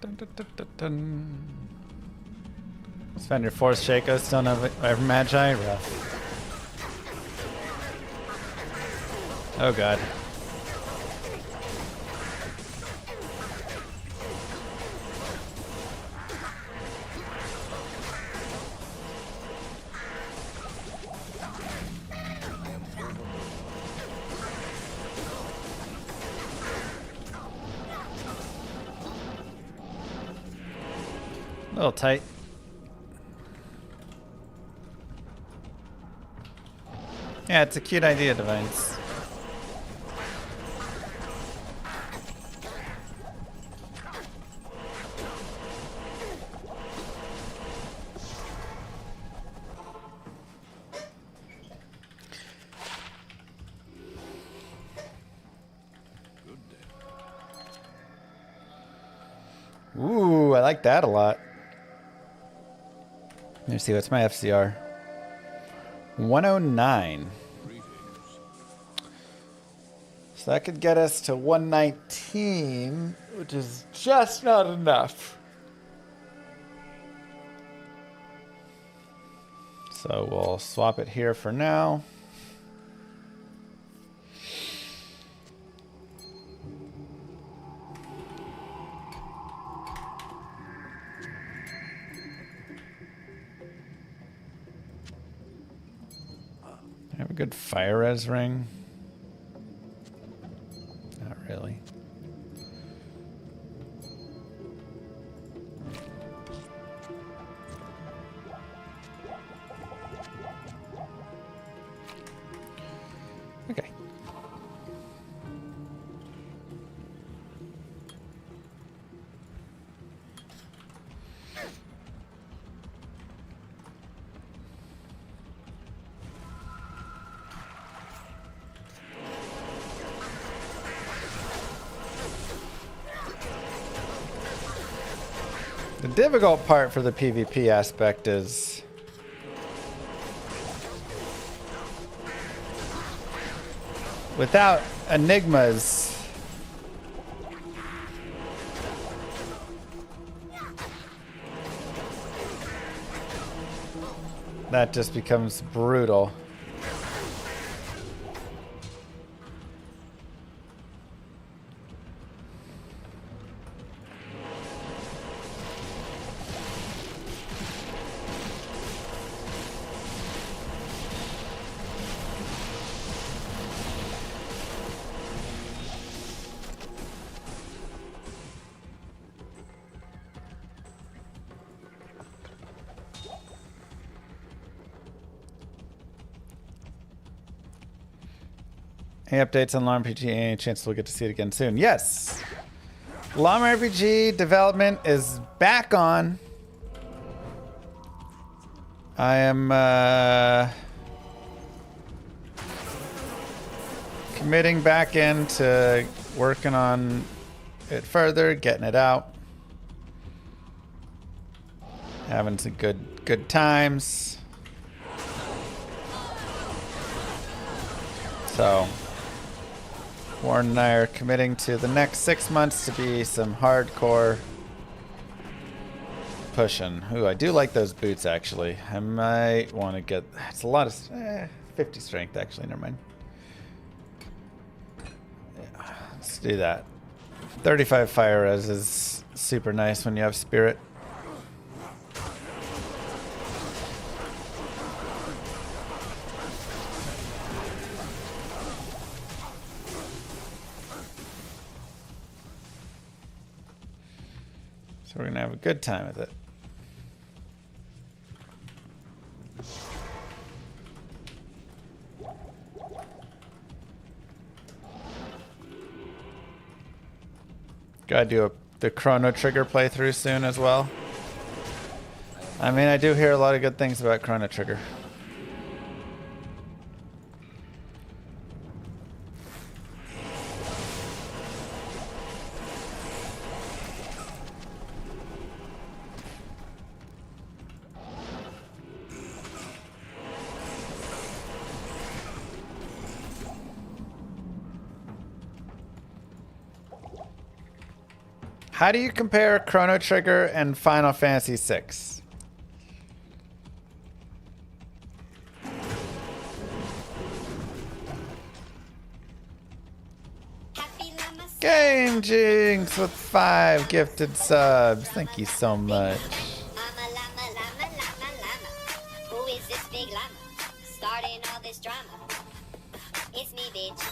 Dun, dun, dun, dun, dun. Spend your force Shakos, don't have Magi. Rough. Oh god. A little tight. Yeah, it's a cute idea, Divines. Ooh, I like that a lot. Let me see, what's my FCR? 109. So that could get us to 119, which is just not enough. So we'll swap it here for now. Have a good fire res ring. Not really. Okay. The difficult part for the PvP aspect is without enigmas, that just becomes brutal. Any updates on Llama RPG? Any chance we'll get to see it again soon? Yes! Llama RPG development is back on. I am committing back into working on it further, getting it out. Having some good times. So Warren and I are committing to the next 6 months to be some hardcore pushing. Ooh, I do like those boots, actually. I might want to get... It's a lot of... 50 strength, actually. Never mind. Yeah, let's do that. 35 fire res is super nice when you have spirit. So we're gonna have a good time with it. Gotta do the Chrono Trigger playthrough soon as well. I mean, I do hear a lot of good things about Chrono Trigger. How do you compare Chrono Trigger and Final Fantasy VI? Game Jinx with 5 gifted subs. Thank you so much. I'm a llama, llama, llama, llama. Who is this big llama? Starting all this drama. It's me, bitch.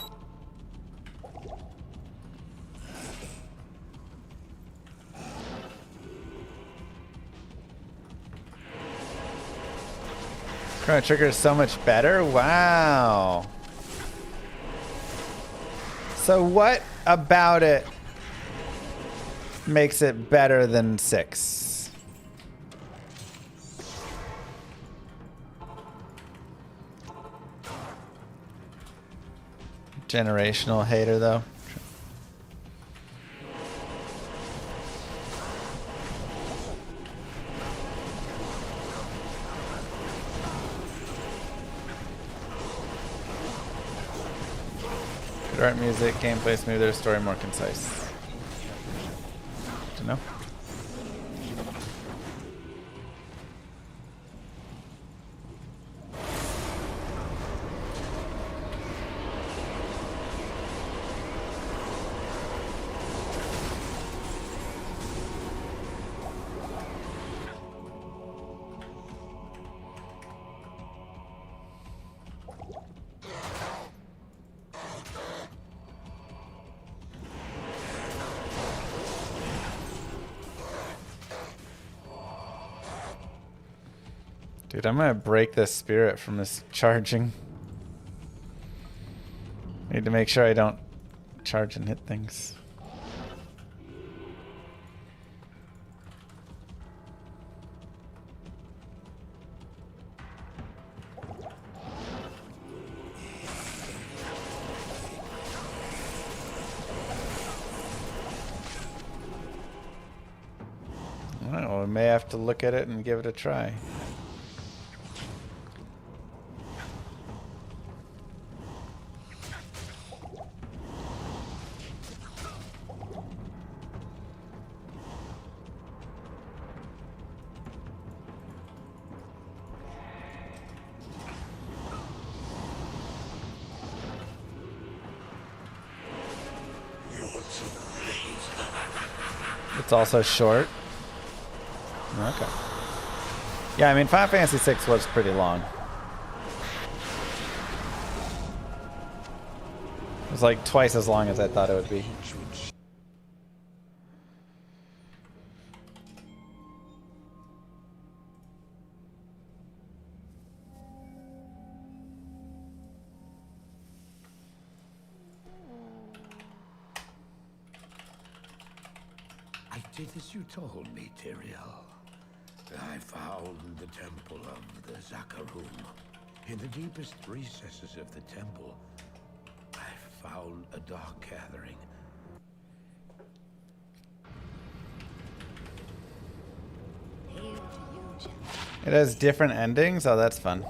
Chrono Trigger is so much better? Wow. So what about it makes it better than 6? Generational hater though. Good art, music, gameplay smoother, story more concise. Don't know. Dude, I'm gonna break this spirit from this charging. Need to make sure I don't charge and hit things. Well, we may have to look at it and give it a try. It's also short. Okay. Yeah, I mean, Final Fantasy VI was pretty long. It was like twice as long as I thought it would be. I did as you told me, Tyrael. I found the temple of the Zakarum. In the deepest recesses of the temple, I found a dark gathering. It has different endings? Oh, that's fun.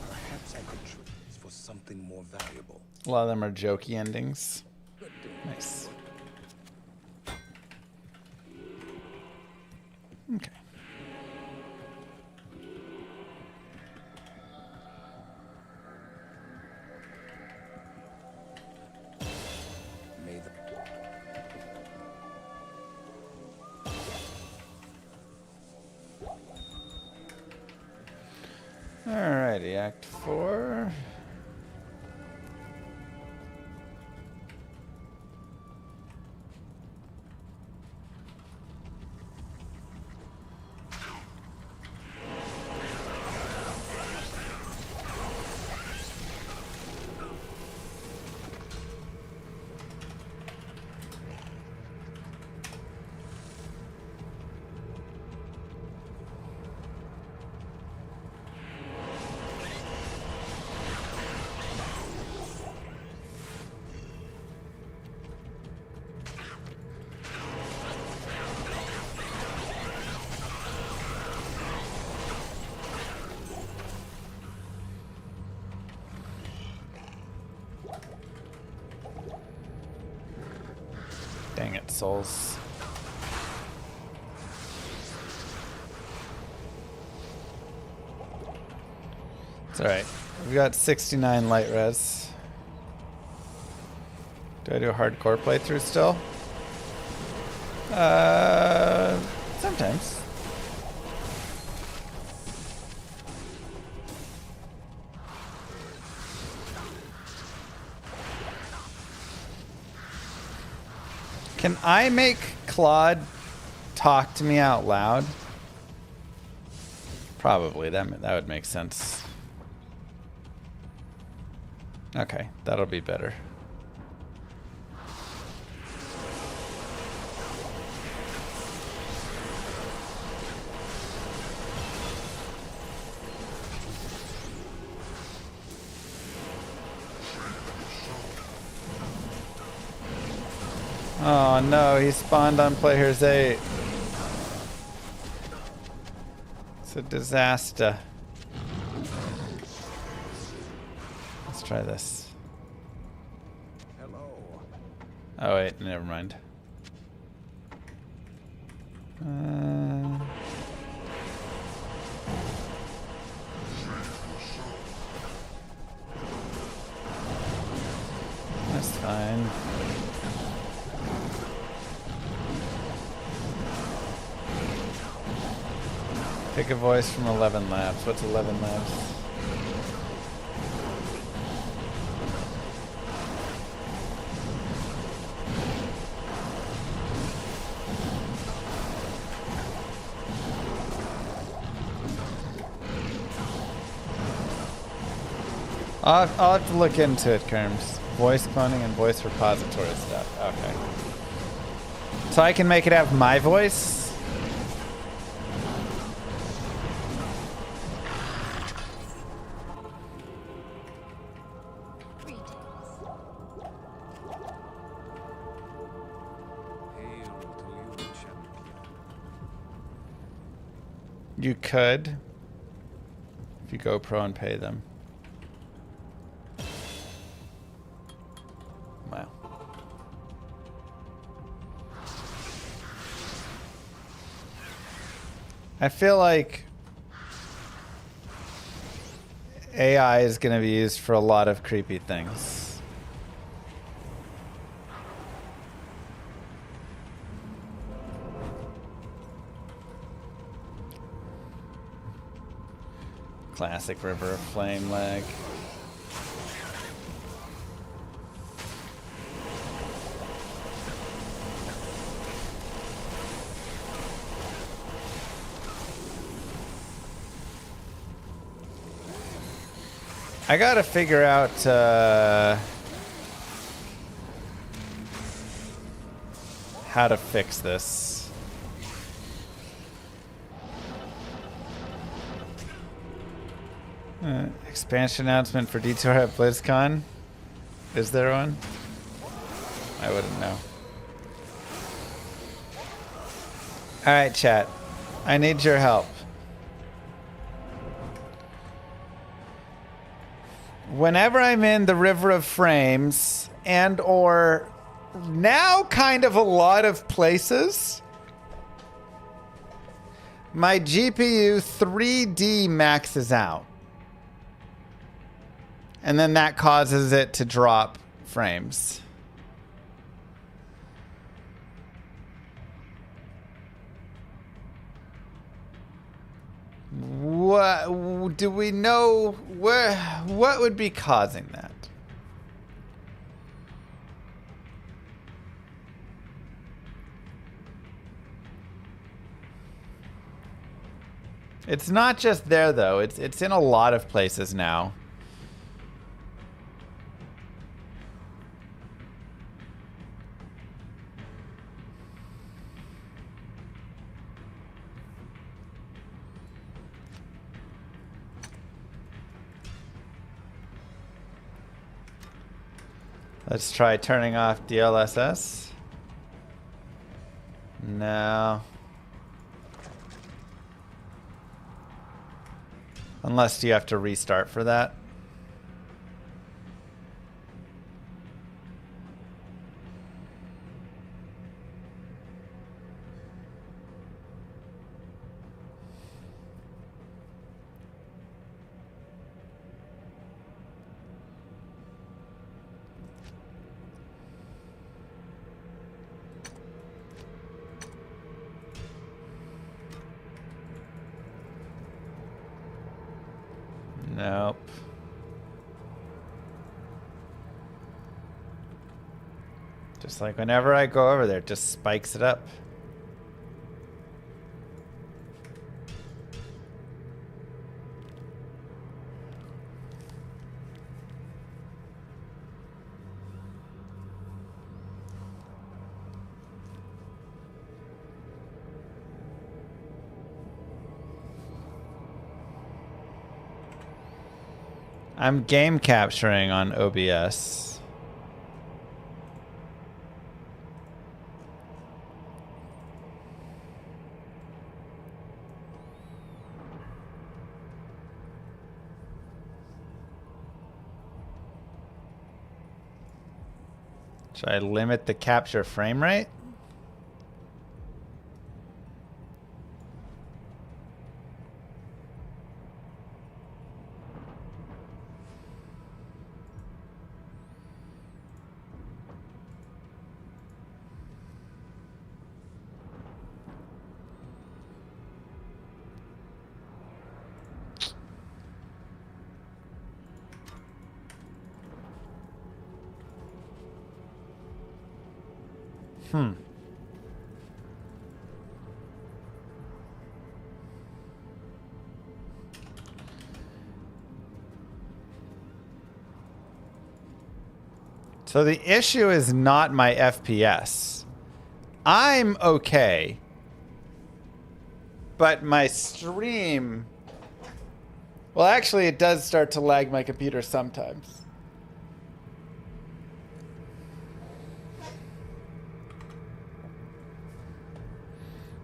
Perhaps I could trade for something more valuable. A lot of them are jokey endings. Nice. Okay. Alrighty, Act 4. Dang it, souls. It's alright. We've got 69 light res. Do I do a hardcore playthrough still? Sometimes. Can I make Claude talk to me out loud? Probably. That would make sense. Okay, that'll be better. Oh no, he spawned on players 8. It's a disaster. Let's try this. Hello. Oh wait, never mind. That's fine. Pick a voice from 11 Labs. What's 11 Labs? I'll have to look into it, Kerms. Voice cloning and voice repository stuff. Okay. So I can make it have my voice? You could, if you go pro and pay them. Wow. I feel like AI is going to be used for a lot of creepy things. Classic River of Flame lag. I gotta figure out how to fix this. Expansion announcement for Detour at BlizzCon. Is there one? I wouldn't know. Alright, chat. I need your help. Whenever I'm in the River of Frames and or now kind of a lot of places. My GPU 3D maxes out. And then that causes it to drop frames. What do we know what would be causing that? It's not just there though. It's in a lot of places now. Let's try turning off DLSS. No. Unless you have to restart for that. Nope. Just like whenever I go over there, it just spikes it up. I'm game capturing on OBS. Should I limit the capture frame rate? So the issue is not my FPS. I'm okay. But my stream... Well, actually, it does start to lag my computer sometimes.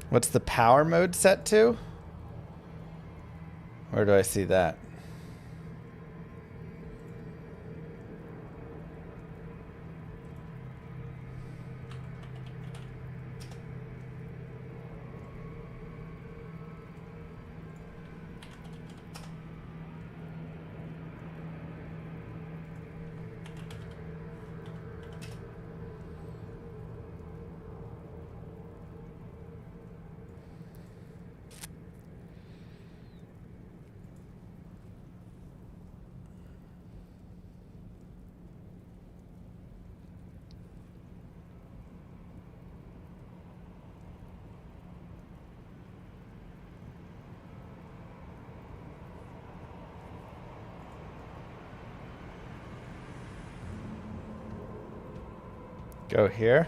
What's the power mode set to? Where do I see that? Go here.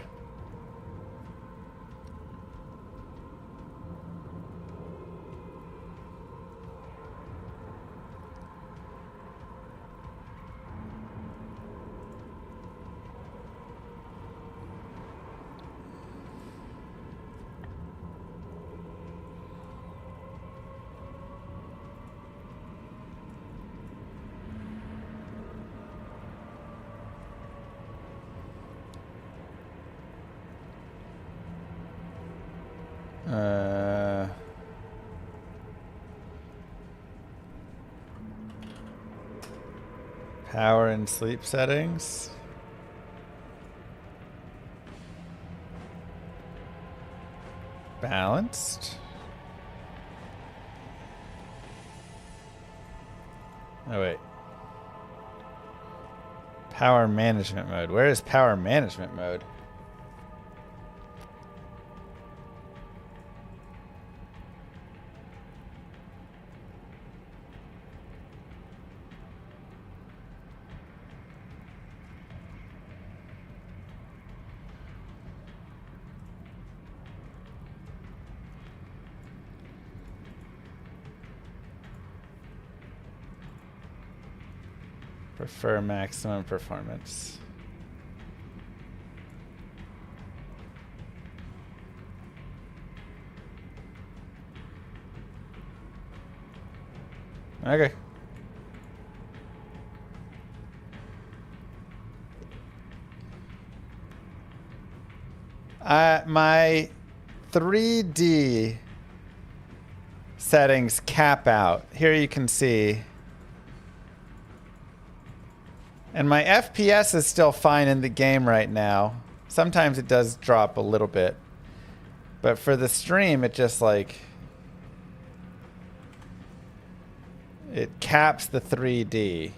Power and sleep settings. Balanced. Oh, wait. Power management mode. Where is power management mode? Prefer maximum performance. Okay. My 3D settings cap out. Here you can see. And my FPS is still fine in the game right now. Sometimes it does drop a little bit. But for the stream, it just like... it caps the 3D.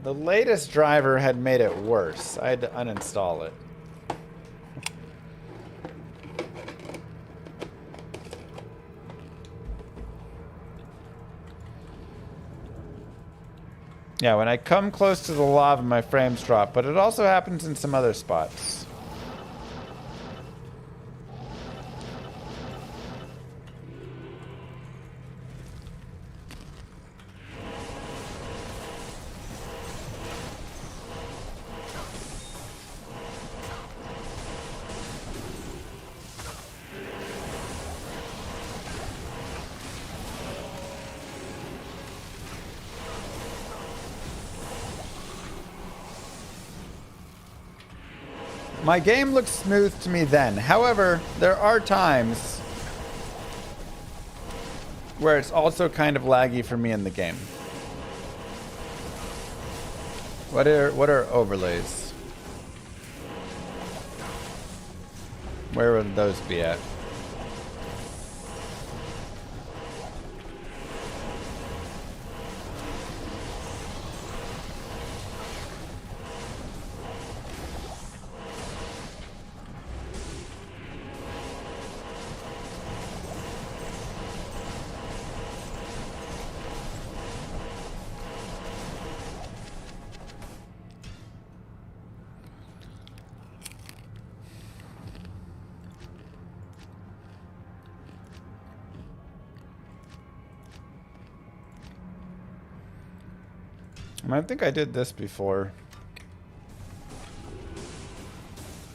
The latest driver had made it worse. I had to uninstall it. Yeah, when I come close to the lava, my frames drop, but it also happens in some other spots. My game looks smooth to me then. However, there are times where it's also kind of laggy for me in the game. What are overlays? Where would those be at? I think I did this before.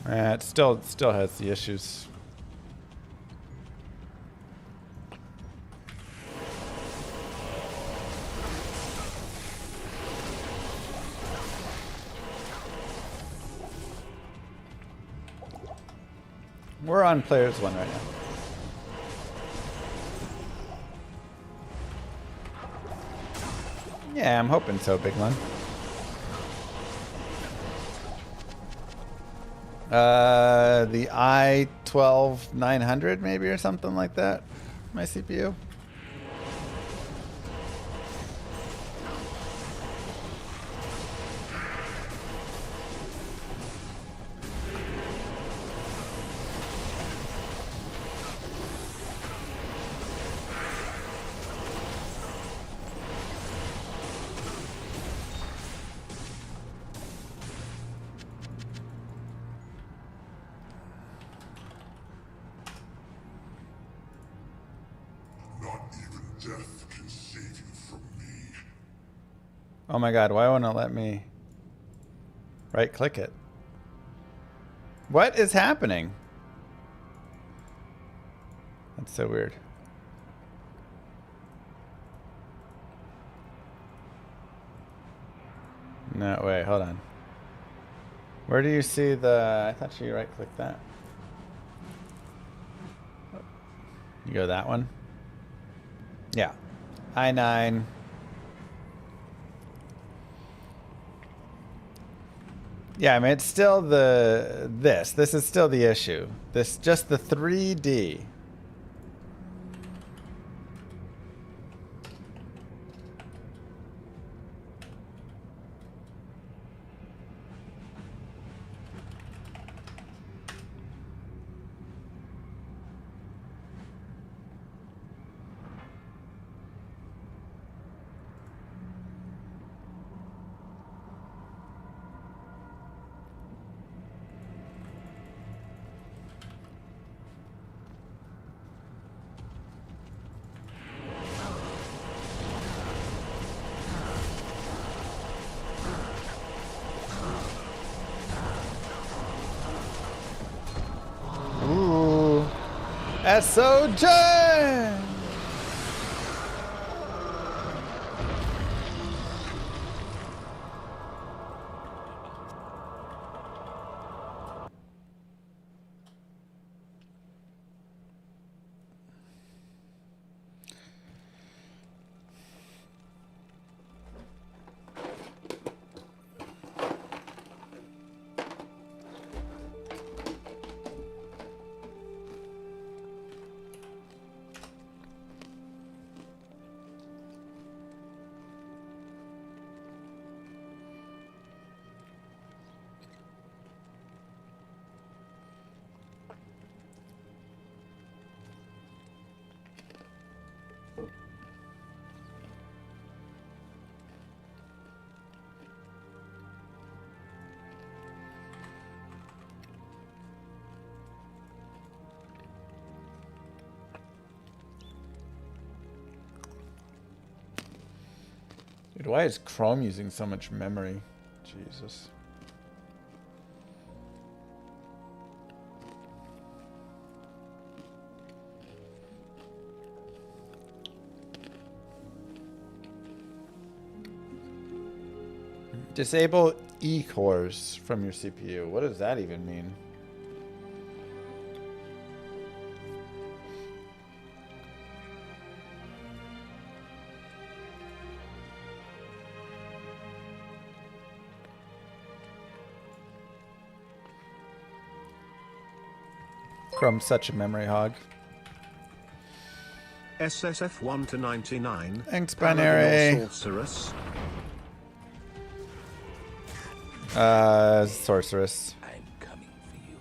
It still has the issues. We're on players 1 right now. Yeah, I'm hoping so, Big Lun. The i12-900 maybe or something like that. My CPU. Oh my god, why won't it let me right click it? What is happening? That's so weird. No, wait, hold on. Where do you see the... I thought you right-click that. You go that one? Yeah. I9. Yeah, I mean, it's still this. This is still the issue. This, just the 3D. Ooh. SOJ! Dude, why is Chrome using so much memory? Jesus. Disable E-cores from your CPU. What does that even mean? Chrome's such a memory hog. SSF 1 to 99. Thanks, Paladin Binary. or Sorceress. Sorceress. I'm coming for you.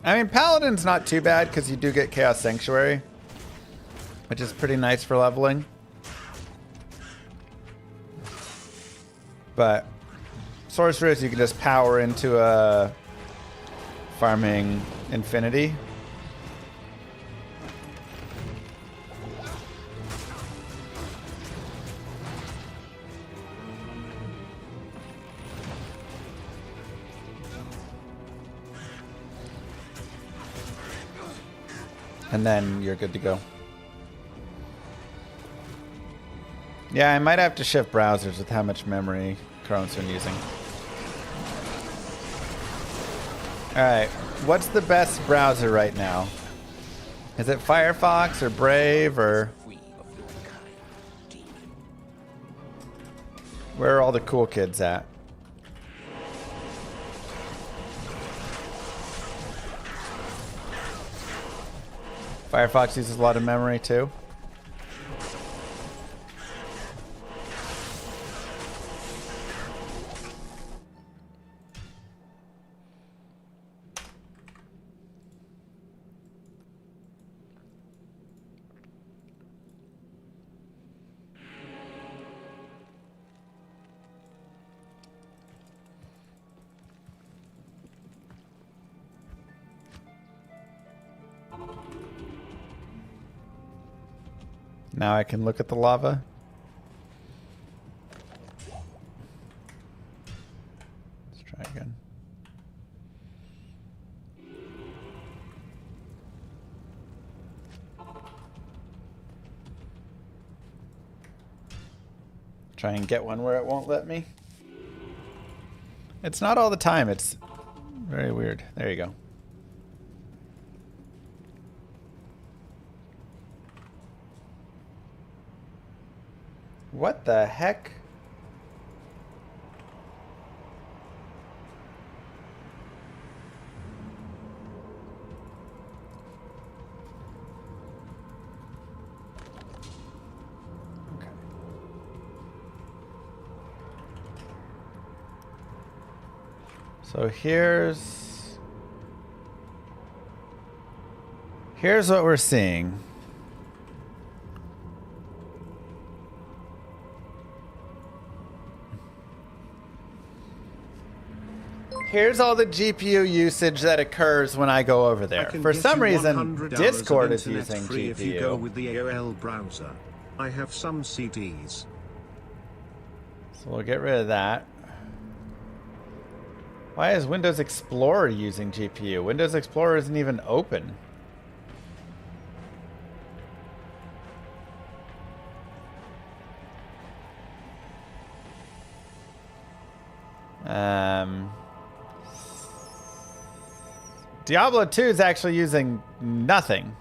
I mean, Paladin's not too bad because you do get Chaos Sanctuary, which is pretty nice for leveling. But Sorceress, you can just power into a farming infinity. And then you're good to go. Yeah, I might have to shift browsers with how much memory Chrome's been using. Alright, what's the best browser right now? Is it Firefox or Brave or... Where are all the cool kids at? Firefox uses a lot of memory too. Now I can look at the lava. Let's try again. Try and get one where it won't let me. It's not all the time. It's very weird. There you go. What the heck? Okay. So here's what we're seeing. Here's all the GPU usage that occurs when I go over there. For some reason, Discord is using GPU. If you go with the AOL browser. I have some CDs. So we'll get rid of that. Why is Windows Explorer using GPU? Windows Explorer isn't even open. Diablo 2 is actually using nothing.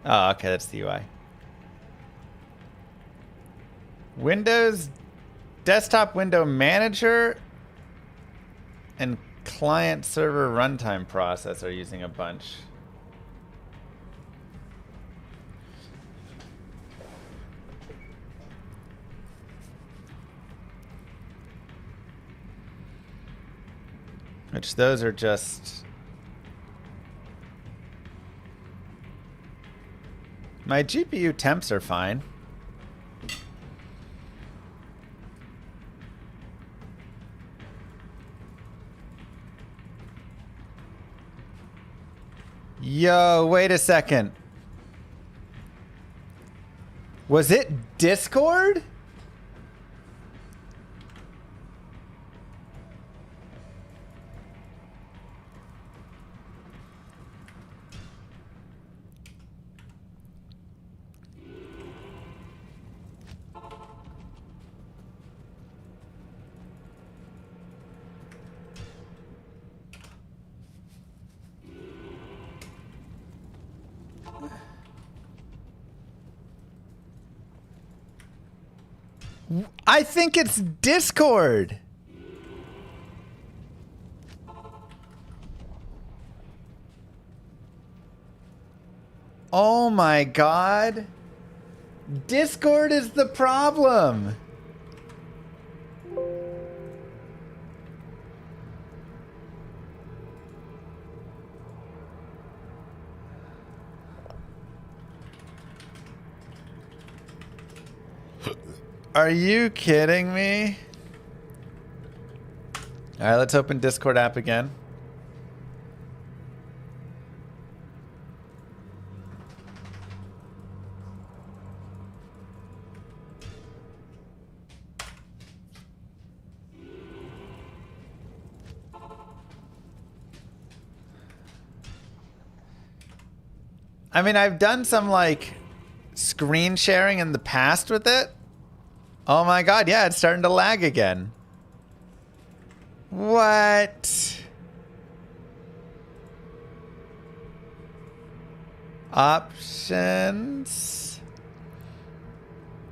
Oh, okay, that's the UI. Windows Desktop Window Manager and Client Server Runtime Process are using a bunch. Which those are just... My GPU temps are fine. Yo, wait a second. Was it Discord? I think it's Discord. Oh my God. Discord is the problem. Are you kidding me? All right, let's open Discord app again. I mean, I've done some like screen sharing in the past with it. Oh my God, yeah, it's starting to lag again. What? Options.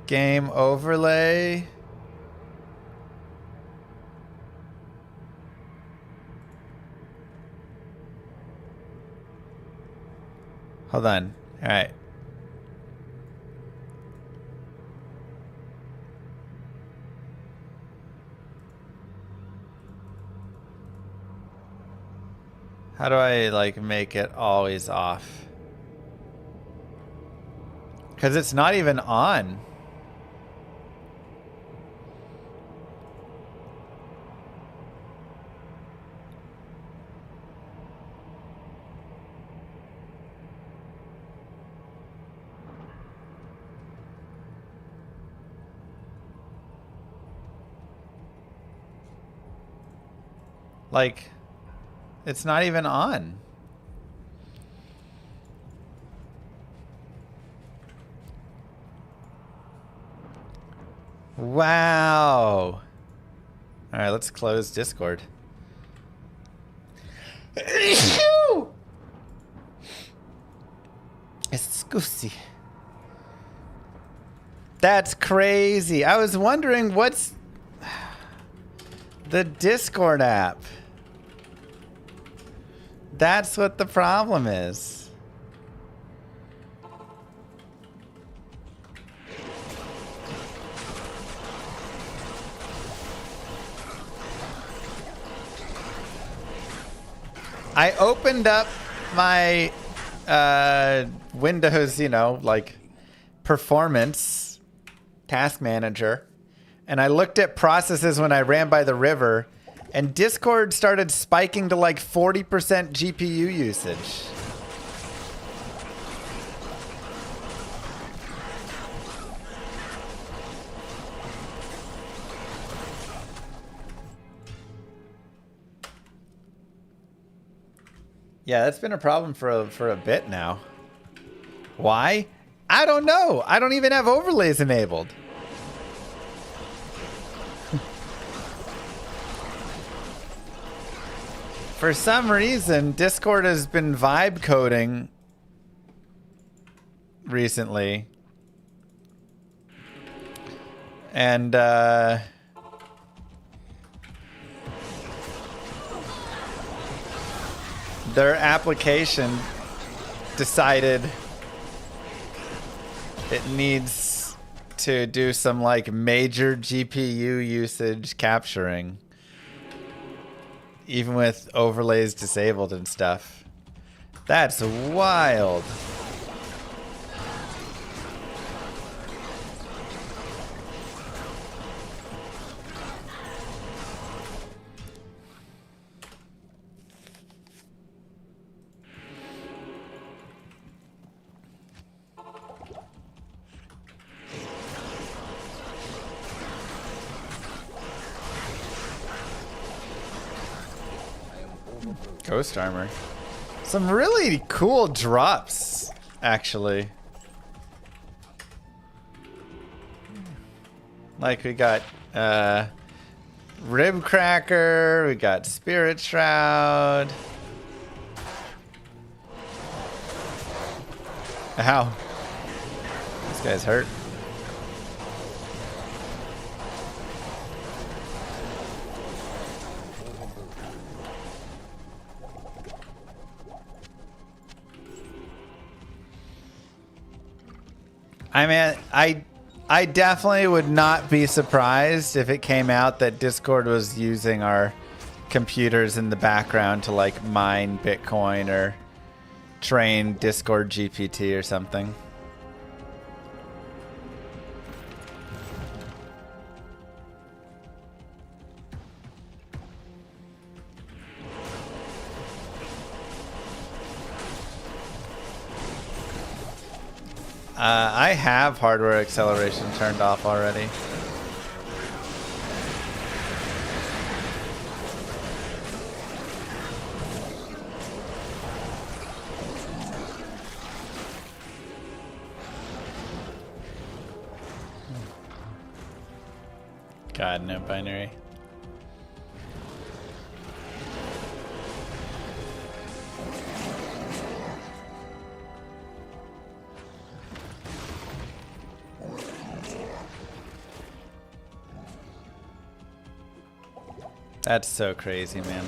Game overlay. Hold on. All right. How do I like make it always off? Because it's not even on. Like, it's not even on. Wow. All right, let's close Discord. Scusi. That's crazy. I was wondering what's the Discord app. That's what the problem is. I opened up my Windows, you know, like performance task manager, and I looked at processes when I ran by the river, and Discord started spiking to like 40% GPU usage. Yeah, that's been a problem for a bit now. Why? I don't know. I don't even have overlays enabled. For some reason, Discord has been vibe coding recently. And their application decided it needs to do some like major GPU usage capturing, even with overlays disabled and stuff. That's wild. Ghost armor. Some really cool drops, actually. Like we got Rib Cracker, we got Spirit Shroud. Ow. This guy's hurt. I mean, I definitely would not be surprised if it came out that Discord was using our computers in the background to like mine Bitcoin or train Discord GPT or something. I have hardware acceleration turned off already. God, no binary. That's so crazy, man.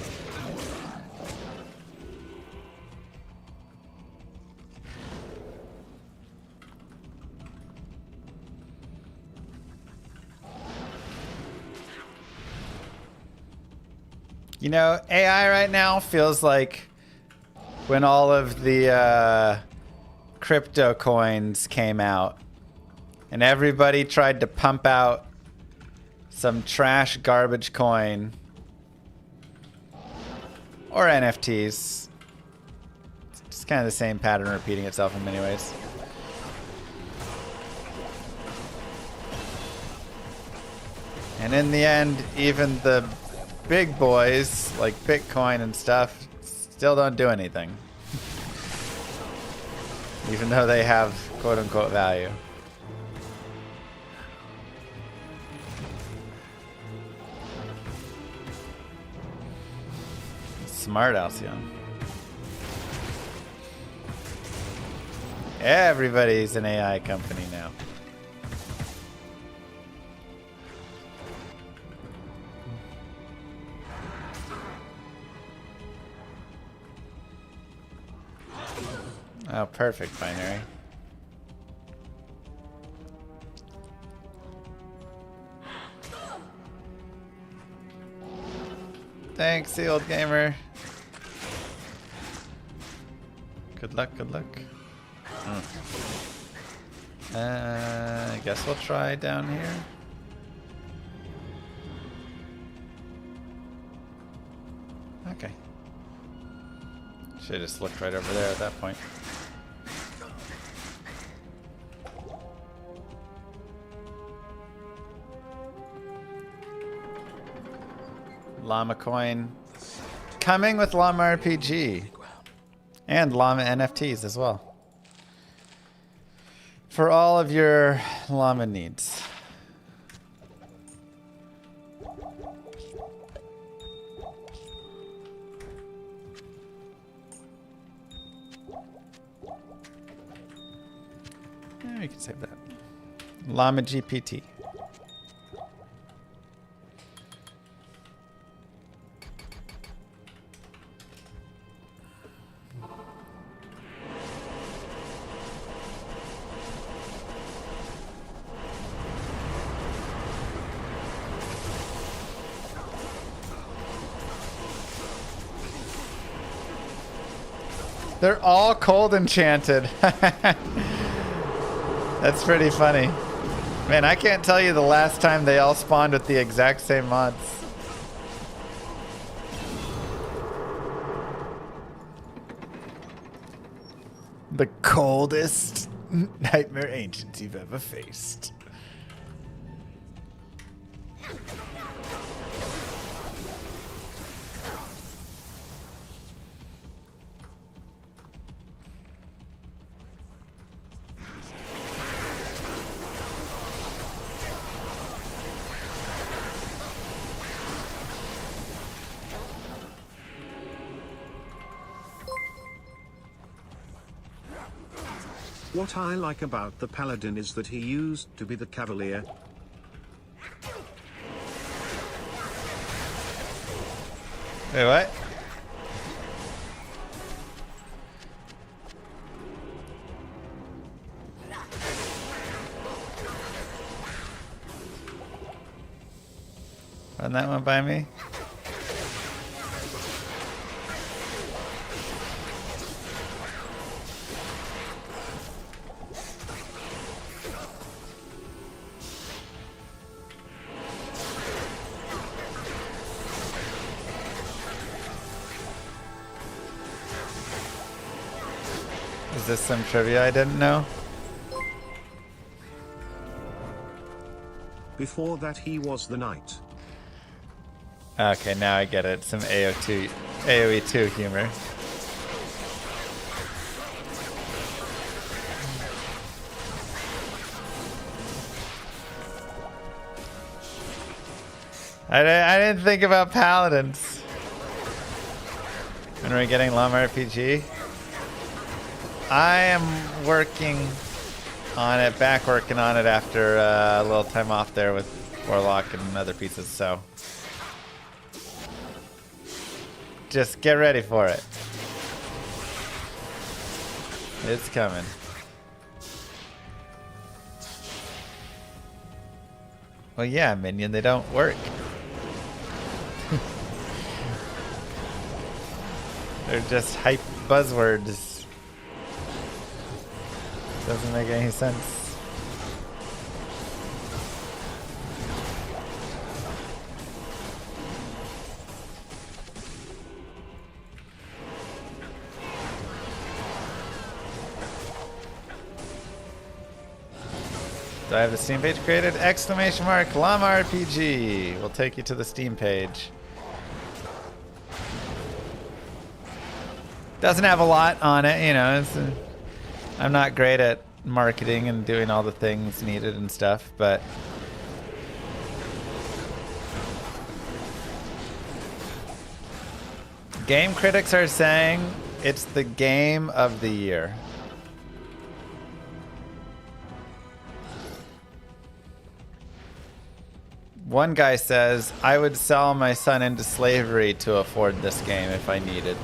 You know, AI right now feels like when all of the crypto coins came out and everybody tried to pump out some trash garbage coin or NFTs. It's kind of the same pattern repeating itself in many ways. And in the end, even the big boys like Bitcoin and stuff still don't do anything. Even though they have quote unquote value. smart, Alcyon. Everybody's an AI company now. Oh, perfect, binary. Thanks, the old gamer. Good luck, good luck. I guess we'll try down here. Okay. Should've just looked right over there at that point. Llama coin. Coming with Llama RPG. And Llama NFTs as well. For all of your Llama needs. Yeah, we can save that. Llama GPT. They're all cold enchanted. That's pretty funny. Man, I can't tell you the last time they all spawned with the exact same mods. The coldest Nightmare Ancients you've ever faced. What I like about the Paladin is that he used to be the Cavalier. Wait, what? Run that one by me. Is this some trivia I didn't know? Before that he was the knight. Okay, now I get it. Some AoE 2 humor. I didn't think about paladins. When we're getting Llama RPG. I am working on it, working on it after a little time off there with Warlock and other pieces, so just get ready for it. It's coming. Well, yeah, Minion, they don't work. They're just hype buzzwords. Doesn't make any sense. Do I have the Steam page created? Exclamation mark Llama RPG will take you to the Steam page. Doesn't have a lot on it, you know. I'm not great at marketing and doing all the things needed and stuff, but Game critics are saying it's the game of the year. One guy says, I would sell my son into slavery to afford this game if I needed.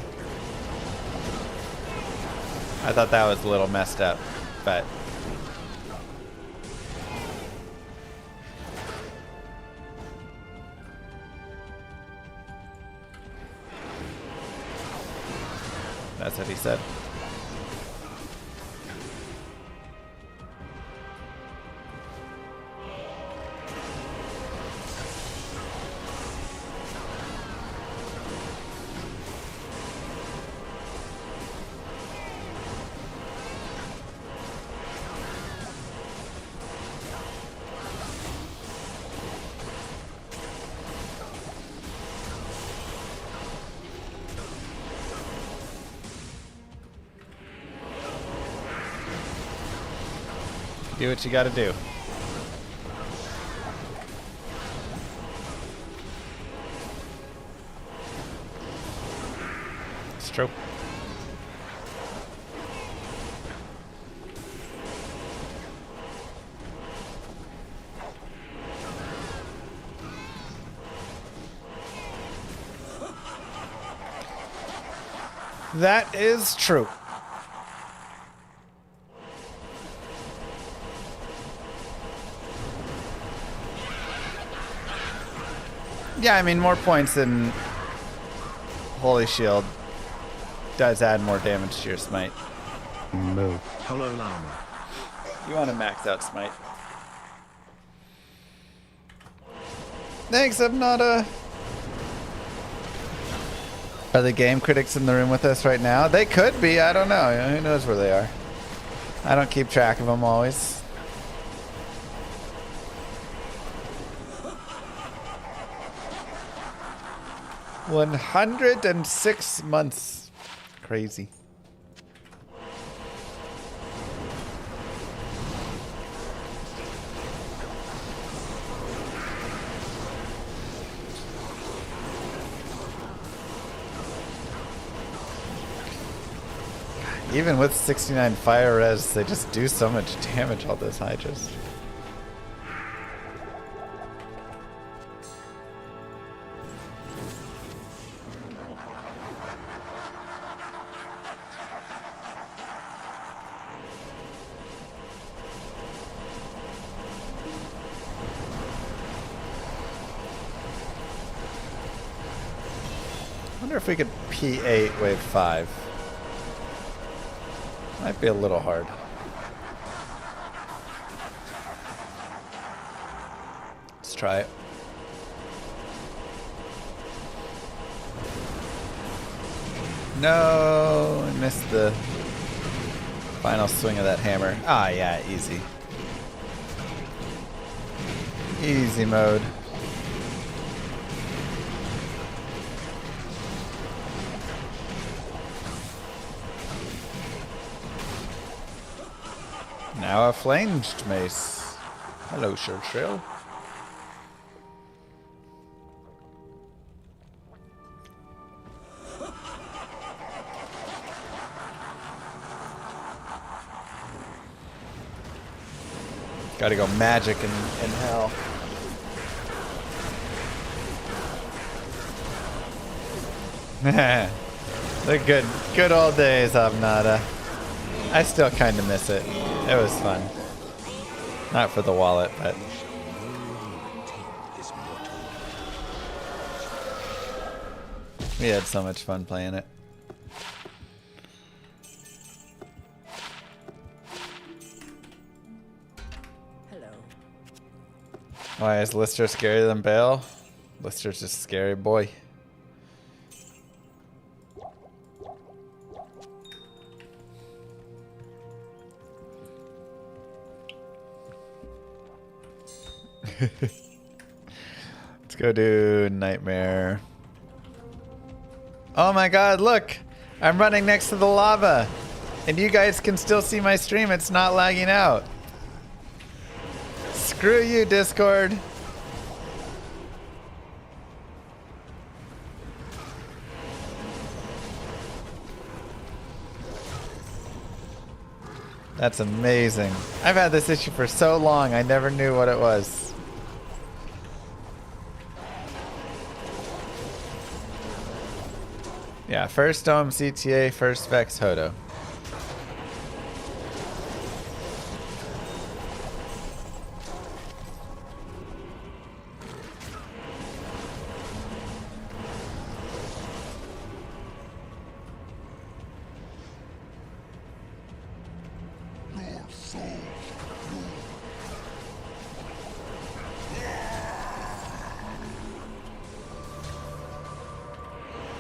I thought that was a little messed up, but... That's what he said. Do what you gotta do. It's true. That is true. Yeah, I mean, more points than Holy Shield does add more damage to your smite. Moo. Hello, Llama. You want to max out smite. Thanks, I'm not a... Are the game critics in the room with us right now? They could be, I don't know. Who knows where they are? I don't keep track of them always. 106 months. Crazy. Even with 69 fire res, they just do so much damage, all those hydras. I wonder if we could P8 wave 5. Might be a little hard. Let's try it. No, I missed the final swing of that hammer. Ah, yeah, easy. Easy mode. Now a flanged mace. Hello, Churchill. Gotta go magic in hell. The good old days, Abnada. I still kind of miss it. It was fun. Not for the wallet, but... We had so much fun playing it. Hello. Why is Lister scarier than Bale? Lister's just a scary boy. Let's go do Nightmare. Oh my god, look! I'm running next to the lava! And you guys can still see my stream, it's not lagging out. Screw you, Discord. That's amazing. I've had this issue for so long, I never knew what it was. Yeah, first Dome CTA, first Vex Hodo.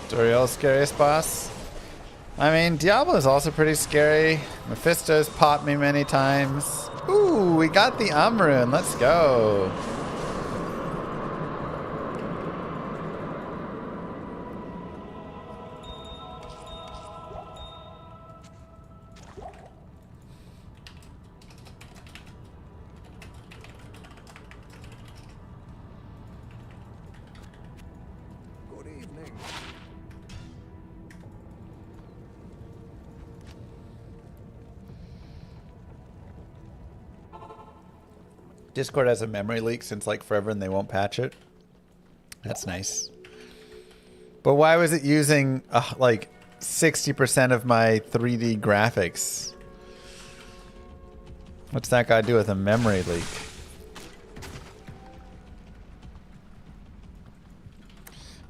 Doriel's scariest boss? I mean, Diablo is also pretty scary. Mephisto's popped me many times. Ooh, we got the Umrune. Let's go. Good evening. Discord has a memory leak since like forever and they won't patch it. That's nice. But why was it using like 60% of my 3D graphics? What's that got to do with a memory leak?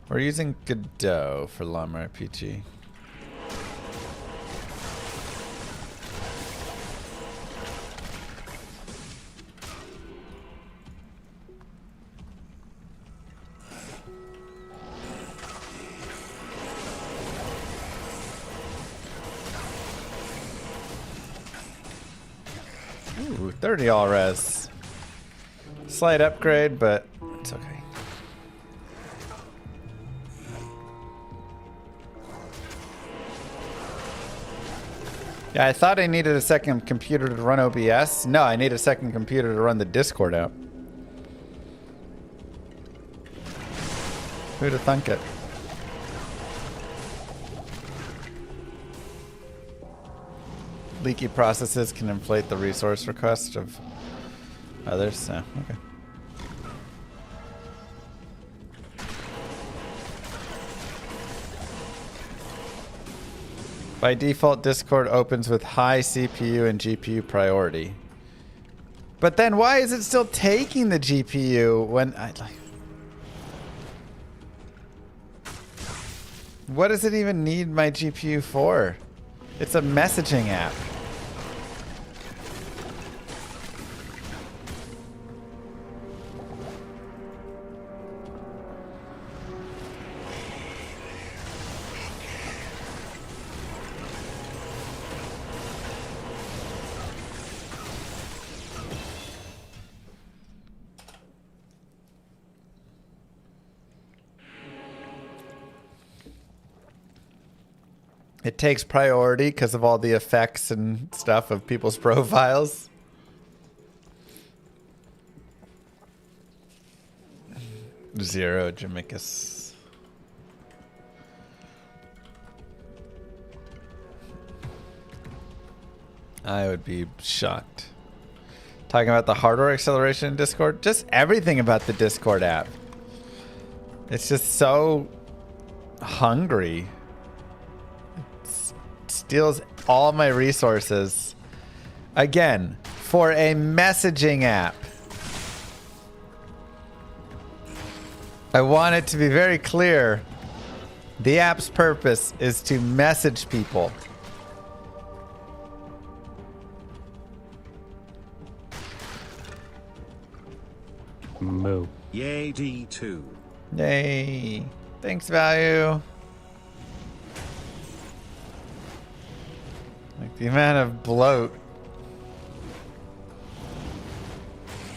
We're using Godot for Llama RPG. Ooh, 30 all res. Slight upgrade, but it's okay. Yeah, I thought I needed a second computer to run OBS. No, I need a second computer to run the Discord app. Who'd have thunk it? Leaky processes can inflate the resource request of others. So, okay. By default, Discord opens with high CPU and GPU priority. But then why is it still taking the GPU when I like... What does it even need my GPU for? It's a messaging app. It takes priority because of all the effects and stuff of people's profiles. Zero, Jamicus. I would be shocked. Talking about the hardware acceleration in Discord? Just everything about the Discord app. It's just so hungry. Steals all my resources. Again, for a messaging app. I want it to be very clear. The app's purpose is to message people. Moo. Yay, D2. Yay. Thanks, value. Like the amount of bloat.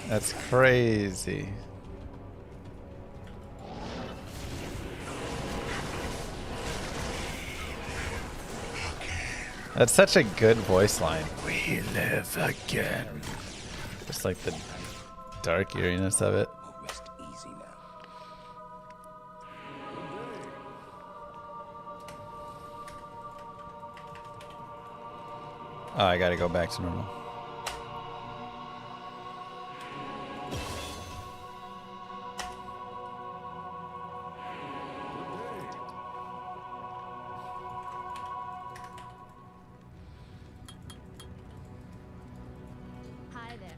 That's crazy. That's such a good voice line. We live again. Just like the dark eeriness of it. Rest easy now. Oh, I gotta go back to normal. Hi there.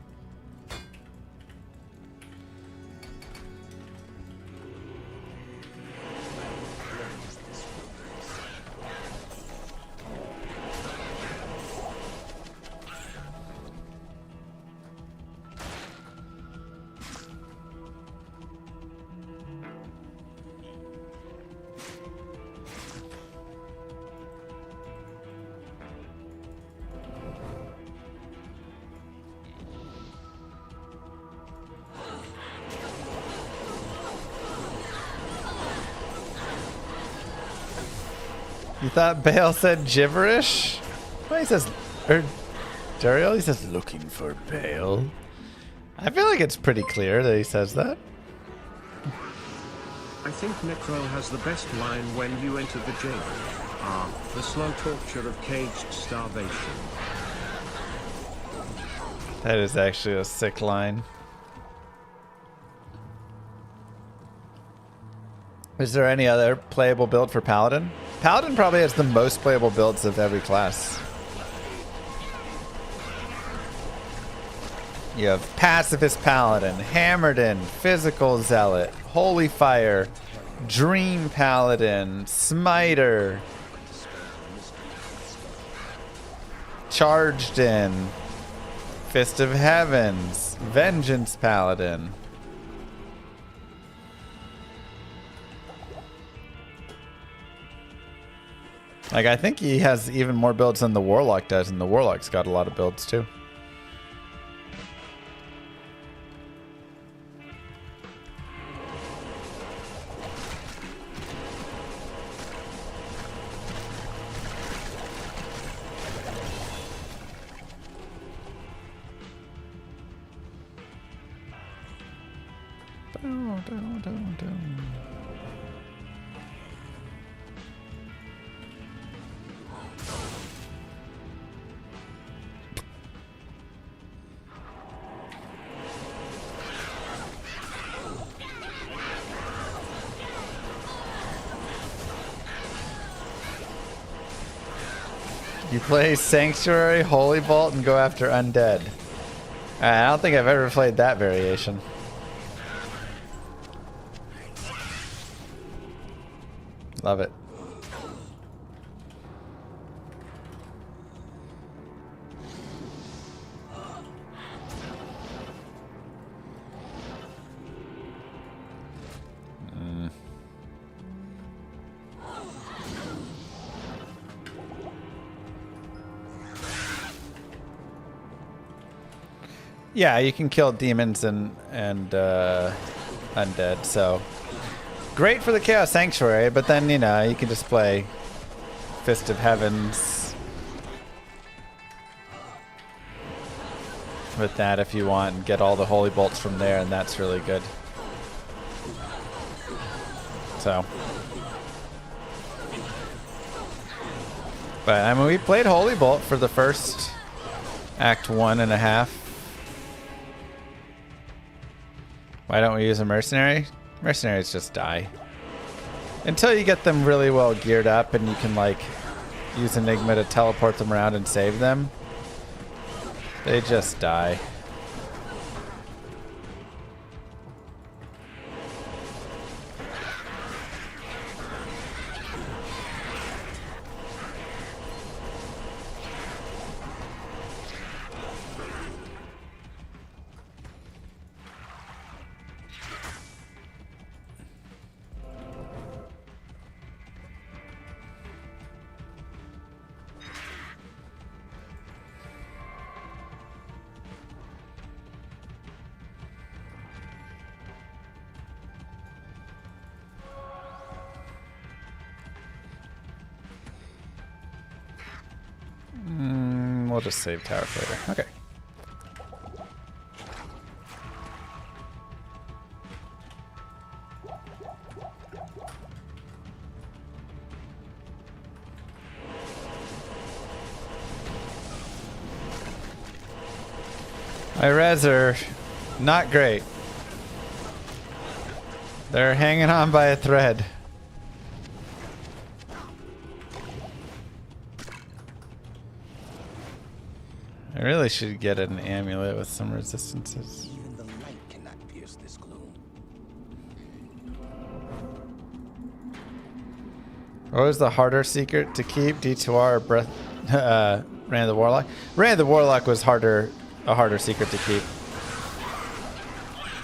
You thought Bale said gibberish? Well, he says, or Dariel, he says, looking for Bale. I feel like it's pretty clear that he says that. I think Necro has the best line when you enter the jail. The slow torture of caged starvation. That is actually a sick line. Is there any other playable build for Paladin? Paladin probably has the most playable builds of every class. You have Pacifist Paladin, Hammered In, Physical Zealot, Holy Fire, Dream Paladin, Smiter, Charged In, Fist of Heavens, Vengeance Paladin. Like, I think he has even more builds than the Warlock does, and the Warlock's got a lot of builds too. You play Sanctuary, Holy Vault, and go after Undead. I don't think I've ever played that variation. Love it. Yeah, you can kill demons and undead, so great for the Chaos Sanctuary, but then, you know, you can just play Fist of Heavens with that if you want and get all the Holy Bolts from there, and that's really good. So, but I mean, we played Holy Bolt for the first Act 1.5. Why don't we use a mercenary? Mercenaries just die. Until you get them really well geared up and you can, like, use Enigma to teleport them around and save them. They just die. We'll just save tower for later. Okay. My res are not great. They're hanging on by a thread. I really should get an amulet with some resistances. Even the light cannot pierce this gloom. What was the harder secret to keep? D2R or Breath? Reign of the Warlock? Reign of the Warlock was a harder secret to keep.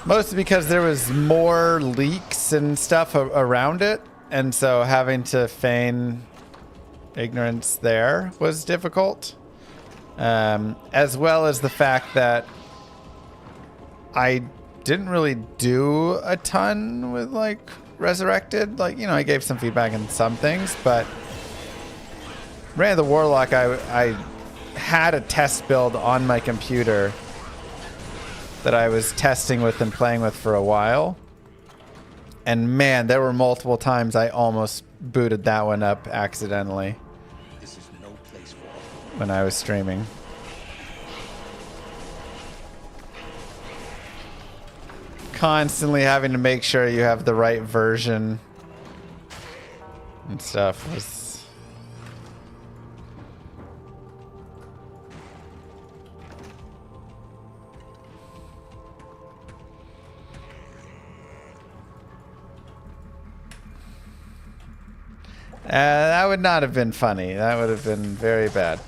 Mostly because there was more leaks and stuff around it. And so having to feign ignorance there was difficult. As well as the fact that I didn't really do a ton with like Resurrected. Like, you know, I gave some feedback in some things, but Reign of the Warlock, I had a test build on my computer that I was testing with and playing with for a while. And man, there were multiple times I almost booted that one up accidentally. This is no place for when I was streaming. Constantly having to make sure you have the right version and stuff was... that would not have been funny. That would have been very bad.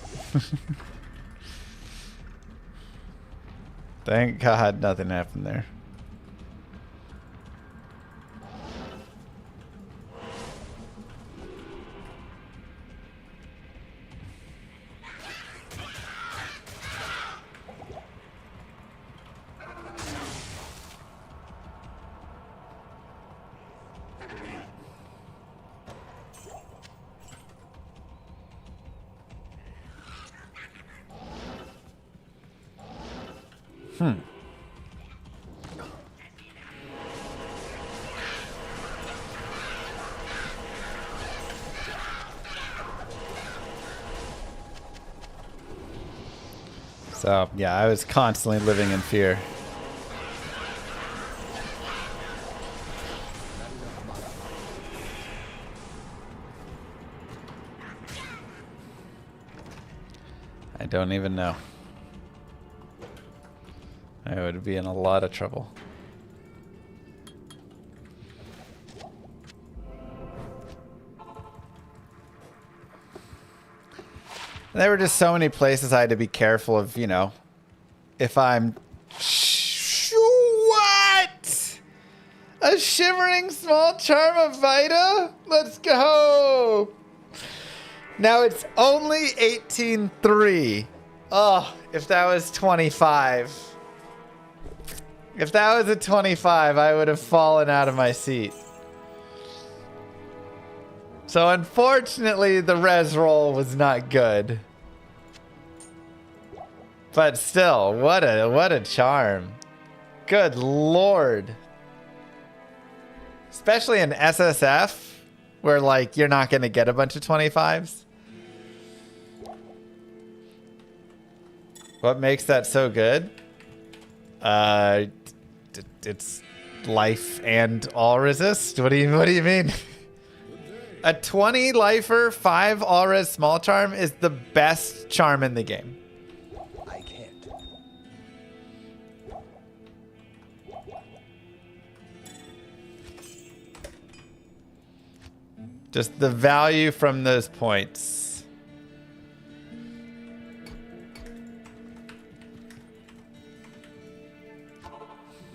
Thank God nothing happened there. So, yeah, I was constantly living in fear. I don't even know. I would be in a lot of trouble. There were just so many places I had to be careful of, you know, if I'm... What? A Shivering Small Charm of Vita? Let's go! Now it's only 18.3. Oh, if that was 25. If that was a 25, I would have fallen out of my seat. So unfortunately, the res roll was not good. But still, what a charm. Good lord. Especially in SSF, where like you're not gonna get a bunch of 25s. What makes that so good? It's life and all resist. What do you mean? A 20 lifer, 5 all res small charm is the best charm in the game. I can't. Just the value from those points.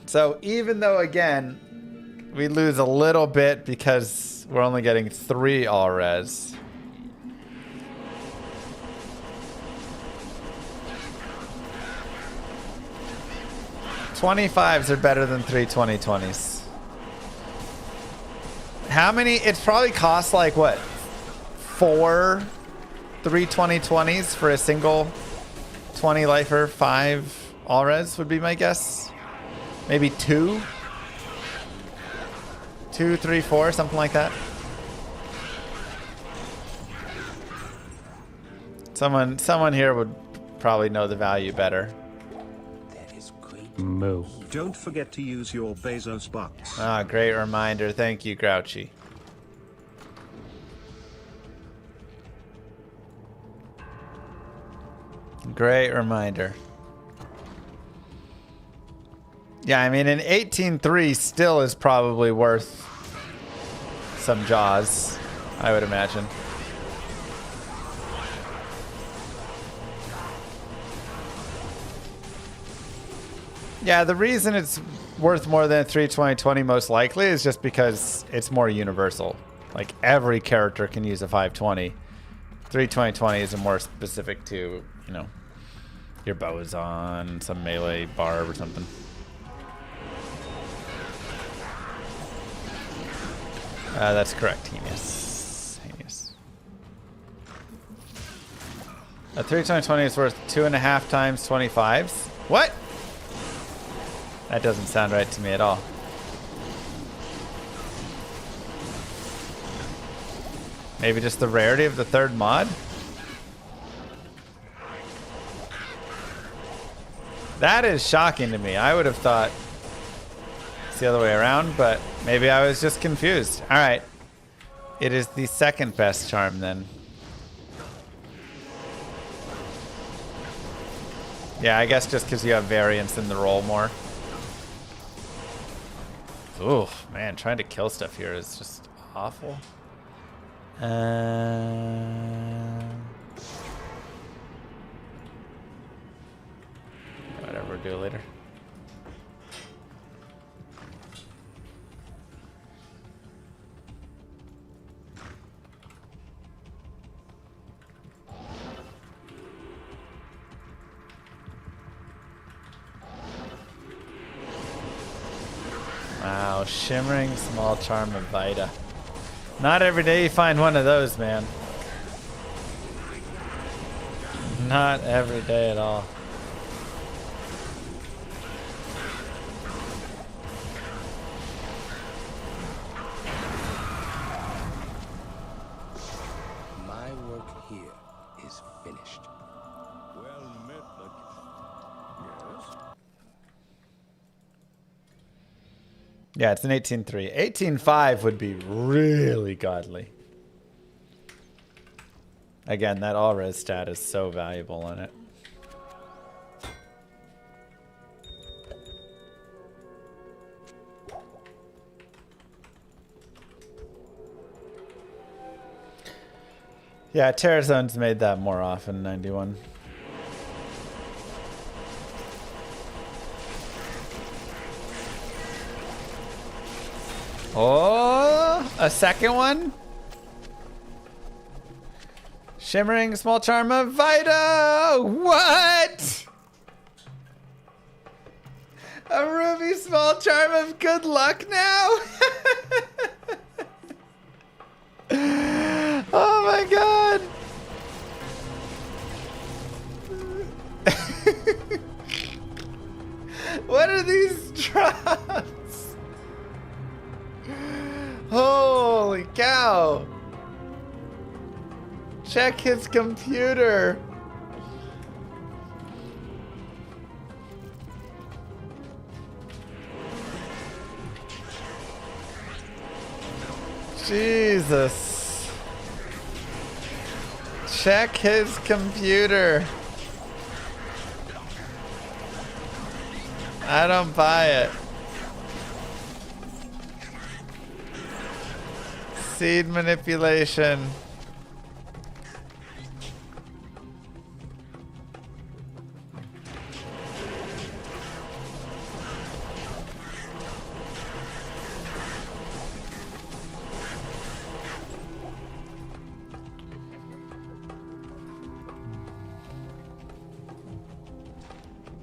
So even though, again, we lose a little bit because we're only getting 3 all res. $25s are better than 3 2020s. How many? It's probably costs like what? 4 3 2020s for a single 20 lifer, 5 all res would be my guess. Maybe 2. 2, 3, 4, something like that. Someone here would probably know the value better. That is Moo. Don't forget to use your Bezos bucks. Ah, great reminder. Thank you, Grouchy. Great reminder. Yeah, I mean, an 18.3 still is probably worth some Jaws, I would imagine. Yeah, the reason it's worth more than a 320/20 most likely is just because it's more universal. Like, every character can use a 520. 320/20 is more specific to, you know, your bow is on, some melee barb or something. That's correct, Henius. A 320/20 is worth 2.5 times 25s. What? That doesn't sound right to me at all. Maybe just the rarity of the third mod? That is shocking to me. I would have thought it's the other way around, but maybe I was just confused. All right. It is the second best charm then. Yeah, I guess just because you have variance in the roll more. Ooh, man, trying to kill stuff here is just awful. Whatever, we'll do it later. Wow, shimmering small charm of Vita. Not every day you find one of those, man. Not every day at all. My work here is finished. Well met, but... Yes? Yeah, it's an 18.3. 18.5 would be really godly. Again, that all-res stat is so valuable in it. Yeah, Terrazone's made that more often, 91. Oh, a second one? Shimmering small charm of Vita! What? A ruby small charm of good luck now? Oh my god! What are these drops? Holy cow! Check his computer. Jesus. Check his computer. I don't buy it. Seed manipulation.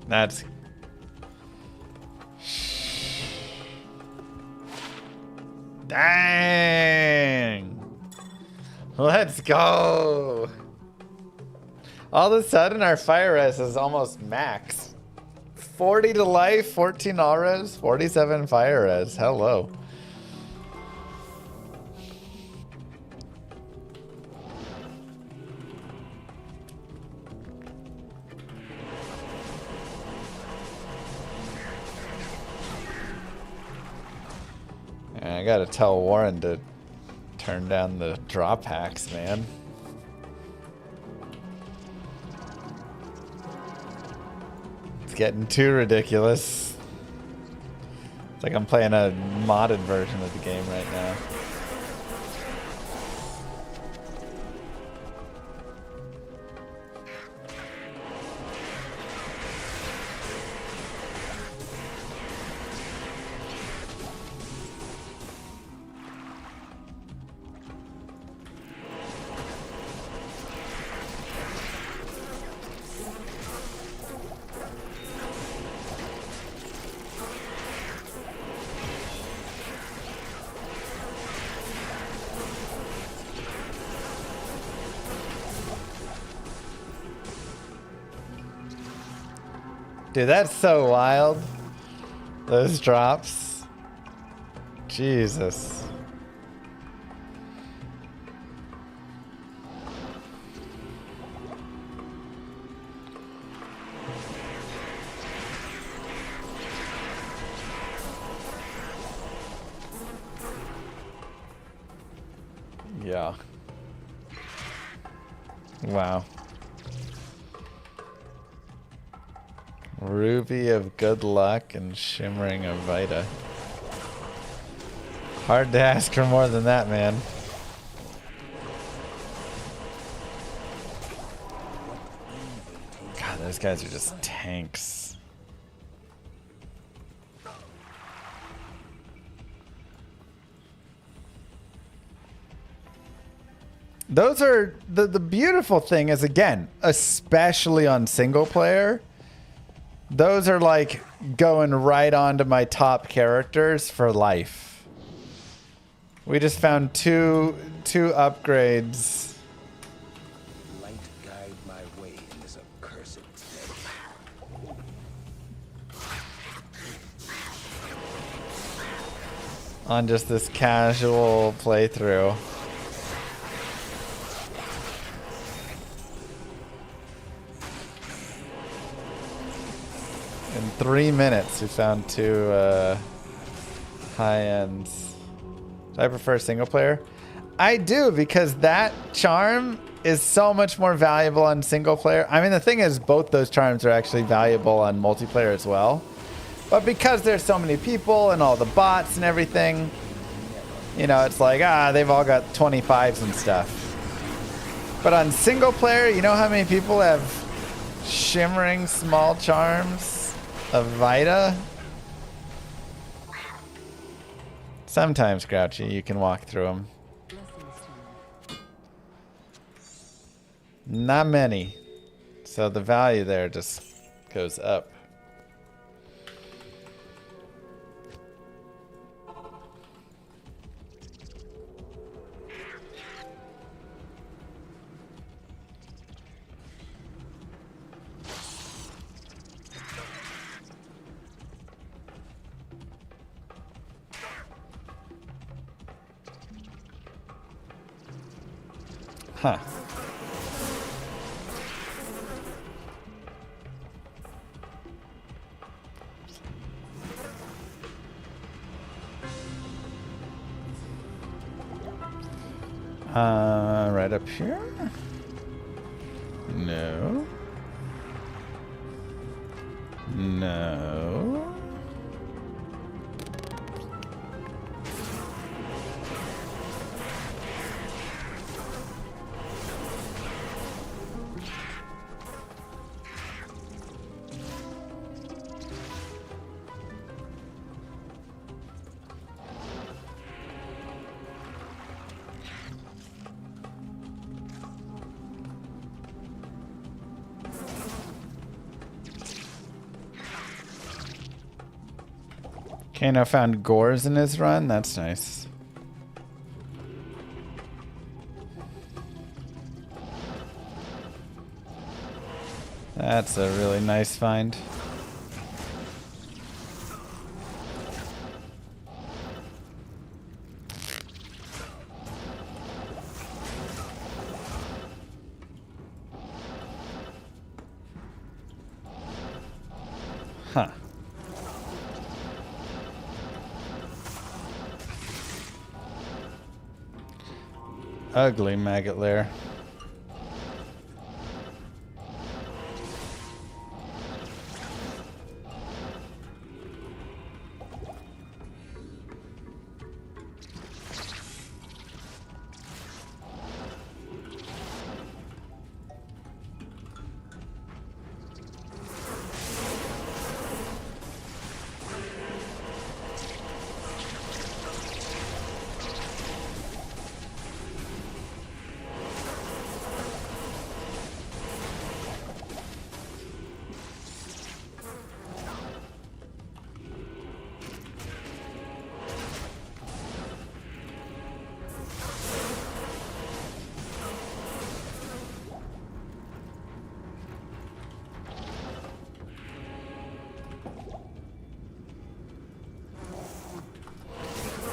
That's dang. Let's go. All of a sudden our fire res is almost max. 40 to life, 14 all res, 47 fire res. Hello. gotta tell Warren to turn down the drop packs, man. It's getting too ridiculous. It's like I'm playing a modded version of the game right now. Dude, that's so wild. Those drops. Jesus. Yeah. Wow. Ruby of Good Luck and Shimmering of Vita. Hard to ask for more than that, man. God, those guys are just tanks. Those are the beautiful thing is, again, especially on single player, those are like going right onto my top characters for life. We just found two upgrades. Light guide my way in this accursed place. On just this casual playthrough. In 3 minutes, we found two high ends. Do I prefer single player? I do, because that charm is so much more valuable on single player. I mean, the thing is, both those charms are actually valuable on multiplayer as well. But because there's so many people and all the bots and everything, you know, it's like, they've all got 25s and stuff. But on single player, you know how many people have shimmering small charms of Vita? Sometimes, Grouchy, you can walk through them. Not many. So the value there just goes up. Huh. Right up here? No. No. Kano found gores in his run. That's nice. That's a really nice find. Huh. Ugly maggot lair.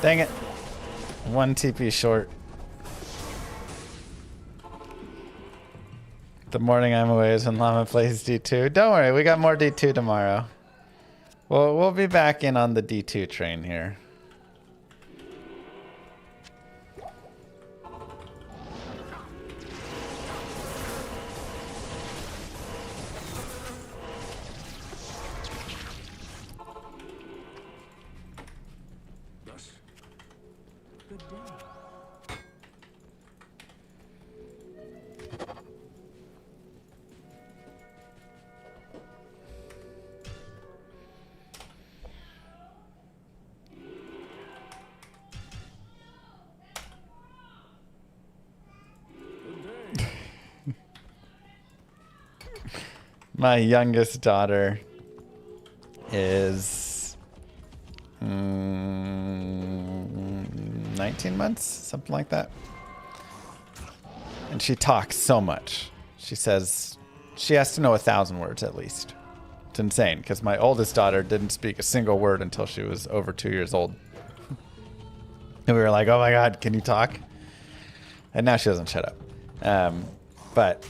Dang it. 1 TP short. The morning I'm away is when Llama plays D2. Don't worry, we got more D2 tomorrow. Well, we'll be back in on the D2 train here. My youngest daughter is 19 months, something like that. And she talks so much. She says she has to know 1,000 words at least. It's insane because my oldest daughter didn't speak a single word until she was over 2 years old. And we were like, oh my God, can you talk? And now she doesn't shut up. But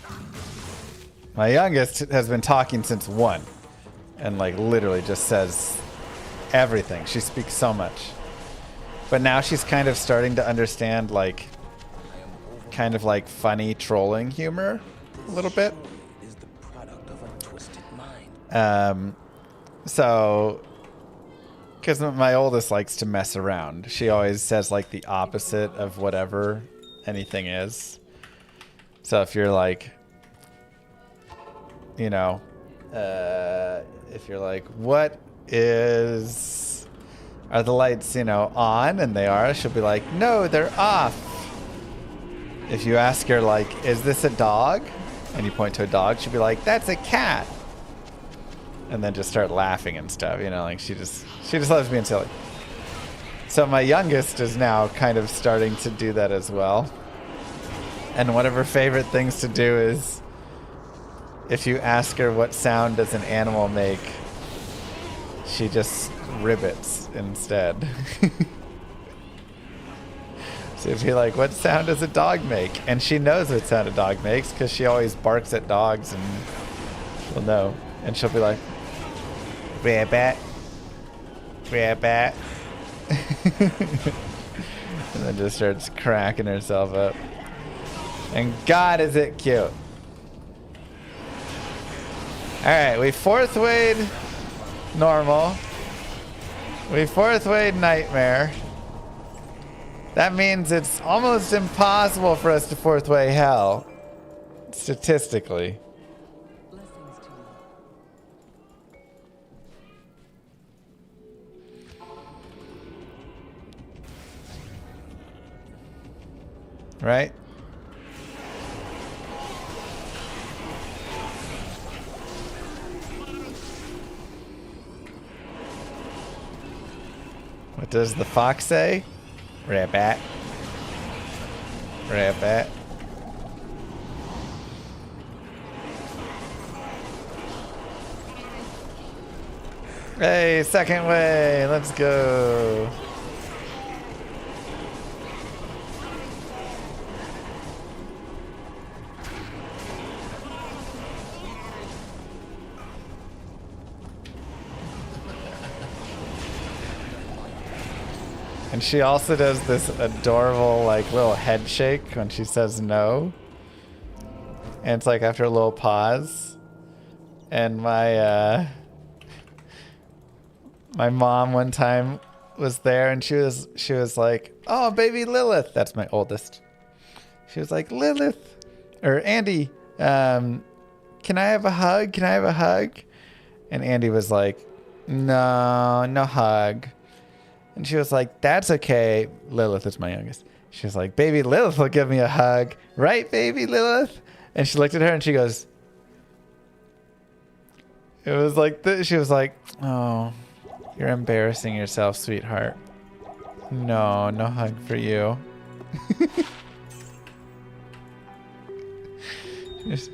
my youngest has been talking since 1 and like literally just says everything. She speaks so much. But now she's kind of starting to understand like kind of like funny trolling humor a little bit. So because my oldest likes to mess around. She always says like the opposite of whatever anything is. So if you're like, you know, if you're like, what is, are the lights, you know, on? And they are, she'll be like, no, they're off. If you ask her like, is this a dog? And you point to a dog, she'll be like, that's a cat. And then just start laughing and stuff, you know, like she just loves being silly. So my youngest is now kind of starting to do that as well. And one of her favorite things to do is, if you ask her what sound does an animal make, she just ribbits instead. So if you're like, what sound does a dog make? And she knows what sound a dog makes because she always barks at dogs and she'll know. And she'll be like, rabbit, rabbit. And then just starts cracking herself up. And God, is it cute. Alright, we 4th wayed normal. We 4th wayed nightmare. That means it's almost impossible for us to 4th way hell. Statistically. Right? What does the fox say? Rabbit. Rabbit. Hey, 2nd way. Let's go. And she also does this adorable, like, little head shake when she says no. And it's like after a little pause. And my mom one time was there and she was like, "Oh, baby Lilith." That's my oldest. She was like, "Lilith or Andy, can I have a hug? Can I have a hug?" And Andy was like, "No, no hug." And she was like, "That's okay." Lilith is my youngest. She was like, "Baby Lilith will give me a hug. Right, baby Lilith?" And she looked at her and she goes, it was like this. She was like, "Oh, you're embarrassing yourself, sweetheart. No, no hug for you." Just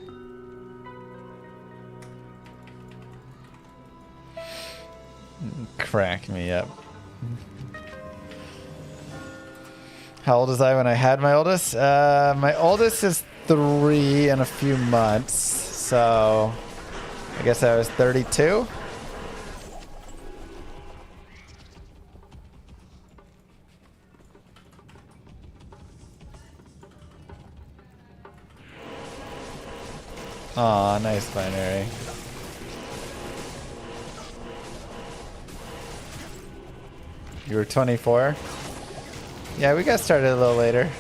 crack me up. How old was I when I had my oldest? My oldest is 3 in a few months, so I guess I was 32. Aw, nice binary. You were 24? Yeah, we got started a little later.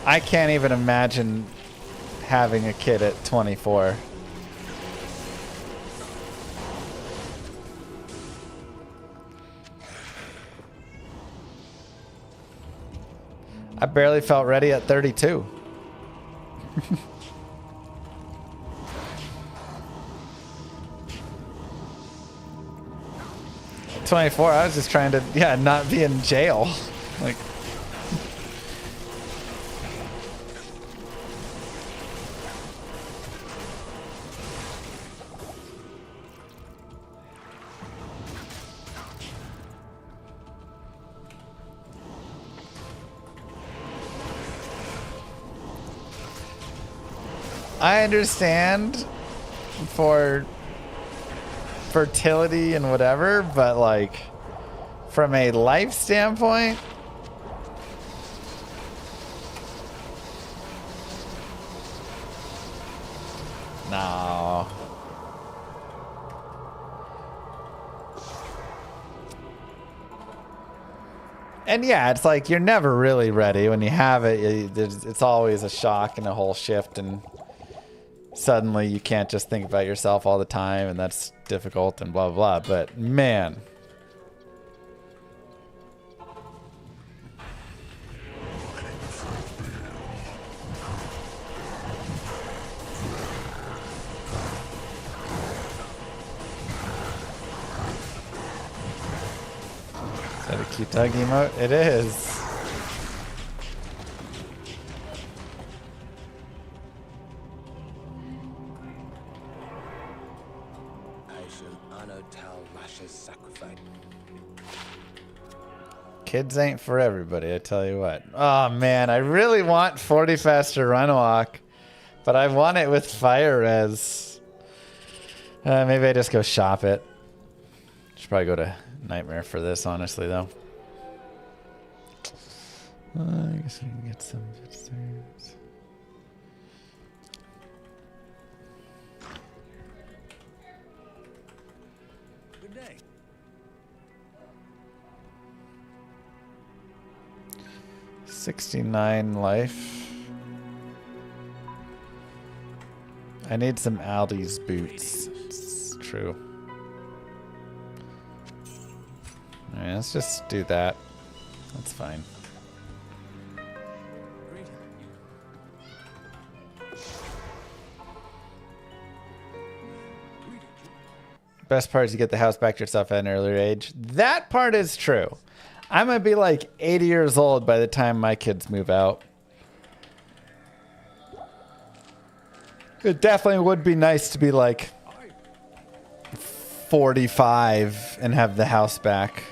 I can't even imagine having a kid at 24. I barely felt ready at 32. 24, I was just trying to, not be in jail. Like, I understand for fertility and whatever, but like from a life standpoint, no. And yeah, it's like you're never really ready. When you have it, it's always a shock and a whole shift, and suddenly you can't just think about yourself all the time, and that's difficult and blah blah. But man, is that a cute tug emote? It is. Kids ain't for everybody, I tell you what. Oh man, I really want 40 faster run walk, but I want it with fire res. Maybe I just go shop it. Should probably go to Nightmare for this, honestly, though. I guess we can get some upstairs. Good day. 69 life. I need some Aldi's boots. It's true. Alright, let's just do that. That's fine. Best part is you get the house back to yourself at an earlier age. That part is true. I'm going to be like 80 years old by the time my kids move out. It definitely would be nice to be like 45 and have the house back.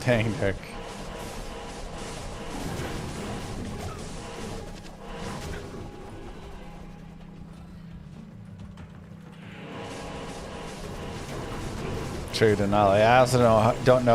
Dang, Dirk. True Denali. I also don't know